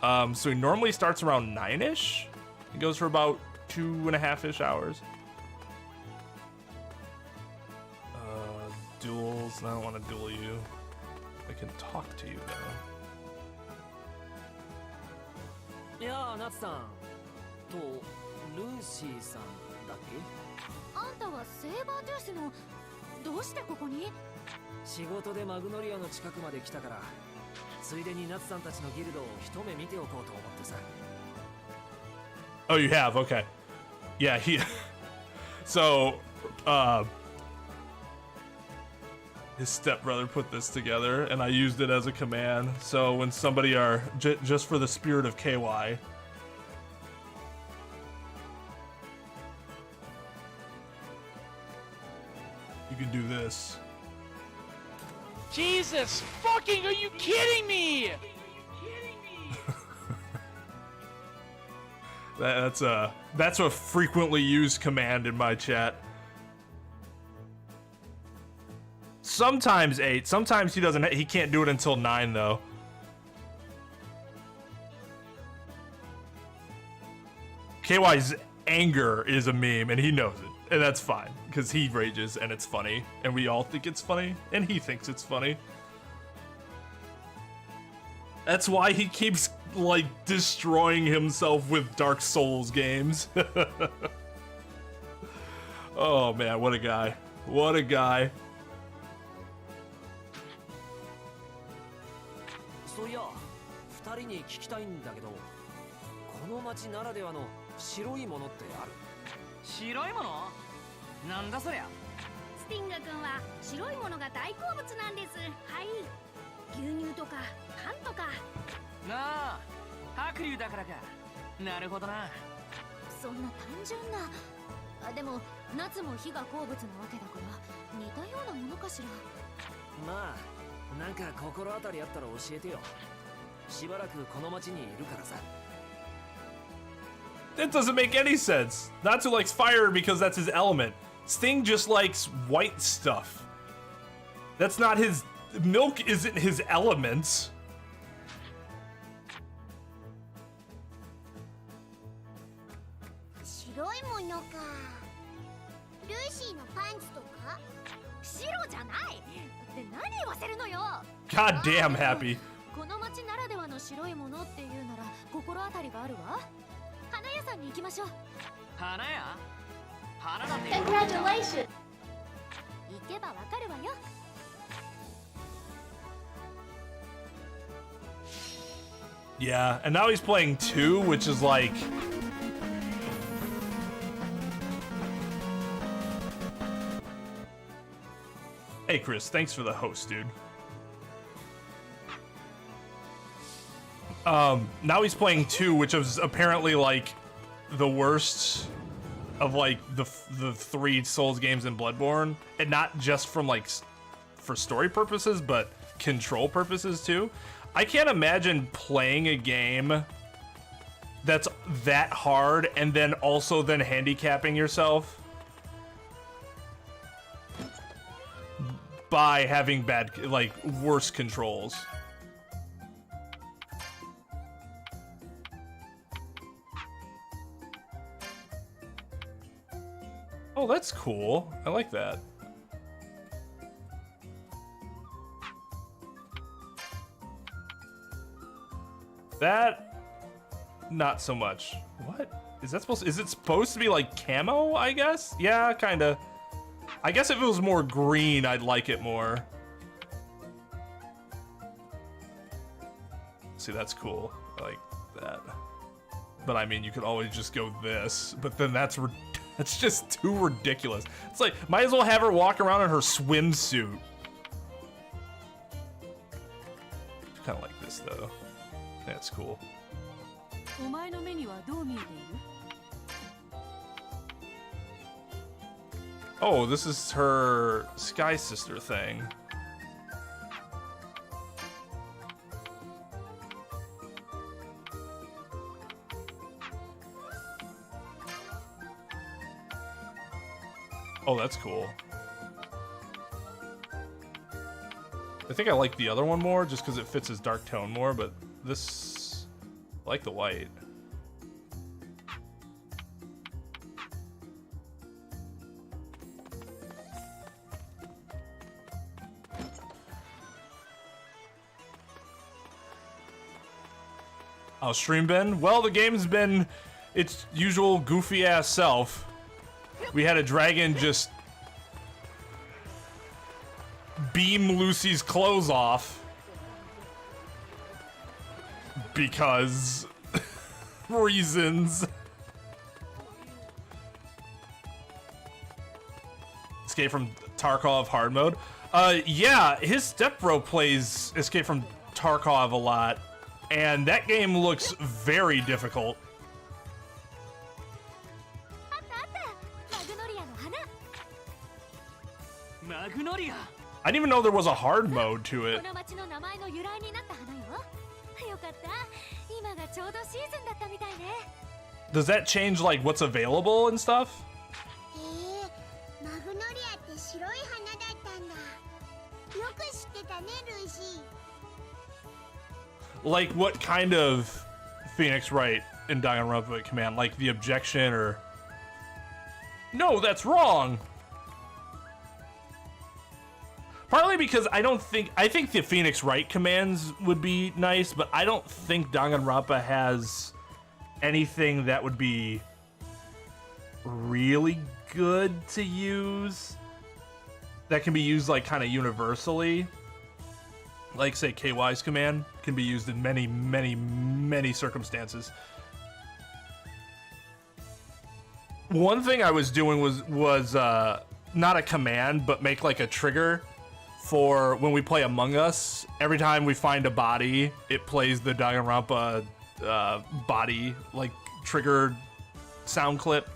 So he normally starts around 9-ish. It goes for about 2.5-ish hours. Duels. I don't want to duel you. I can talk to you though. いやー、ナツさんとルーシーさんだっけ？あんたはセーバートゥースのどうしてここに？仕事でマグノリアの近くまで来たから、ついでにナツさんたちのギルドを一目見ておこうと思ってさ。Oh, you have? Okay. Yeah, he. So, his stepbrother put this together, and I used it as a command. So when somebody are just for the spirit of KY. You can do this. Jesus fucking, are you kidding me? That's a frequently used command in my chat. Sometimes 8. Sometimes he can't do it until 9 though. KY's anger is a meme and he knows it, and that's fine because he rages and it's funny and we all think it's funny and he thinks it's funny. That's why he keeps like destroying himself with Dark Souls games. Oh man, what a guy. What a guy. そういや、2人に聞きたいんだけど、この町ならではの白いものってある？白いもの？なんだそりゃ。スティンガ君は白いものが大好物なんです。はい。牛乳とかパンとか。なあ、白龍だからか。なるほどな。そんな単純な。でも夏も火が好物なわけだから似たようなものかしら。まあなんか心当たりあったら教えてよ。しばらくこの町にいるからさ。 That doesn't make any sense. Natsu likes fire because that's his element. Sting just likes white stuff. That's not his... Milk isn't his element. 白いものか。ルーシーのパンツとか。白じゃない。って何言わせるのよ。 God damn happy. この町ならではの白いものっていうなら心当たりがあるわ。花屋さんに行きましょう。花屋？花だって。 Congratulations! 行けばわかるわよ。 Yeah, and now he's playing 2, which is like... Hey Chris, thanks for the host, dude. Now he's playing 2, which is apparently like the worst of like the 3 Souls games in Bloodborne, and not just from like for story purposes, but control purposes too. I can't imagine playing a game that's that hard and then also then handicapping yourself by having bad, like, worse controls. Oh, that's cool. I like that. That, not so much. What? Is it supposed to be like camo, I guess? Yeah, kinda. I guess if it was more green, I'd like it more. See, that's cool. I like that. But I mean, you could always just go this, but then that's just too ridiculous. It's like, might as well have her walk around in her swimsuit. Kind of like this, though. That's cool. Oh, this is her Sky Sister thing. Oh, that's cool. I think I like the other one more just because it fits his dark tone more, but this, I like the white. Oh, stream been? Well, the game's been its usual goofy ass self. We had a dragon just beam Lucy's clothes off because reasons. Escape from Tarkov hard mode. Yeah, his stepbro plays Escape from Tarkov a lot, and that game looks very difficult. I didn't even know there was a hard mode to it. Does that change like what's available and stuff? Like what kind of Phoenix Wright in Danganronpa command? Like the objection or... No, that's wrong! Partly because I think the Phoenix Wright commands would be nice, but I don't think Danganronpa has anything that would be really good to use that can be used like kind of universally. Like say KY's command can be used in many, many, many circumstances. One thing I was doing was not a command, but make like a trigger for when we play Among Us. Every time we find a body, it plays the Danganronpa body like trigger sound clip.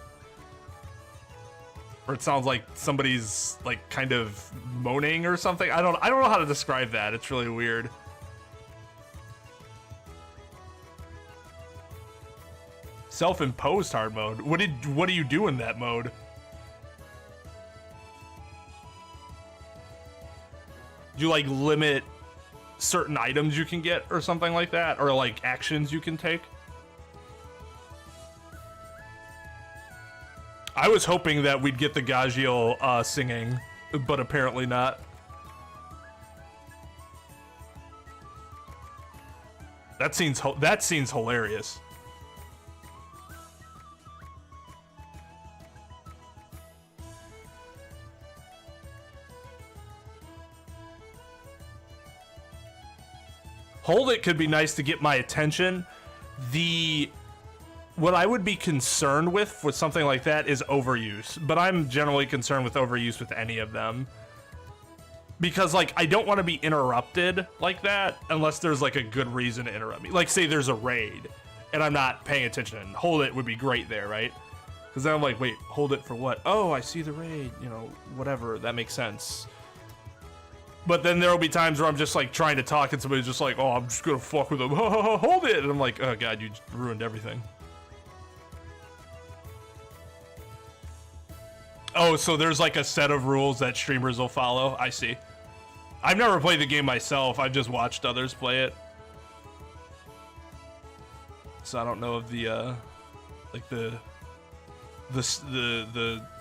Or it sounds like somebody's like kind of moaning or something. I don't know how to describe that. It's really weird. Self-imposed hard mode. What do you do in that mode? Do you like limit certain items you can get or something like that, or like actions you can take? I was hoping that we'd get the Gagiel singing, but apparently not. That scene's hilarious. Hold It could be nice to get my attention. What I would be concerned with something like that is overuse, but I'm generally concerned with overuse with any of them. Because like, I don't want to be interrupted like that unless there's like a good reason to interrupt me. Like say there's a raid and I'm not paying attention. Hold It would be great there, right? Because then I'm like, wait, hold it for what? Oh, I see the raid, you know, whatever, that makes sense. But then there'll be times where I'm just like trying to talk and somebody's just like, oh, I'm just gonna fuck with them. Hold it! And I'm like, oh god, you just ruined everything. Oh, so there's like a set of rules that streamers will follow. I see. I've never played the game myself. I've just watched others play it. So I don't know of the like the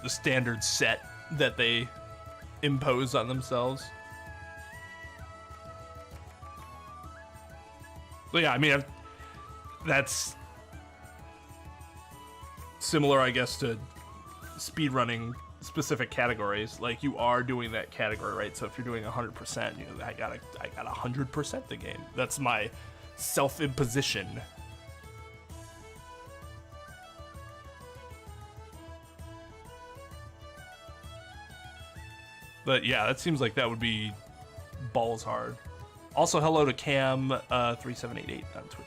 standard set that they impose on themselves. But yeah, I mean, that's similar, I guess, to speedrunning specific categories. Like, you are doing that category, right? So if you're doing 100%, you know, I gotta 100% the game. That's my self-imposition. But yeah, that seems like that would be balls hard. Also, hello to Cam3788 on Twitch.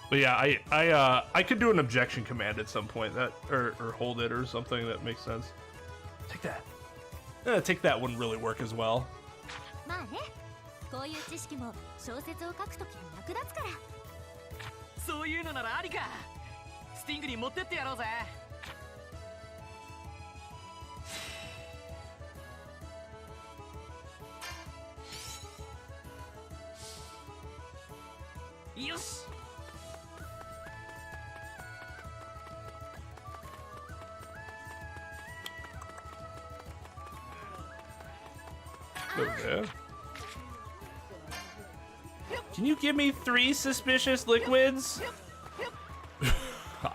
But yeah, I could do an objection command at some point, that or hold it or something that makes sense. Take that. Take that wouldn't really work as well. Okay. Can you give me 3 suspicious liquids?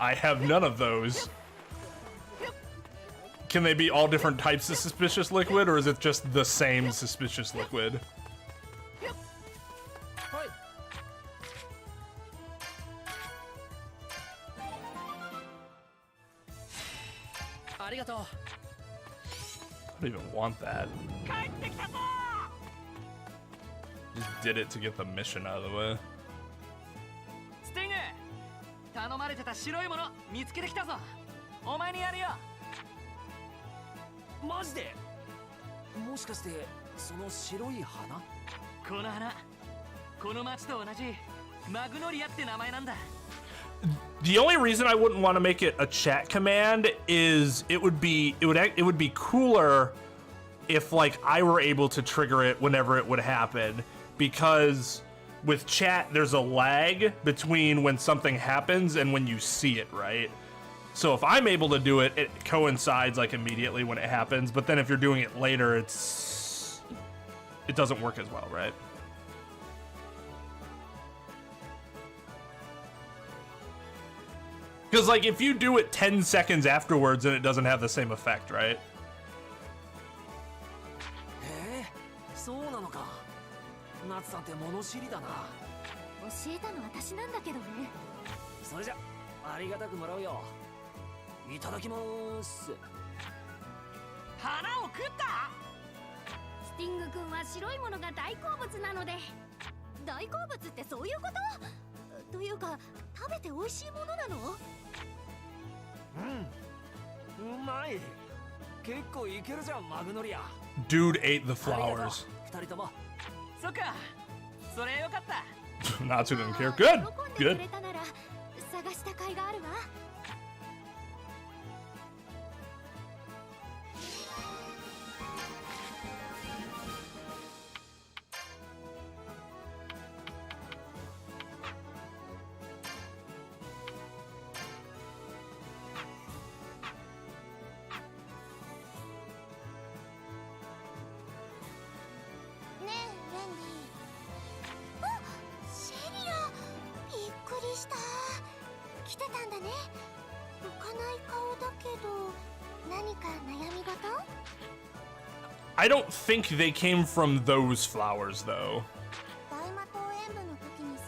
I have none of those. Can they be all different types of suspicious liquid, or is it just the same suspicious liquid? I don't even want that. Just did it to get the mission out of the way. Sting! 頼まれてた白いもの見つけてきたぞ。お前にやるよ。マジで？もしかしてその白い花？この花、この町と同じマグノリアって名前なんだ。The only reason I wouldn't want to make it a chat command is it would be cooler if like I were able to trigger it whenever it would happen, because with chat there's a lag between when something happens and when you see it, right? So if I'm able to do it, it coincides like immediately when it happens, but then if you're doing it later, it doesn't work as well, right? Because, like, if you do it 10 seconds afterwards, then it doesn't have the same effect, right? そうなのか。夏さんって物知りだな。教えたの私なんだけどね。それじゃありがたくもらうよ。いただきます。花を食った？ティング君は白いものが大好物なので。大好物ってそういうこと？というか食べて美味しいものなの？うん、うまい。結構いけるじゃん、マグノリア。 Dude ate the flowers. 二人とも。そっか、それよかった。Natsu didn't care. Good. 喜んで Good. くれたなら探した甲斐があるわ。ねえレンディ。あ、シェリア、びっくりした。来てたんだね。浮かない顔だけど何か悩み事？ I don't think they came from those flowers, though. 大魔党演舞の時にさ、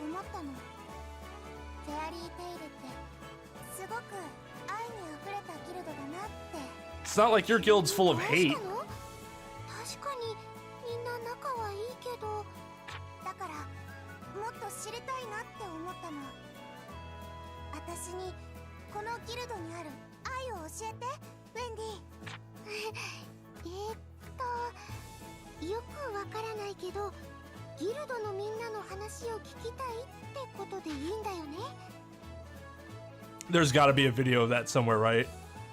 思ったの。フェアリーテイルってすごく愛にあふれたギルドだなって。 It's not like your guild's full of どう hate. したの？確かにみんな仲はいいけど、だからもっと知りたいなって思ったの。私にこのギルドにある愛を教えて、ウェンディ。よくわからないけど、ギルドのみんなの話を聞きたいってことでいいんだよね。 There's gotta be a video of that somewhere, right?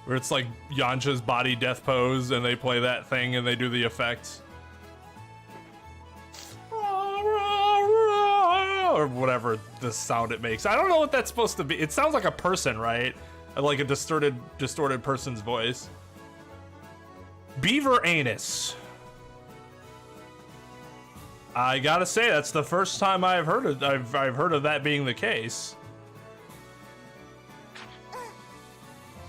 Where it's like Yancha's body death pose and they play that thing and they do the effects. Or whatever the sound it makes. I don't know what that's supposed to be. It sounds like a person, right? Like a distorted person's voice. Beaver anus. I gotta say, that's the first time I've heard of that being the case.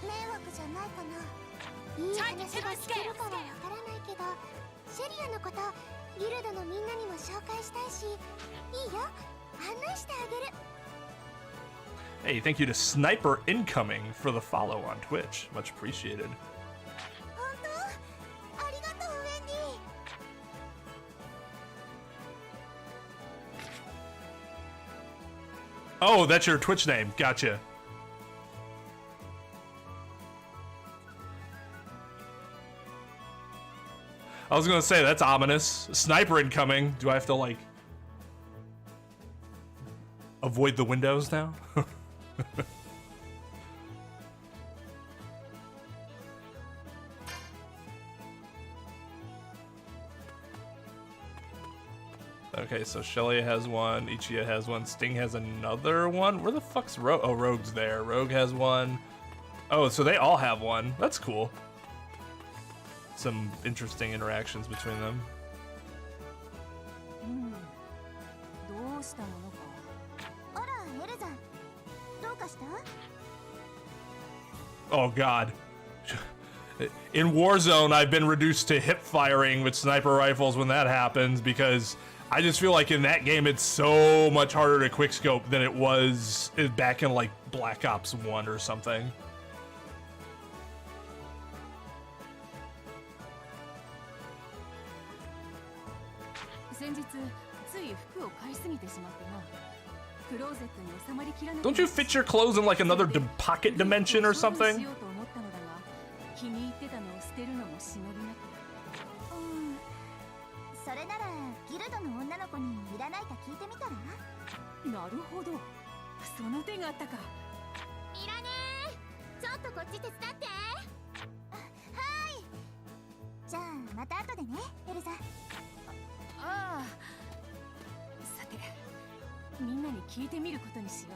迷惑じゃないかな。いい話が聞けるかはわからないけど、シェリアのことギルドのみんなにも紹介したいし、いいよ、案内してあげる。 Hey, thank you to Sniper Incoming for the follow on Twitch. Much appreciated. 本当？ありがとう、ウェンディ。 Oh, that's your Twitch name. Gotcha. I was gonna say, that's ominous. Sniper incoming. Do I have to, like, avoid the windows now? Okay, so Shelly has one, Ichiya has one, Sting has another one. Where the fuck's Rogue? Oh, Rogue's there. Rogue has one. Oh, so they all have one. That's cool. Some interesting interactions between them. どうしたものか。あら、エルザン。どうかした？ Oh god. In Warzone, I've been reduced to hip firing with sniper rifles when that happens because I just feel like in that game it's so much harder to quickscope than it was back in like Black Ops 1 or something. 先日つい服を買いすぎてしまってな。クローゼットに収まりきらなく Don't you fit your clothes in like another pocket dimension or 処分 something? しようと思ったのだが、気に入ってたのを捨てるのも忍びなく。それならギルドの女の子にいらないか聞いてみたら？なるほど、その手があったか。いらねえ。ちょっとこっち手伝って。はい。じゃあまた後でね、エルザ。ああ、さてみんなに聞いてみることにしよう。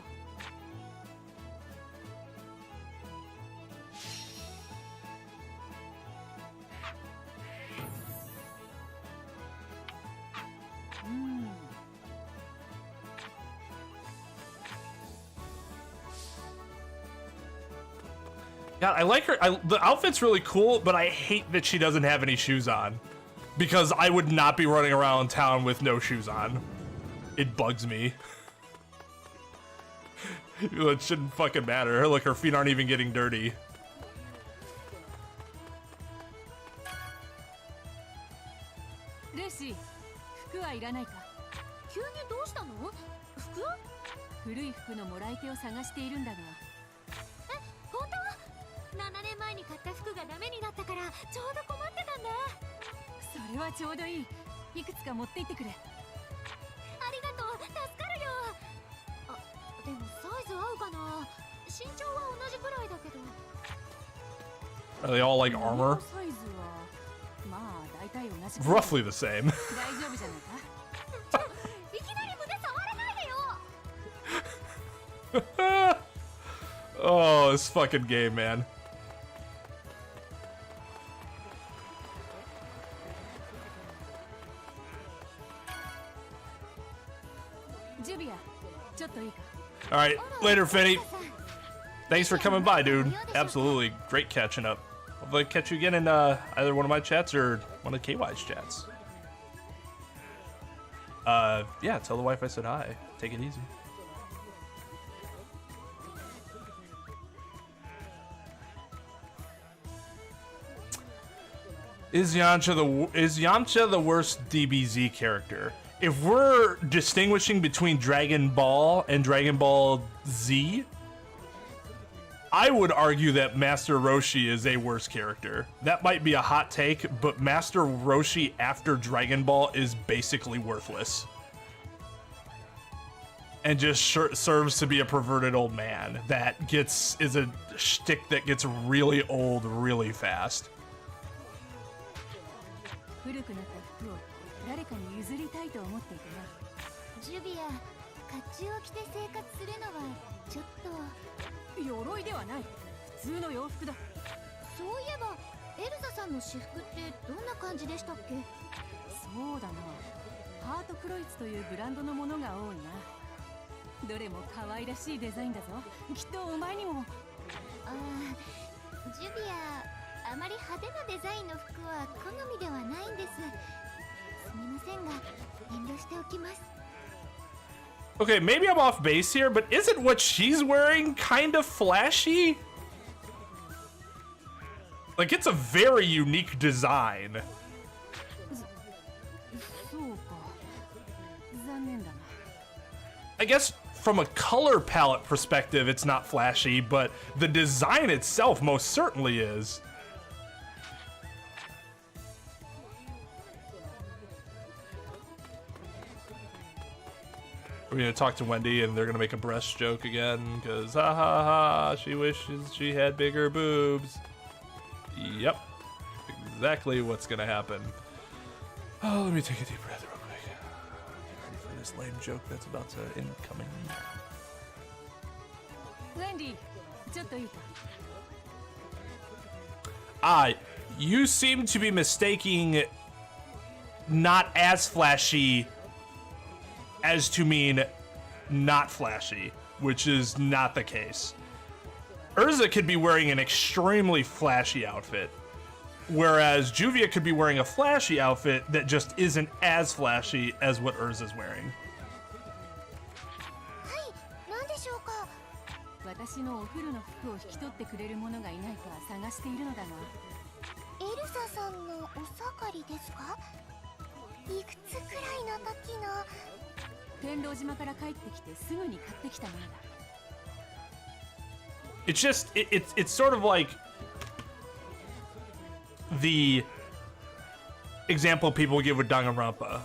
God, I like her. The outfit's really cool, but I hate that she doesn't have any shoes on. Because I would not be running around town with no shoes on. It bugs me. It shouldn't fucking matter. Look, her feet aren't even getting dirty. ルーシー、服はいらないか？急にどうしたの？服？古い服のもらい手を探しているんだが。え、本当？7年前に買った服がダメになったからちょうど困ってたんだ。それはちょうどいい。いくつか持って行ってくれ。ありがとう、助かるよ。あ、でもサイズ合うかな？身長は同じくらいだけど。Are they all like armor? サイズはまあ大体同じ。 Roughly the same. 大丈夫じゃないか？いきなり胸触らないでよ。Oh, this fucking game, man. ジュビア、ちょっといいか？ All right, later, Finny. Thanks for coming by, dude. Absolutely great catching up. Hopefully, I catch you again in either one of my chats or one of KY's chats. Yeah, tell the wife I said hi. Take it easy. Is Yamcha the worst DBZ character? If we're distinguishing between Dragon Ball and Dragon Ball Z, I would argue that Master Roshi is a worse character. That might be a hot take, but Master Roshi after Dragon Ball is basically worthless. And just serves to be a perverted old man that is a shtick that gets really old really fast. 古くなった服を誰かに譲りたいと思っていたな。ジュビア、甲冑を着て生活するのはちょっと。鎧ではない。普通の洋服だ。そういえばエルザさんの私服ってどんな感じでしたっけ？そうだな。ハートクロイツというブランドのものが多いな。どれも可愛らしいデザインだぞ。きっとお前にも。ああ、ジュビア、あまり派手なデザインの服は好みではないんです。すみませんが遠慮しておきます。 Okay, maybe I'm off base here, but isn't what she's wearing kind of flashy? Like, it's a very unique design. そうか。残念だな。 I guess from a color palette perspective, it's not flashy, but the design itself most certainly is. We're gonna talk to Wendy and they're gonna make a breast joke again, because ha ha ha, she wishes she had bigger boobs. Yep, exactly what's gonna happen. Oh, let me take a deep breath real quick. Get ready for this lame joke that's about to incoming. ウェンディ、ちょっといいか？ You seem to be mistaking not as flashy as to mean not flashy, which is not the case. Urza could be wearing an extremely flashy outfit, whereas Juvia could be wearing a flashy outfit that just isn't as flashy as what Urza's wearing. はい、何でしょうか？私のお風呂の服を引き取ってくれる者がいないか探しているのだが。エルサさんのお下がりですか？いくつくらいの時の？天狼島から帰ってきてすぐに買ってきたものだ。It's just it's sort of like the example people give with Danganronpa.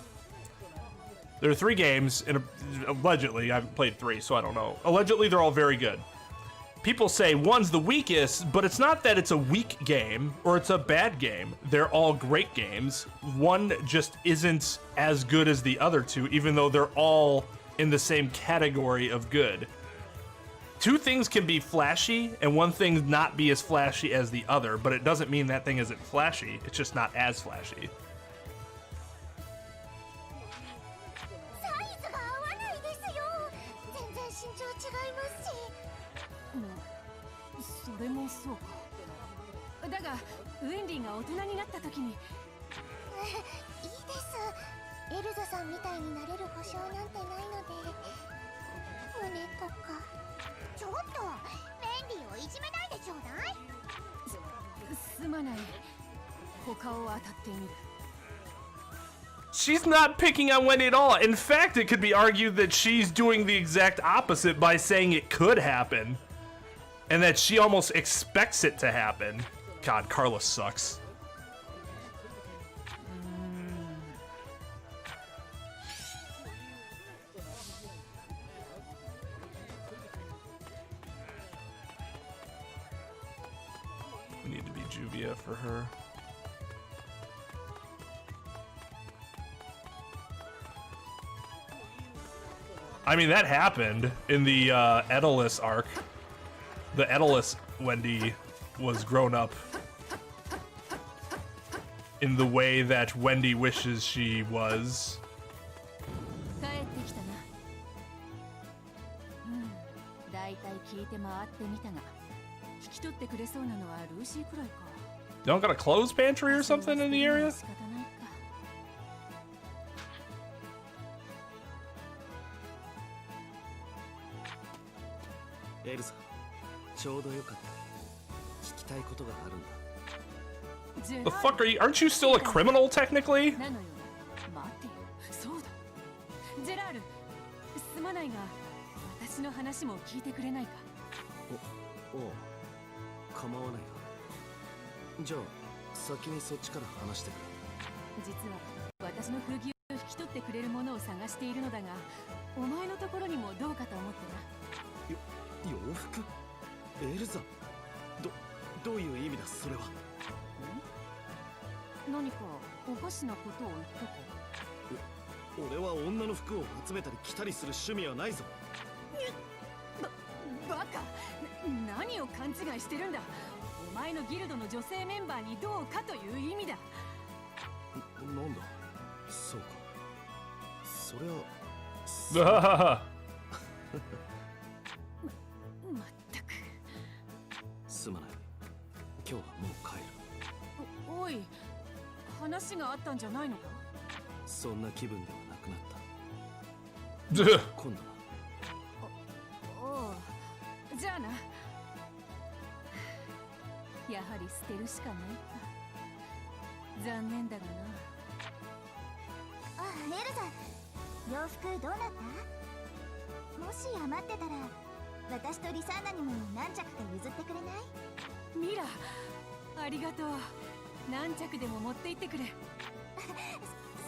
There are 3 games, and allegedly, I haven't played 3, so I don't know. Allegedly, they're all very good. People say one's the weakest, but it's not that it's a weak game or it's a bad game. They're all great games. One just isn't as good as the other 2, even though they're all in the same category of good. 2 things can be flashy and one thing not be as flashy as the other, but it doesn't mean that thing isn't flashy. It's just not as flashy. サイズが合わないですよ。全然身長違いますし。それもそうか。だがウェンディが大人になった時に。いいです。エルザさんみたいになれる保証なんてないので。胸とか。ちょっとメンディをいじめないでちょうだい。すまない。他を当たってみる。She's not picking on Wendy at all. In fact, it could be argued that she's doing the exact opposite by saying it could happen. And that she almost expects it to happen. God, Carla sucks. We need to be Juvia for her. I mean, that happened in the Edelus arc. The Edelus Wendy was grown up in the way that Wendy wishes she was. 帰ってきたな。だいたい聞いて回ってみたが、引き取ってくれそうなのはルーシーくらいか。 Don't got a clothes pantry or something in the area? 仕方ないか。エルサ、ちょうどよかった。聞きたいことがあるんだ。 The fuck are you? Aren't you still a criminal technically? なのよ。待ってよ。そうだ。ジェラール、すまないが、私の話も聞いてくれないか。おう、構わないよ。じゃあ先にそっちから話してくれ。実は私の古着を引き取ってくれるものを探しているのだが、お前のところにもどうかと思ってな。洋服？エルザ？どういう意味だそれは？何かおかしなことを言ったか？俺は女の服を集めたり着たりする趣味はないぞ。バカ！何を勘違いしてるんだ。お前のギルドの女性メンバーにどうかという意味だ。なんだそうか。そりゃまったく。すまない。今日はもう帰る。おい、話があったんじゃないのか？そんな気分ではなくなった。今度は。おう、じゃあな。やはり捨てるしかないか。残念だがな。あ、エルザ、洋服どうなった？もし余ってたら私とリサーナにも何着か譲ってくれない？ミラ、ありがとう。何着でも持って行ってくれ。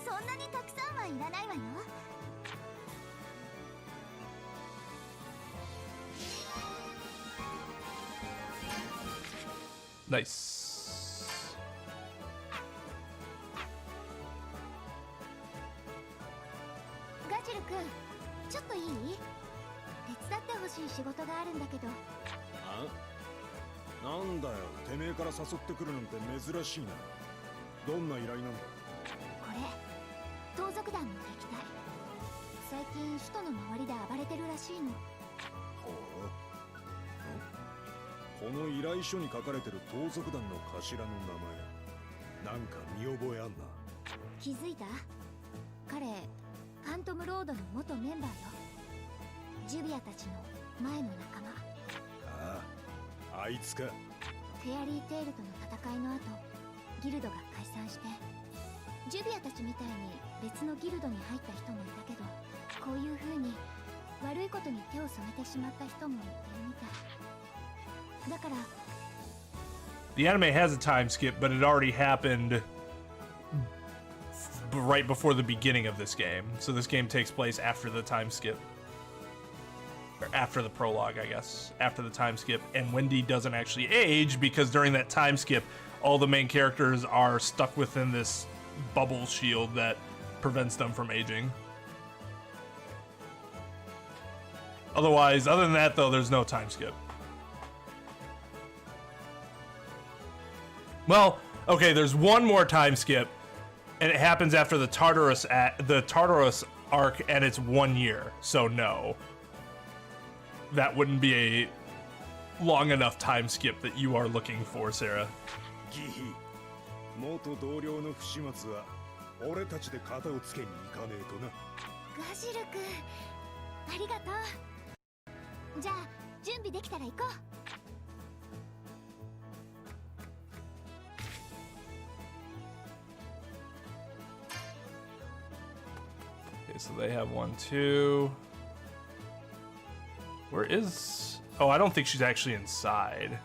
そんなにたくさんはいらないわよ。Nice. ガジル君、ちょっといい？手伝ってほしい仕事があるんだけど。なんだよ、てめえから誘ってくるなんて珍しいな。どんな依頼なんだ？これ、盗賊団の敵対。最近首都の周りで暴れてるらしいの。ほう。この依頼書に書かれてる盗賊団の頭の名前、なんか見覚えあんな。気づいた？彼、ファントムロードの元メンバーよ。ジュビアたちの前の仲間。ああ、あいつか。フェアリーテイルとの戦いの後、ギルドが解散して、ジュビアたちみたいに別のギルドに入った人もいたけど、こういう風に悪いことに手を染めてしまった人もいるみたい。だから The anime has a time skip, but it already happened right before the beginning of this game. So this game takes place after the time skip. Or after the prologue, I guess. After the time skip. And Wendy doesn't actually age because during that time skip, all the main characters are stuck within this bubble shield that prevents them from aging. Otherwise, other than that though, there's no time skip. Well, okay, there's one more time skip, and it happens after the Tartarus arc, and it's 1 year. So no, that wouldn't be a long enough time skip that you are looking for, Sarah. ギヒ、元同僚の不始末は俺たちで片をつけに行かねえとな。ガジル君、ありがとう。じゃあ準備できたら行こう。so they have one too. Where is... Oh, I don't think she's actually inside.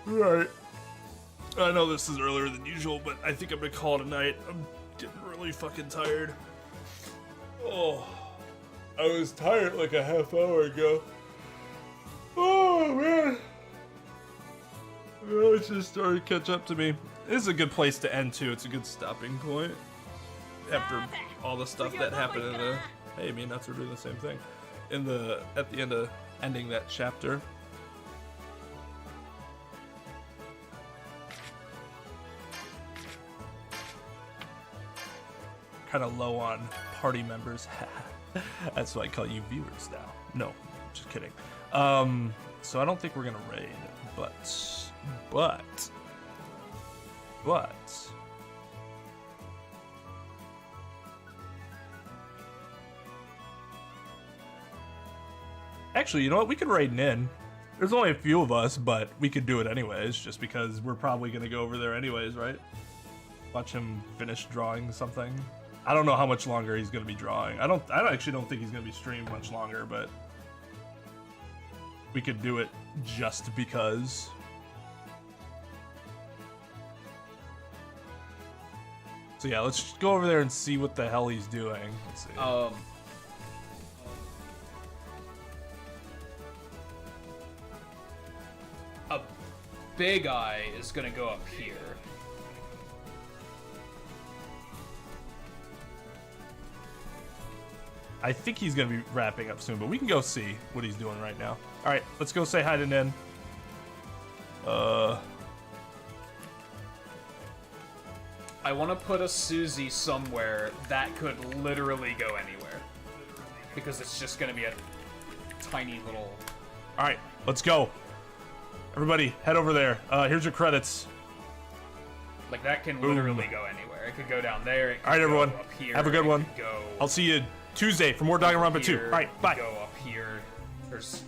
Right. I know this is earlier than usual, but I think I'm gonna call it a night. I'm getting really fucking tired. Oh, I was tired like a half hour ago. Oh man. Well, it's just starting to catch up to me. This is a good place to end too. It's a good stopping point. After all the stuff that happened in the... Hey, me and Nuts are doing the same thing. At the end of ending that chapter. Kind of low on party members. That's why I call you viewers now. No, just kidding. So I don't think we're gonna raid, but actually, you know what? We could raid Nin. There's only a few of us, but we could do it anyways, just because we're probably gonna go over there anyways, right? Watch him finish drawing something. I don't know how much longer he's gonna be drawing. I actually don't think he's gonna be streamed much longer, but we could do it just because. So yeah, let's just go over there and see what the hell he's doing. Let's see. A Big Eye is gonna go up here. I think he's gonna be wrapping up soon, but we can go see what he's doing right now. All right, let's go say hi to Nin. I want to put a Susie somewhere that could literally go anywhere. Because it's just going to be a tiny little... All right, let's go. Everybody, head over there. Here's your credits. Like, that can literally go anywhere. It could go down there. It could All right, everyone. Go up here. Have a good one. I'll see you Tuesday for more Danganronpa 2. All right, bye. Go up here. There's